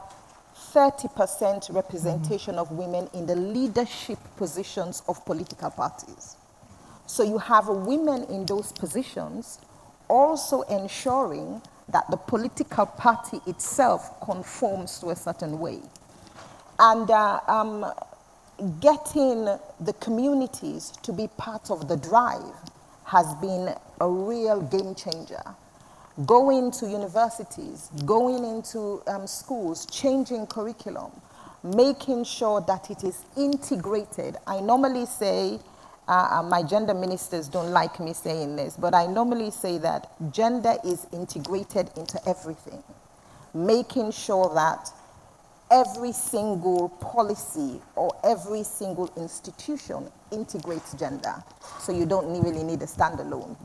30% representation of women in the leadership positions of political parties. So you have women in those positions also ensuring that the political party itself conforms to a certain way. And getting the communities to be part of the drive has been a real game changer. Going to universities, going into schools, changing curriculum, making sure that it is integrated. I normally say, my gender ministers don't like me saying this, but I normally say that gender is integrated into everything. Making sure that every single policy or every single institution integrates gender. So you don't really need a standalone.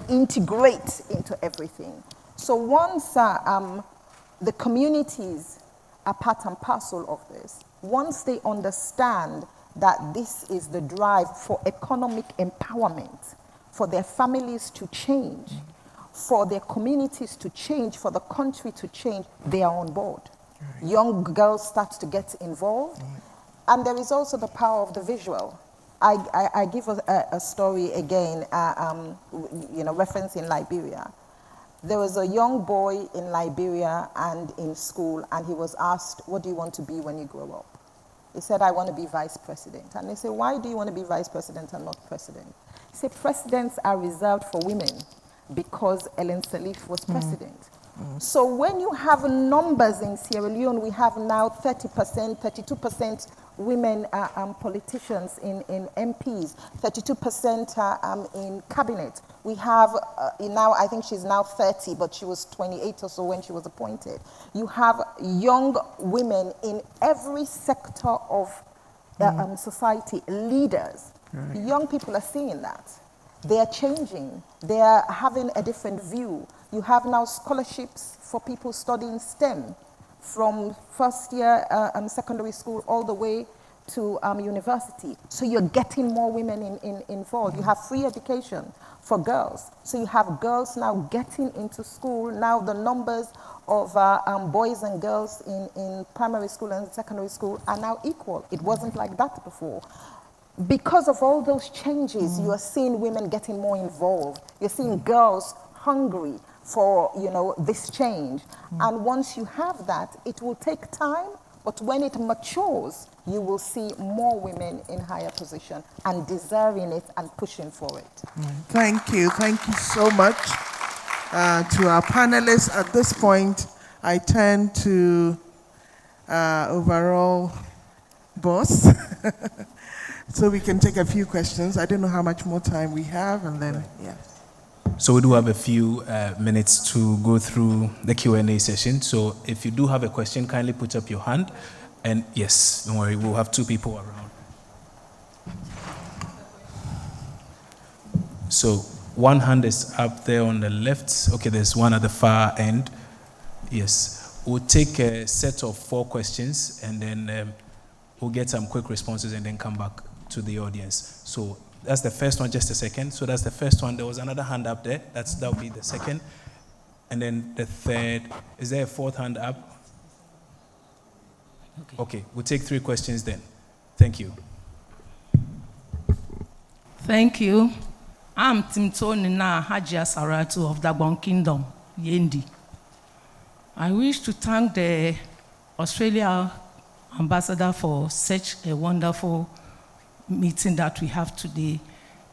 Integrate into everything. So once the communities are part and parcel of this, once they understand that this is the drive for economic empowerment, for their families to change, for their communities to change, for the country to change, they are on board. Right. Young girls start to get involved. Right. And there is also the power of the visual. I give a story again, referencing Liberia. There was a young boy in Liberia and in school, and he was asked, what do you want to be when you grow up? He said, I want to be vice president. And they said, why do you want to be vice president and not president? He said, presidents are reserved for women because Ellen Sirleaf was president. So when you have numbers in Sierra Leone, we have now 30%, 32% women politicians in MPs, 32% in cabinet. We have now, I think she's now 30, but she was 28 or so when she was appointed. You have young women in every sector of society, leaders. Right. Young people are seeing that. They are changing. They are having a different view. You have now scholarships for people studying STEM from first year secondary school all the way to university. So you're getting more women involved. You have free education for girls. So you have girls now getting into school. Now the numbers of boys and girls in primary school and secondary school are now equal. It wasn't like that before. Because of all those changes, you are seeing women getting more involved. You're seeing girls hungry for, this change. And once you have that, it will take time, but when it matures, you will see more women in higher position and desiring it and pushing for it. Thank you so much. To our panelists at this point, I turn to overall boss. So we can take a few questions. I don't know how much more time we have, and then, yeah. So we do have a few minutes to go through the Q&A session. So if you do have a question, kindly put up your hand. And yes, don't worry, we'll have two people around. So one hand is up there on the left. Okay, there's one at the far end. Yes. We'll take a set of 4 questions, and then we'll get some quick responses and then come back to the audience. So that's the first one, just a second. So that's the first one. There was another hand up there. That'll be the second. And then the third. Is there a 4th hand up? Okay, we'll take 3 questions then. Thank you. Thank you. I'm Timtonina Hajia Saratu of Dagbon Kingdom, Yendi. I wish to thank the Australia Ambassador for such a wonderful meeting that we have today.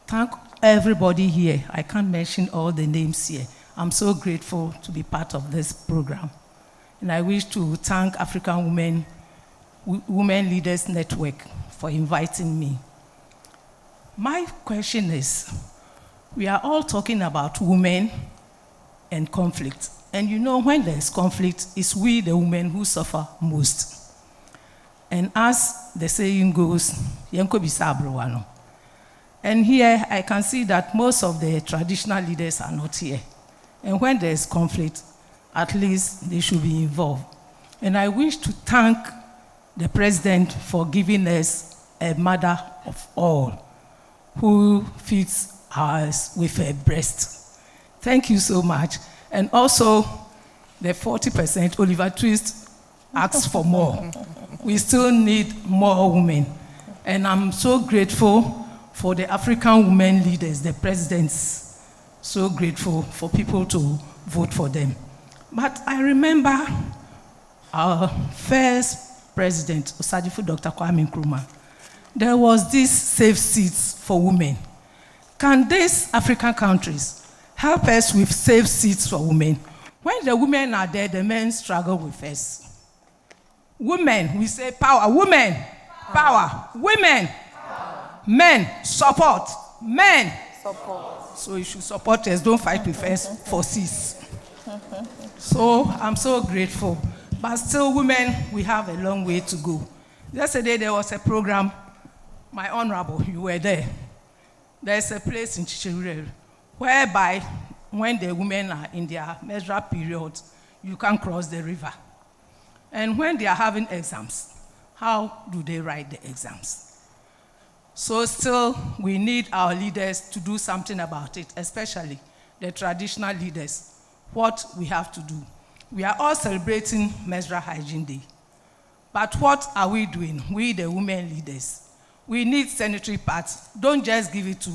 Thank everybody here. I can't mention all the names here. I'm so grateful to be part of this program. And I wish to thank African Women Leaders Network for inviting me. My question is, we are all talking about women and conflict. And when there's conflict, it's we, the women, who suffer most. And as the saying goes, Yenko Bisabro. And here I can see that most of the traditional leaders are not here. And when there's conflict, at least they should be involved. And I wish to thank the President for giving us a mother of all who feeds us with her breast. Thank you so much. And also, the 40%, Oliver Twist asks for more. We still need more women. And I'm so grateful for the African women leaders, the presidents. So grateful for people to vote for them. But I remember our first president, Osagyefo Dr. Kwame Nkrumah. there was this safe seats for women. Can these African countries help us with safe seats for women? When the women are there, the men struggle with us. Women, we say power. Women, power. Women, power. Men, support. Men, support. So you should support us. Don't fight with us for seats. So I'm so grateful. But still, women, we have a long way to go. Yesterday, there was a program. My honorable, you were there. There's a place in Chichirere whereby when the women are in their menstrual period, you can cross the river. And when they are having exams, how do they write the exams? So still, we need our leaders to do something about it, especially the traditional leaders, what we have to do. We are all celebrating Menstrual Hygiene Day. But what are we doing, we the women leaders? We need sanitary pads. Don't just give it to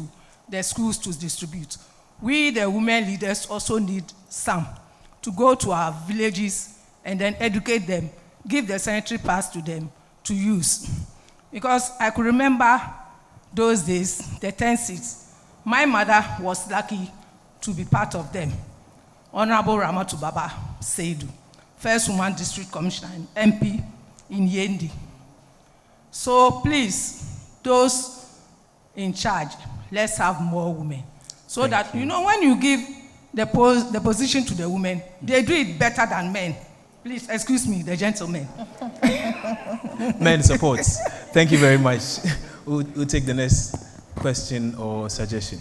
the schools to distribute. We, the women leaders, also need some to go to our villages and then educate them, give the sanitary pads to them to use. Because I could remember those days, the 10 seats. My mother was lucky to be part of them. Honorable Ramatu Baba Seidu, first woman district commissioner and MP in Yendi. So please, those in charge, let's have more women. So that, you know, when you give the position to the women, they do it better than men. Please, excuse me, the gentlemen. Men support. Thank you very much. We'll take the next question or suggestion.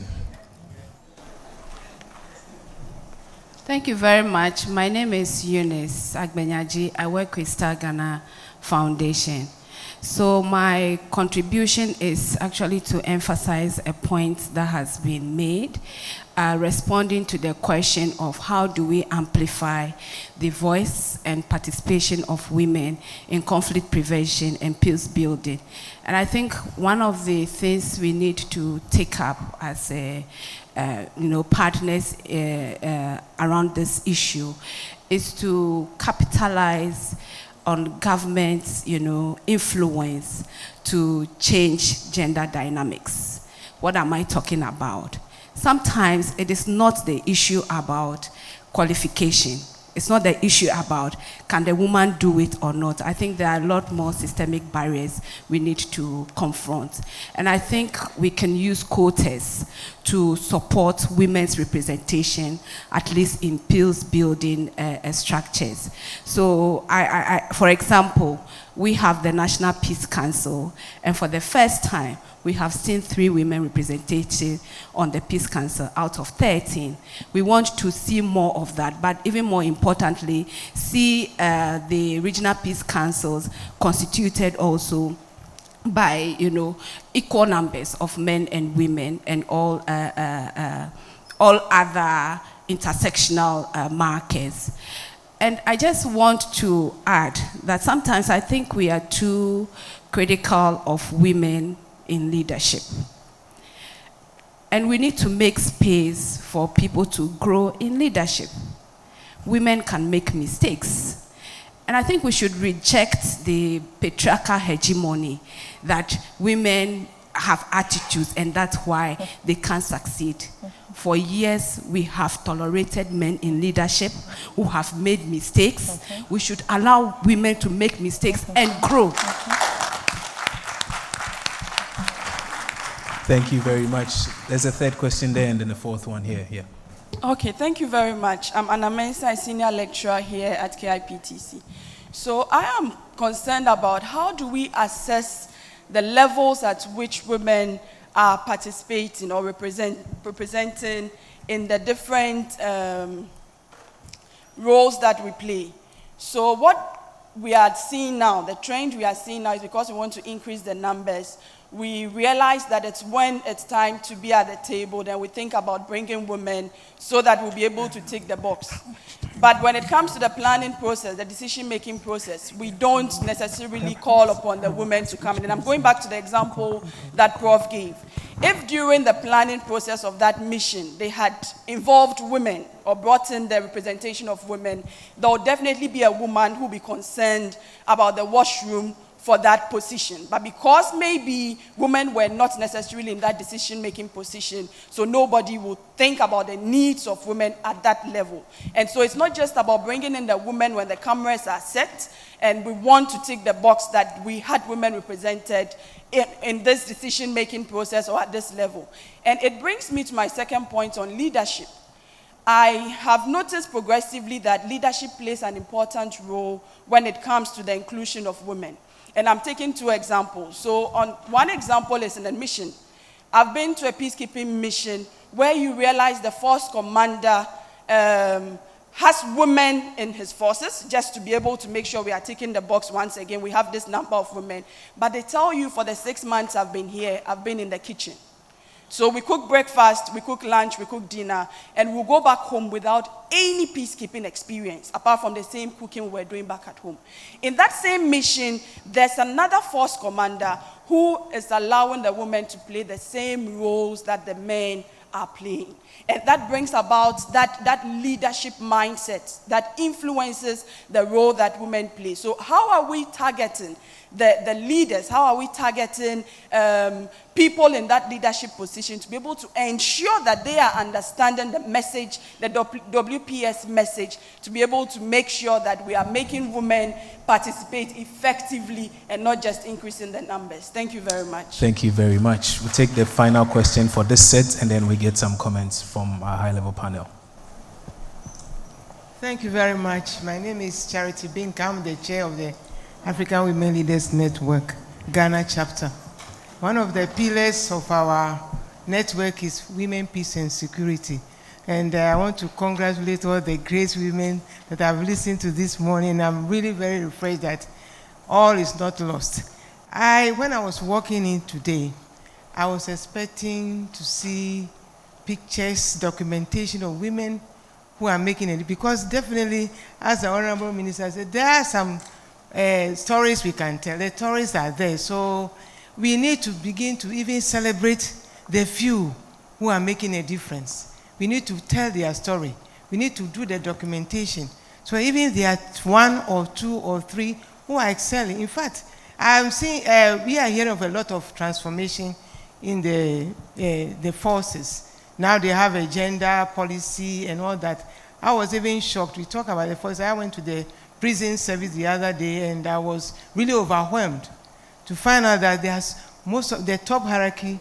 Thank you very much. My name is Eunice Agbenyaji. I work with Star Ghana Foundation. So my contribution is actually to emphasize a point that has been made, responding to the question of how do we amplify the voice and participation of women in conflict prevention and peace building. And I think one of the things we need to take up as partners around this issue is to capitalize on government's, influence to change gender dynamics. What am I talking about? Sometimes it is not the issue about qualification. It's not the issue about can the woman do it or not. I think there are a lot more systemic barriers we need to confront. And I think we can use quotas to support women's representation, at least in peace building structures. So for example, we have the National Peace Council, and for the first time, we have seen 3 women represented on the Peace Council out of 13. We want to see more of that, but even more importantly, see the regional peace councils constituted also by, equal numbers of men and women and all other intersectional markers. And I just want to add that sometimes I think we are too critical of women in leadership. And we need to make space for people to grow in leadership. Women can make mistakes. And I think we should reject the patriarchal hegemony that women have attitudes and that's why they can't succeed. For years, we have tolerated men in leadership who have made mistakes. We should allow women to make mistakes and grow. Thank you very much. There's a third question there and then a fourth one here. Yeah. Okay, thank you very much. I'm Anna Mensah, senior lecturer here at KIPTC. So I am concerned about how do we assess the levels at which women are participating or representing in the different roles that we play. So what we are seeing now, the trend we are seeing now is because we want to increase the numbers. We realize that it's when it's time to be at the table, then we think about bringing women so that we'll be able to tick the box. But when it comes to the planning process, the decision-making process, we don't necessarily call upon the women to come in. And I'm going back to the example that Prof gave. If during the planning process of that mission, they had involved women or brought in the representation of women, there will definitely be a woman who will be concerned about the washroom, for that position. But because maybe women were not necessarily in that decision-making position, so nobody would think about the needs of women at that level. And so it's not just about bringing in the women when the cameras are set, and we want to tick the box that we had women represented in this decision-making process or at this level. And it brings me to my second point on leadership. I have noticed progressively that leadership plays an important role when it comes to the inclusion of women. And I'm taking two examples. So one example is in a mission. I've been to a peacekeeping mission where you realize the force commander has women in his forces, just to be able to make sure we are ticking the box once again. We have this number of women. But they tell you for the 6 months I've been here, I've been in the kitchen. So we cook breakfast, we cook lunch, we cook dinner, and we'll go back home without any peacekeeping experience, apart from the same cooking we're doing back at home. In that same mission, there's another force commander who is allowing the women to play the same roles that the men are playing. And that brings about that leadership mindset that influences the role that women play. So how are we targeting the leaders? How are we targeting people in that leadership position to be able to ensure that they are understanding the message, the WPS message, to be able to make sure that we are making women participate effectively and not just increasing the numbers? Thank you very much. Thank you very much. We'll take the final question for this set, and then we get some comments from our high-level panel. Thank you very much. My name is Charity Bink. I'm the chair of the African Women Leaders Network, Ghana chapter. One of the pillars of our network is women, peace, and security. And I want to congratulate all the great women that I've listened to this morning. I'm really very refreshed that all is not lost. When I was walking in today, I was expecting to see pictures, documentation of women who are making it, because definitely, as the Honorable Minister said, there are some stories we can tell. The stories are there. So we need to begin to even celebrate the few who are making a difference. We need to tell their story. We need to do the documentation. So even there are 1 or 2 or 3 who are excelling. In fact, I'm seeing, we are hearing of a lot of transformation in the forces. Now they have a gender policy and all that. I was even shocked. We talk about the forces. I went to the prison service the other day, and I was really overwhelmed to find out that there's most of the top hierarchy,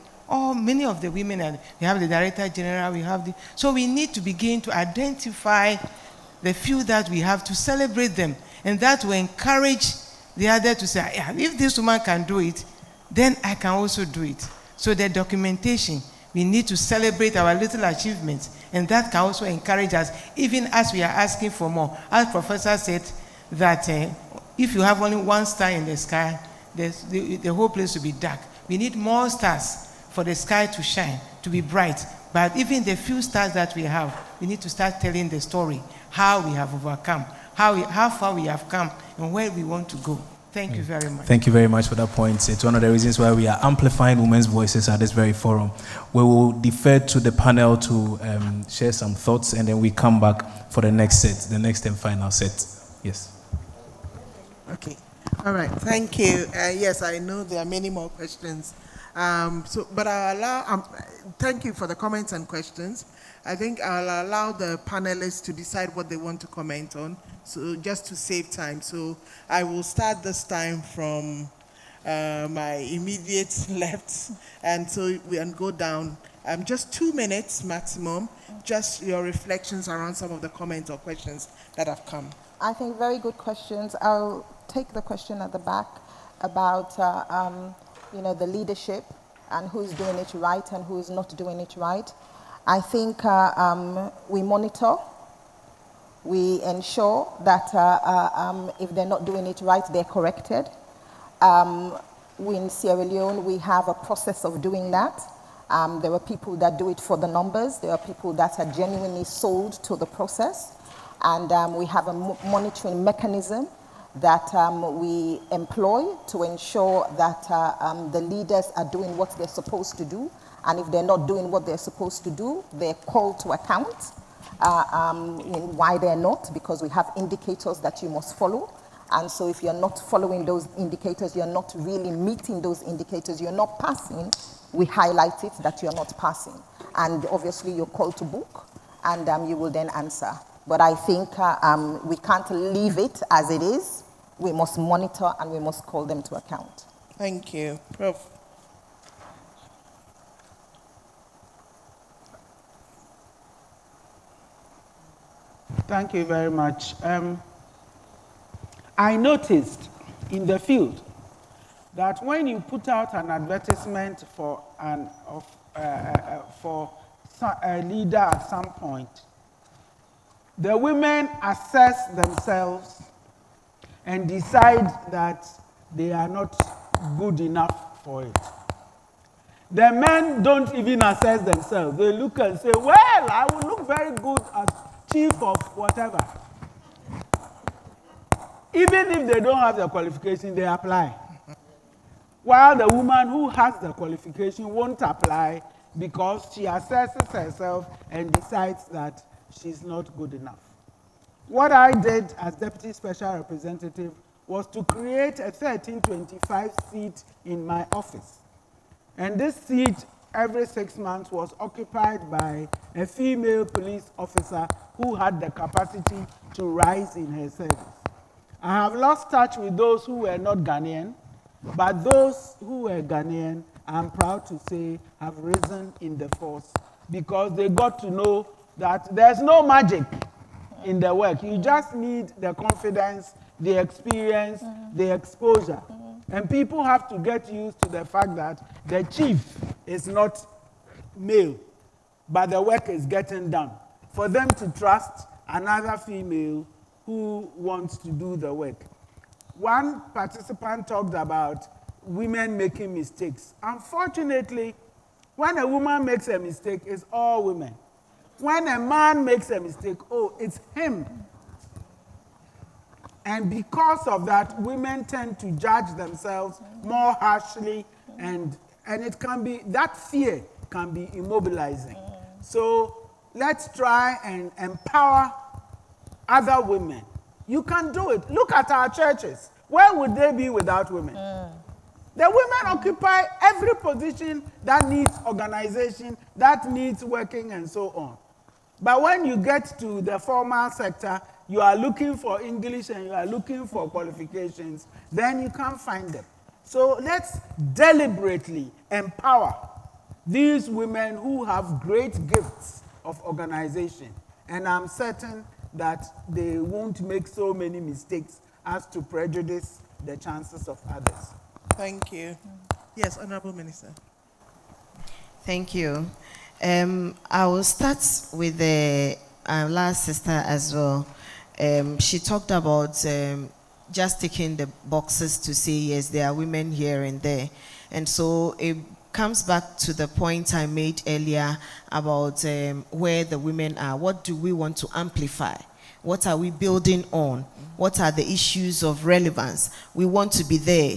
many of the women, we have the Director General, we have so we need to begin to identify the few that we have, to celebrate them, and that will encourage the other to say, yeah, if this woman can do it, then I can also do it. So the documentation, we need to celebrate our little achievements, and that can also encourage us, even as we are asking for more. As Professor said, that if you have only one star in the sky, the whole place will be dark. We need more stars for the sky to shine, to be bright. But even the few stars that we have, we need to start telling the story, how we have overcome, how far we have come, and where we want to go. Thank you very much. Thank you very much for that point. It's one of the reasons why we are amplifying women's voices at this very forum. We will defer to the panel to share some thoughts, and then we come back for the next set, the next and final set. Yes. Okay. All right. Thank you. Yes, I know there are many more questions. But I'll allow, thank you for the comments and questions. I think I'll allow the panelists to decide what they want to comment on, so just to save time. So I will start this time from my immediate left, and so we can go down. Just 2 minutes maximum, just your reflections around some of the comments or questions that have come. I think very good questions. I'll take the question at the back about the leadership and who's doing it right and who's not doing it right. I think we monitor, we ensure that if they're not doing it right, they're corrected. In Sierra Leone, we have a process of doing that. There are people that do it for the numbers. There are people that are genuinely sold to the process. And we have a monitoring mechanism that we employ to ensure that the leaders are doing what they're supposed to do. And if they're not doing what they're supposed to do, they're called to account why they're not, because we have indicators that you must follow. And so if you're not following those indicators, you're not really meeting those indicators, you're not passing, we highlight it that you're not passing. And obviously you're called to book, and you will then answer. But I think we can't leave it as it is. We must monitor and we must call them to account. Thank you. Prof. Thank you very much. I noticed in the field that when you put out an advertisement for a leader at some point, the women assess themselves and decide that they are not good enough for it. The men don't even assess themselves. They look and say, well, I will look very good as chief of whatever. Even if they don't have the qualification, they apply. While the woman who has the qualification won't apply because she assesses herself and decides that she's not good enough. What I did as Deputy Special Representative was to create a 1325 seat in my office. And this seat, every 6 months, was occupied by a female police officer who had the capacity to rise in her service. I have lost touch with those who were not Ghanaian, but those who were Ghanaian, I'm proud to say, have risen in the force because they got to know that there's no magic in the work. You just need the confidence, the experience, the exposure. And people have to get used to the fact that the chief is not male, but the work is getting done. For them to trust another female who wants to do the work. One participant talked about women making mistakes. Unfortunately, when a woman makes a mistake, it's all women. When a man makes a mistake, oh, it's him. And because of that, women tend to judge themselves more harshly, and it can be, that fear can be immobilizing. So let's try and empower other women. You can do it. Look at our churches. Where would they be without women? The women occupy every position that needs organization, that needs working, and so on. But when you get to the formal sector, you are looking for English and you are looking for qualifications, then you can't find them. So let's deliberately empower these women who have great gifts of organization. And I'm certain that they won't make so many mistakes as to prejudice the chances of others. Thank you. Yes, Honorable Minister. Thank you. I will start with the last sister as well. She talked about just ticking the boxes to say, yes, there are women here and there. And so it comes back to the point I made earlier about where the women are. What do we want to amplify? What are we building on? What are the issues of relevance? We want to be there.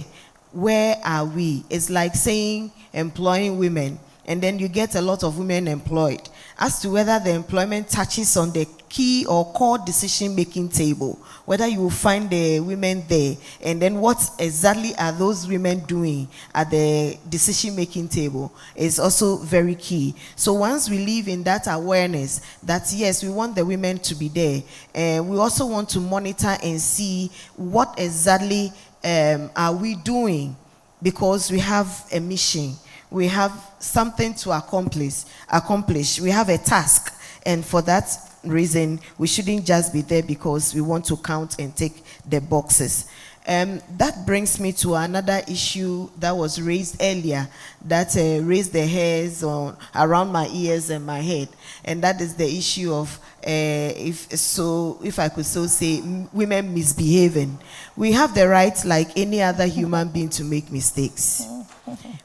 Where are we? It's like saying employing women, and then you get a lot of women employed. As to whether the employment touches on the key or core decision-making table, whether you will find the women there, and then what exactly are those women doing at the decision-making table is also very key. So once we live in that awareness that, yes, we want the women to be there, we also want to monitor and see what exactly are we doing, because we have a mission. We have something to accomplish. We have a task. And for that reason, we shouldn't just be there because we want to count and tick the boxes. That brings me to another issue that was raised earlier, that raised the hairs around my ears and my head. And that is the issue of, if I could so say, women misbehaving. We have the right, like any other human being, to make mistakes.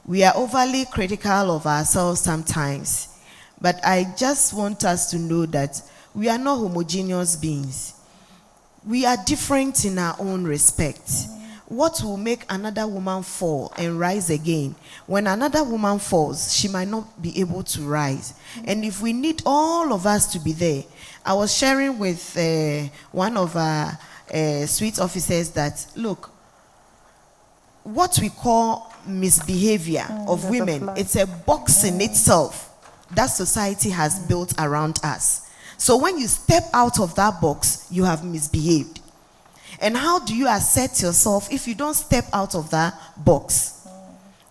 We are overly critical of ourselves sometimes, but I just want us to know that we are not homogeneous beings. We are different in our own respect. What will make another woman fall and rise again? When another woman falls, she might not be able to rise. And if we need all of us to be there, I was sharing with one of our suite officers that, look, what we call misbehavior of women, it's a box in itself that society has built around us. So when you step out of that box, you have misbehaved. And how do you assert yourself if you don't step out of that box?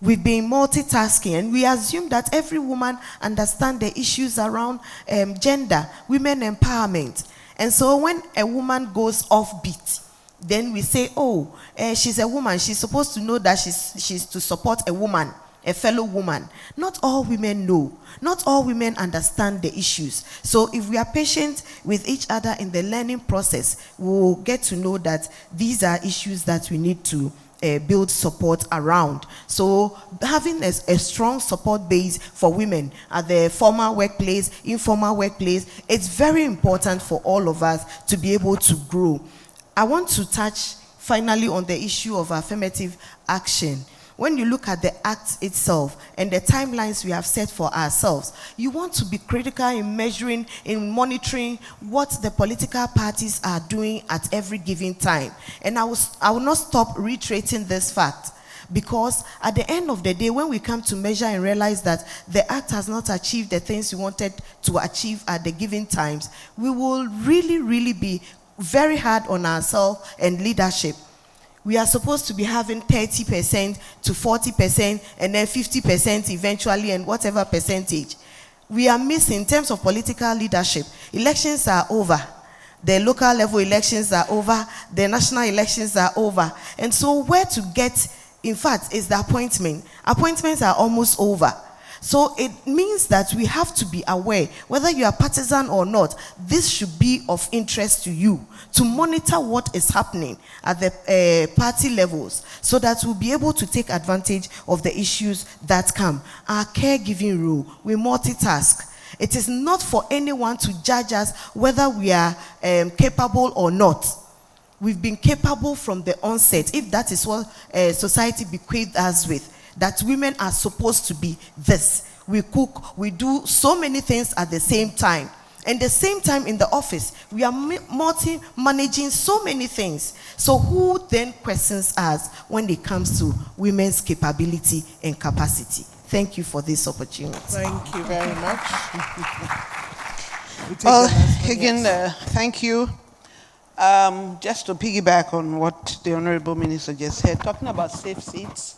We've been multitasking, and we assume that every woman understands the issues around gender, women empowerment. And so when a woman goes offbeat, then we say, oh, she's a woman. She's supposed to know that she's to support a woman, a fellow woman. Not all women know. Not all women understand the issues. So if we are patient with each other in the learning process, we'll get to know that these are issues that we need to build support around. So having a strong support base for women at the formal workplace, informal workplace, it's very important for all of us to be able to grow. I want to touch finally on the issue of affirmative action. When you look at the act itself and the timelines we have set for ourselves, you want to be critical in measuring, in monitoring what the political parties are doing at every given time. And I will not stop reiterating this fact, because at the end of the day, when we come to measure and realize that the act has not achieved the things we wanted to achieve at the given times, we will really, really be very hard on ourselves and leadership. We are supposed to be having 30% to 40% and then 50% eventually, and whatever percentage. We are missing in terms of political leadership. Elections are over. The local level elections are over. The national elections are over. And so where to get, in fact, is the appointment. Appointments are almost over. So it means that we have to be aware, whether you are partisan or not, this should be of interest to you, to monitor what is happening at the party levels, so that we'll be able to take advantage of the issues that come. Our caregiving role, we multitask. It is not for anyone to judge us whether we are capable or not. We've been capable from the onset, if that is what society bequeathed us with, that women are supposed to be this. We cook, we do so many things at the same time. And the same time in the office, we are managing so many things. So who then questions us when it comes to women's capability and capacity? Thank you for this opportunity. Thank you very much. Well, again, thank you. Just to piggyback on what the Honorable Minister just said, talking about safe seats,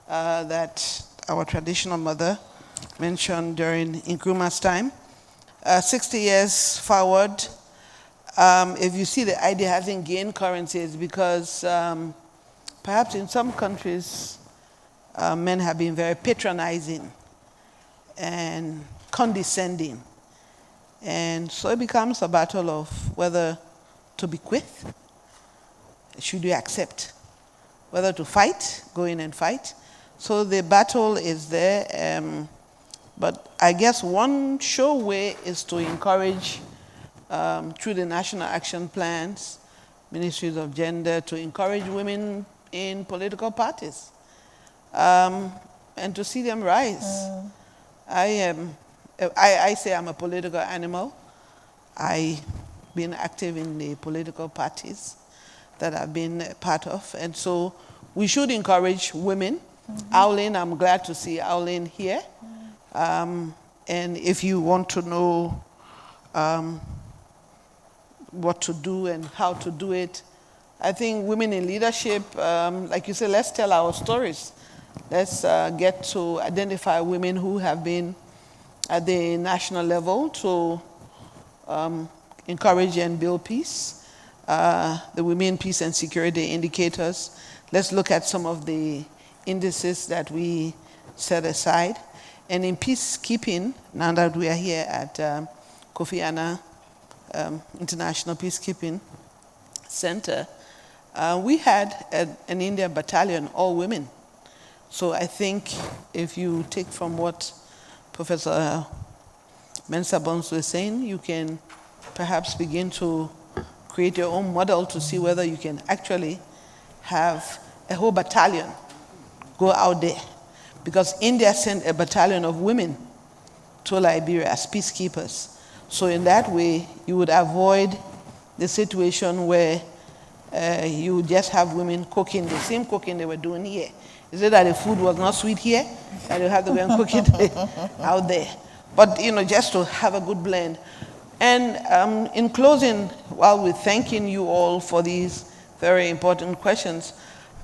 that our traditional mother mentioned during Nkrumah's time. 60 years forward, if you see the idea hasn't gained currency, it's because perhaps in some countries, men have been very patronizing and condescending. And so it becomes a battle of whether to bequeath, should you accept, whether to fight, go in and fight. So the battle is there, but I guess one sure way is to encourage, through the national action plans, ministries of gender, to encourage women in political parties, and to see them rise. I say I'm a political animal. I've been active in the political parties that I've been a part of, and so we should encourage women. Aulin, I'm glad to see Aulin here. And if you want to know what to do and how to do it, I think women in leadership, like you said, let's tell our stories. Let's get to identify women who have been at the national level to encourage and build peace. The Women, Peace and Security Indicators. Let's look at some of the indices that we set aside. And in peacekeeping, now that we are here at Kofi Annan International Peacekeeping Center, we had an Indian battalion, all women. So I think if you take from what Professor Mensah Bonsu was saying, you can perhaps begin to create your own model to see whether you can actually have a whole battalion go out there. Because India sent a battalion of women to Liberia as peacekeepers. So in that way, you would avoid the situation where you just have women cooking the same cooking they were doing here. Is it that the food was not sweet here, that you have to go and cook it out there? But just to have a good blend. And in closing, while we're thanking you all for these very important questions,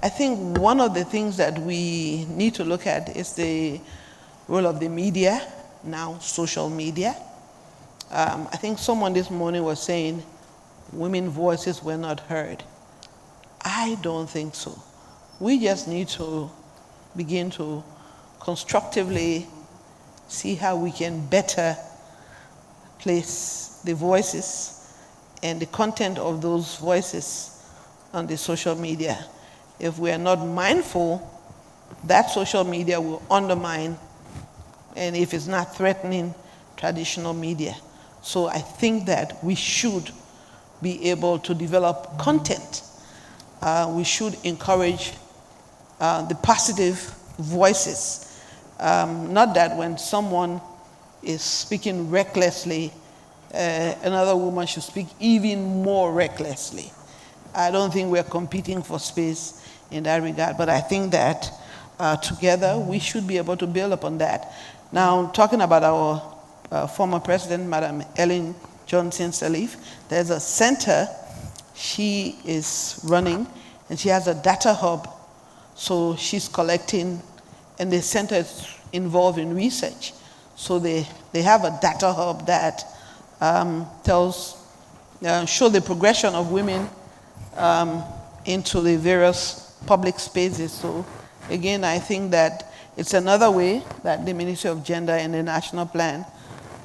I think one of the things that we need to look at is the role of the media, now social media. I think someone this morning was saying women's voices were not heard. I don't think so. We just need to begin to constructively see how we can better place the voices and the content of those voices on the social media. If we are not mindful, that social media will undermine, and if it's not threatening, traditional media. So I think that we should be able to develop content. We should encourage the positive voices. Not that when someone is speaking recklessly, another woman should speak even more recklessly. I don't think we're competing for space in that regard, but I think that together we should be able to build upon that. Now, talking about our former president, Madam Ellen Johnson Sirleaf, there's a center she is running, and she has a data hub. So she's collecting, and the center is involved in research. So they have a data hub that show the progression of women into the various public spaces. So again, I think that it's another way that the Ministry of Gender and the National Plan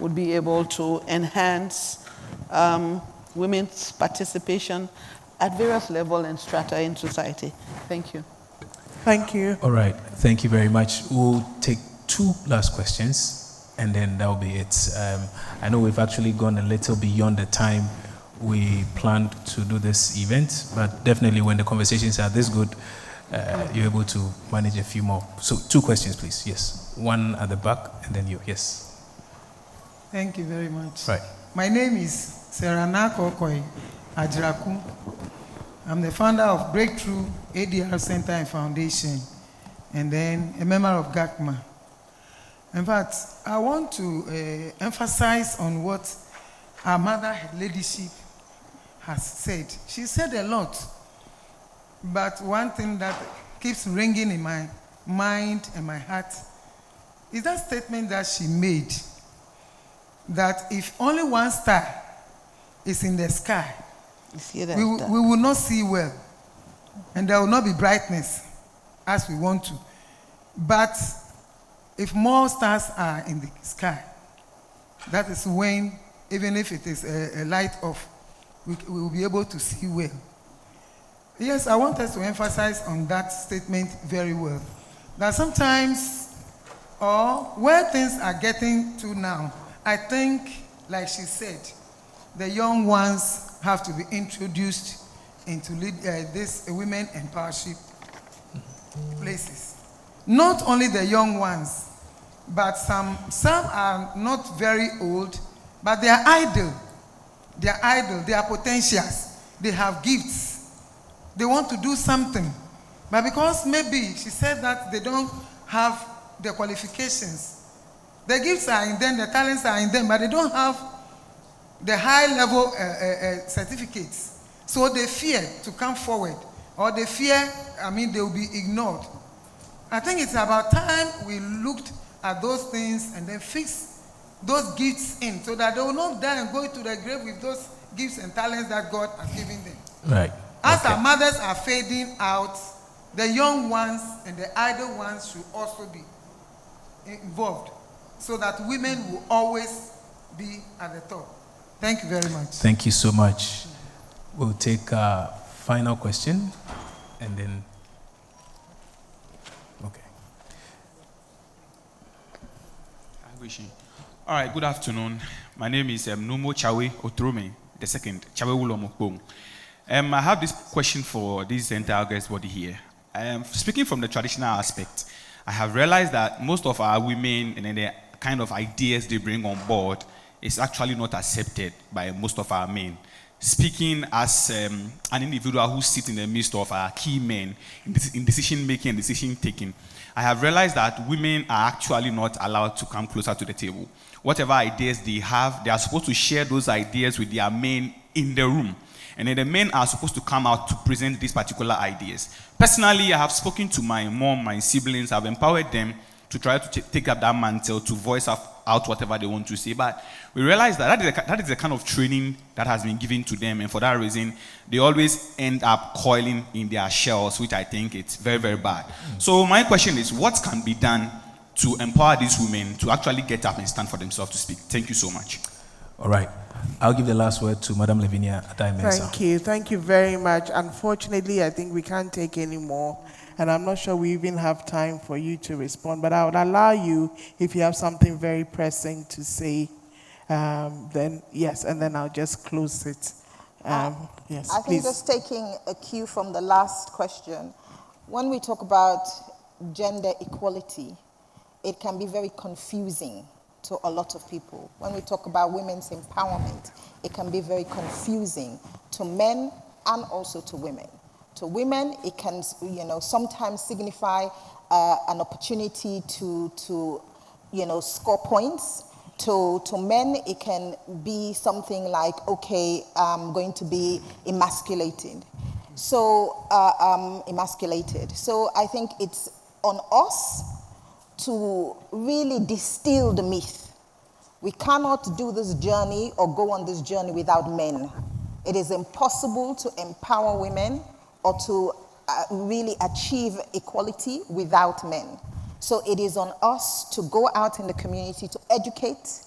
would be able to enhance women's participation at various levels and strata in society. Thank you. Thank you. All right, thank you very much. We'll take 2 last questions, and then that'll be it. I know we've actually gone a little beyond the time we planned to do this event, but definitely when the conversations are this good, you're able to manage a few more. So 2 questions, please. Yes. One at the back, and then you. Yes. Thank you very much. Right. My name is Serana Kokoi Ajraku. I'm the founder of Breakthrough ADR Center and Foundation, and then a member of GACMA. In fact, I want to emphasize on what our mother, her ladyship, has said. She said a lot, but one thing that keeps ringing in my mind and my heart is that statement that she made, that if only one star is in the sky, we will not see well, and there will not be brightness as we want to. But if more stars are in the sky, that is when, even if it is a light off, we will be able to see well. Yes, I want us to emphasize on that statement very well. That sometimes, or where things are getting to now, I think, like she said, the young ones have to be introduced into this women empowership places. Not only the young ones, but some are not very old, but they are idle. They are idle, they are potentials, they have gifts. They want to do something. But because maybe she said that they don't have the qualifications, the gifts are in them, the talents are in them, but they don't have the high-level certificates. So they fear to come forward, or they fear, they will be ignored. I think it's about time we looked at those things and then fixed those gifts in, so that they will not die and go to the grave with those gifts and talents that God has given them. Right. As our mothers are fading out, the young ones and the idle ones should also be involved, so that women will always be at the top. Thank you very much. Thank you so much. We'll take a final question, and then, okay. All right, good afternoon. My name is Numo Chawe Otrome, the second, Chawe Ulomokbong. I have this question for this entire guest body here. Speaking from the traditional aspect, I have realized that most of our women and the kind of ideas they bring on board is actually not accepted by most of our men. speaking as an individual who sits in the midst of key men in decision making and decision taking, I have realized that women are actually not allowed to come closer to the table. Whatever ideas they have, they are supposed to share those ideas with their men in the room. And then the men are supposed to come out to present these particular ideas. Personally, I have spoken to my mom, my siblings, I've empowered them to try to take up that mantle, to voice out whatever they want to say. But we realize that that is the kind of training that has been given to them, and for that reason, they always end up coiling in their shells, which I think it's very, very bad. So my question is, what can be done to empower these women to actually get up and stand for themselves to speak? Thank you so much. All right. I'll give the last word to Madam Lavinia Adai-Mensah. Thank you. Thank you very much. Unfortunately, I think we can't take any more, and I'm not sure we even have time for you to respond, but I would allow you, if you have something very pressing to say, then yes, and then I'll just close it. Yes, I please. think just taking a cue from the last question, when we talk about gender equality, it can be very confusing to a lot of people. When we talk about women's empowerment, it can be very confusing to men and also to women. To women, it can, sometimes signify an opportunity to score points. To men, it can be something like, okay, I'm going to be emasculated. So I think it's on us to really distill the myth. We cannot do this journey or go on this journey without men. It is impossible to empower women or to really achieve equality without men. So it is on us to go out in the community to educate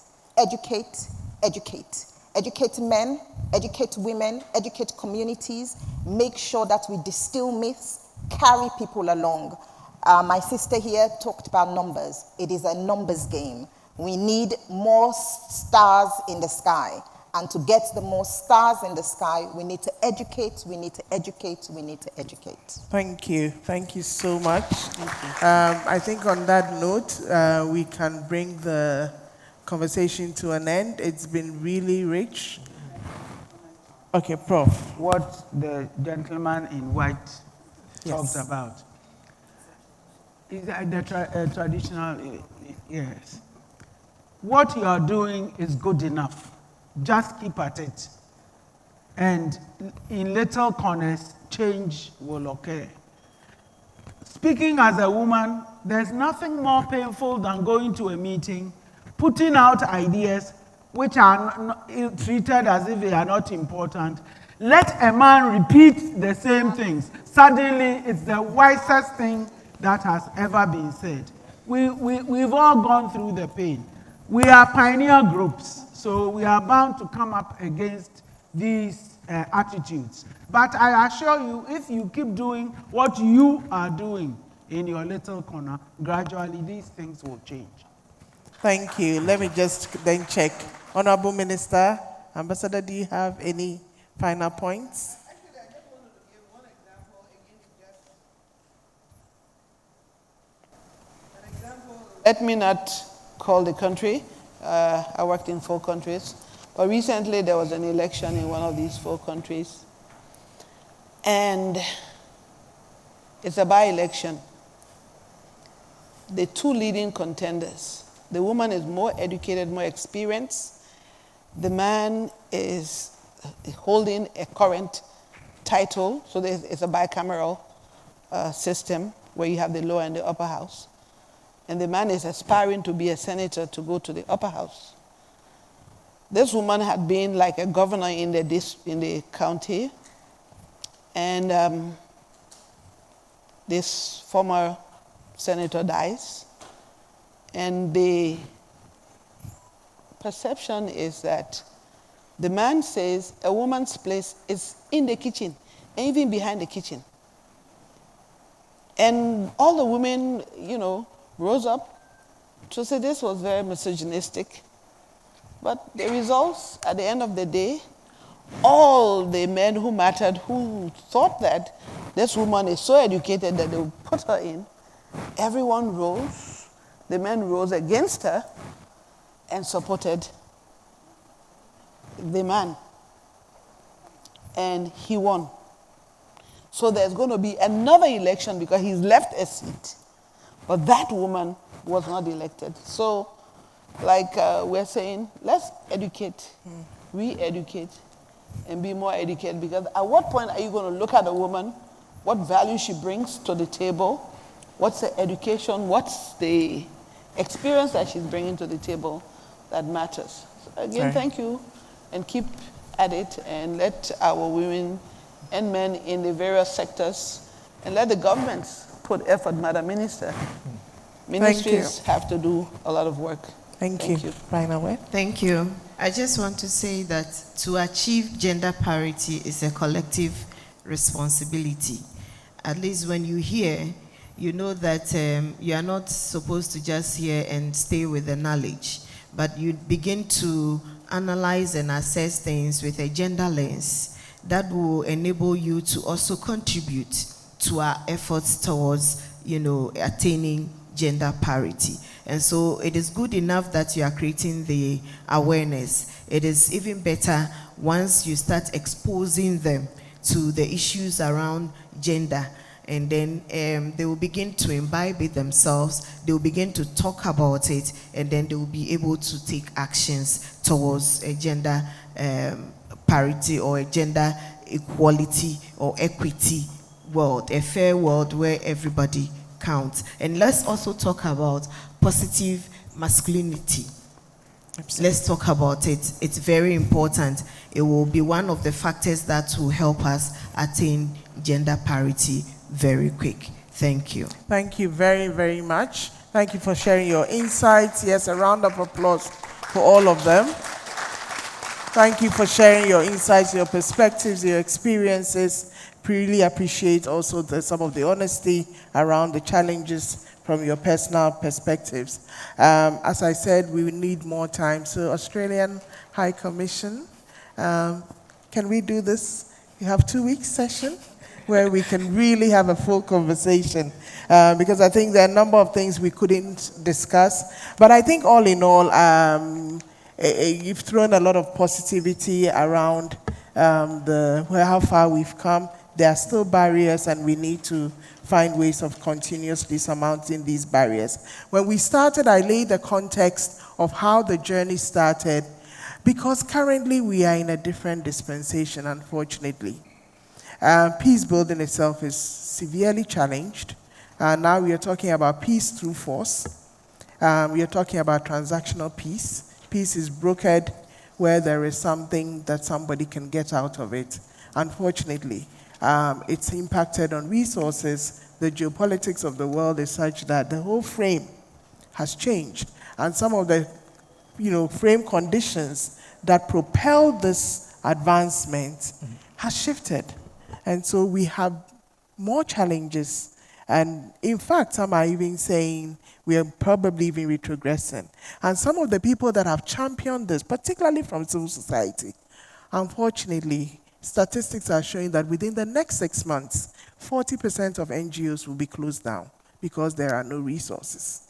men, educate women, educate communities, make sure that we distill myths, carry people along. My sister here talked about numbers. It is a numbers game. We need more stars in the sky. And to get the more stars in the sky, we need to educate, we need to educate, we need to educate. Thank you. Thank you so much. I think on that note, we can bring the conversation to an end. It's been really rich. Okay, Prof. What the gentleman in white talked about is the traditional, yes. What you are doing is good enough. Just keep at it. And in little corners, change will occur. Speaking as a woman, there's nothing more painful than going to a meeting, putting out ideas which are treated as if they are not important. Let a man repeat the same things. Suddenly, it's the wisest thing that has ever been said. We've all gone through the pain. We are pioneer groups, so we are bound to come up against these attitudes. But I assure you, if you keep doing what you are doing in your little corner, gradually these things will change. Thank you. Let me just then check. Honorable Minister, Ambassador, do you have any final points? Let me not call the country. I worked in 4 countries. But recently there was an election in one of these 4 countries. And it's a by-election. The 2 leading contenders, the woman is more educated, more experienced. The man is holding a current title. So it's a bicameral system where you have the lower and the upper house. And the man is aspiring to be a senator to go to the upper house. This woman had been like a governor in the county, and this former senator dies, and the perception is that the man says a woman's place is in the kitchen, and even behind the kitchen. And all the women, rose up to say this was very misogynistic. But the results, at the end of the day, all the men who mattered, who thought that this woman is so educated that they would put her in, everyone rose. The men rose against her and supported the man. and he won. So there's going to be another election because he's left a seat. But that woman was not elected. So, like we're saying, let's educate, re-educate, and be more educated. Because at what point are you going to look at a woman, what value she brings to the table, what's the education, what's the experience that she's bringing to the table that matters. So again, thank you, and keep at it, and let our women and men in the various sectors, and let the governments put effort, Madam Minister. Ministries have to do a lot of work. Thank you. Thank you. I just want to say that to achieve gender parity is a collective responsibility. At least when you hear, you know that you are not supposed to just hear and stay with the knowledge, but you begin to analyze and assess things with a gender lens that will enable you to also contribute to our efforts towards, attaining gender parity. And so it is good enough that you are creating the awareness. It is even better once you start exposing them to the issues around gender, and then they will begin to imbibe it themselves, they will begin to talk about it, and then they will be able to take actions towards a gender parity or a gender equality or equity world, a fair world where everybody counts. And let's also talk about positive masculinity. Absolutely. Let's talk about it. It's very important. It will be one of the factors that will help us attain gender parity very quick. Thank you. Thank you very, very much. Thank you for sharing your insights. Yes, a round of applause for all of them. Thank you for sharing your insights, your perspectives, your experiences. Really appreciate also some of the honesty around the challenges from your personal perspectives. As I said, we need more time. So Australian High Commission, can we do this? You have 2 weeks session where we can really have a full conversation, because I think there are a number of things we couldn't discuss. But I think all in all, you've thrown a lot of positivity around how far we've come. There are still barriers, and we need to find ways of continuously surmounting these barriers. When we started, I laid the context of how the journey started, because currently we are in a different dispensation, unfortunately. Peace building itself is severely challenged. Now we are talking about peace through force. We are talking about transactional peace. Peace is brokered where there is something that somebody can get out of it. Unfortunately, it's impacted on resources. The geopolitics of the world is such that the whole frame has changed. And some of the frame conditions that propel this advancement has shifted. And so we have more challenges. And in fact, some are even saying we are probably even retrogressing. And some of the people that have championed this, particularly from civil society, unfortunately, statistics are showing that within the next 6 months, 40% of NGOs will be closed down because there are no resources.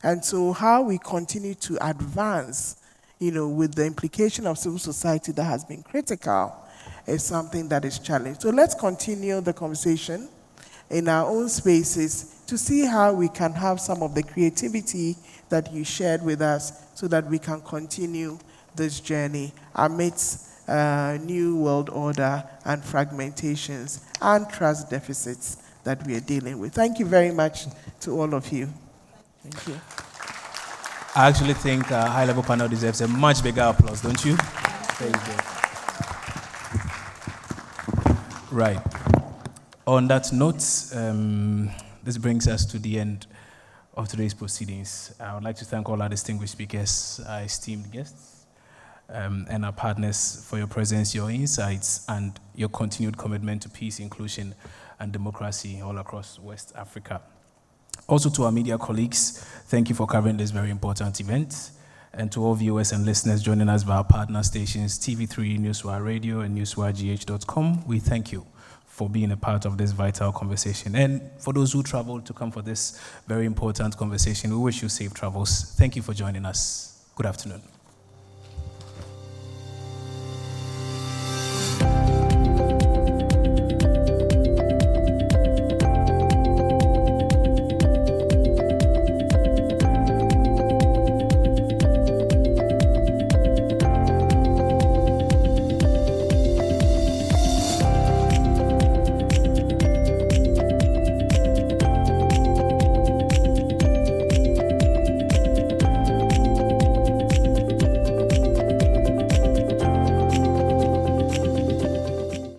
And so how we continue to advance, with the implication of civil society that has been critical, is something that is challenged. So let's continue the conversation in our own spaces to see how we can have some of the creativity that you shared with us so that we can continue this journey amidst new world order and fragmentations and trust deficits that we are dealing with. Thank you very much to all of you. Thank you. I actually think our high-level panel deserves a much bigger applause, don't you? There you go. Right. On that note, this brings us to the end of today's proceedings. I would like to thank all our distinguished speakers, our esteemed guests, and our partners for your presence, your insights, and your continued commitment to peace, inclusion, and democracy all across West Africa. Also to our media colleagues, thank you for covering this very important event. And to all viewers and listeners joining us via our partner stations, TV3, NewsWire Radio, and NewsWireGH.com, we thank you for being a part of this vital conversation. And for those who traveled to come for this very important conversation, we wish you safe travels. Thank you for joining us. Good afternoon.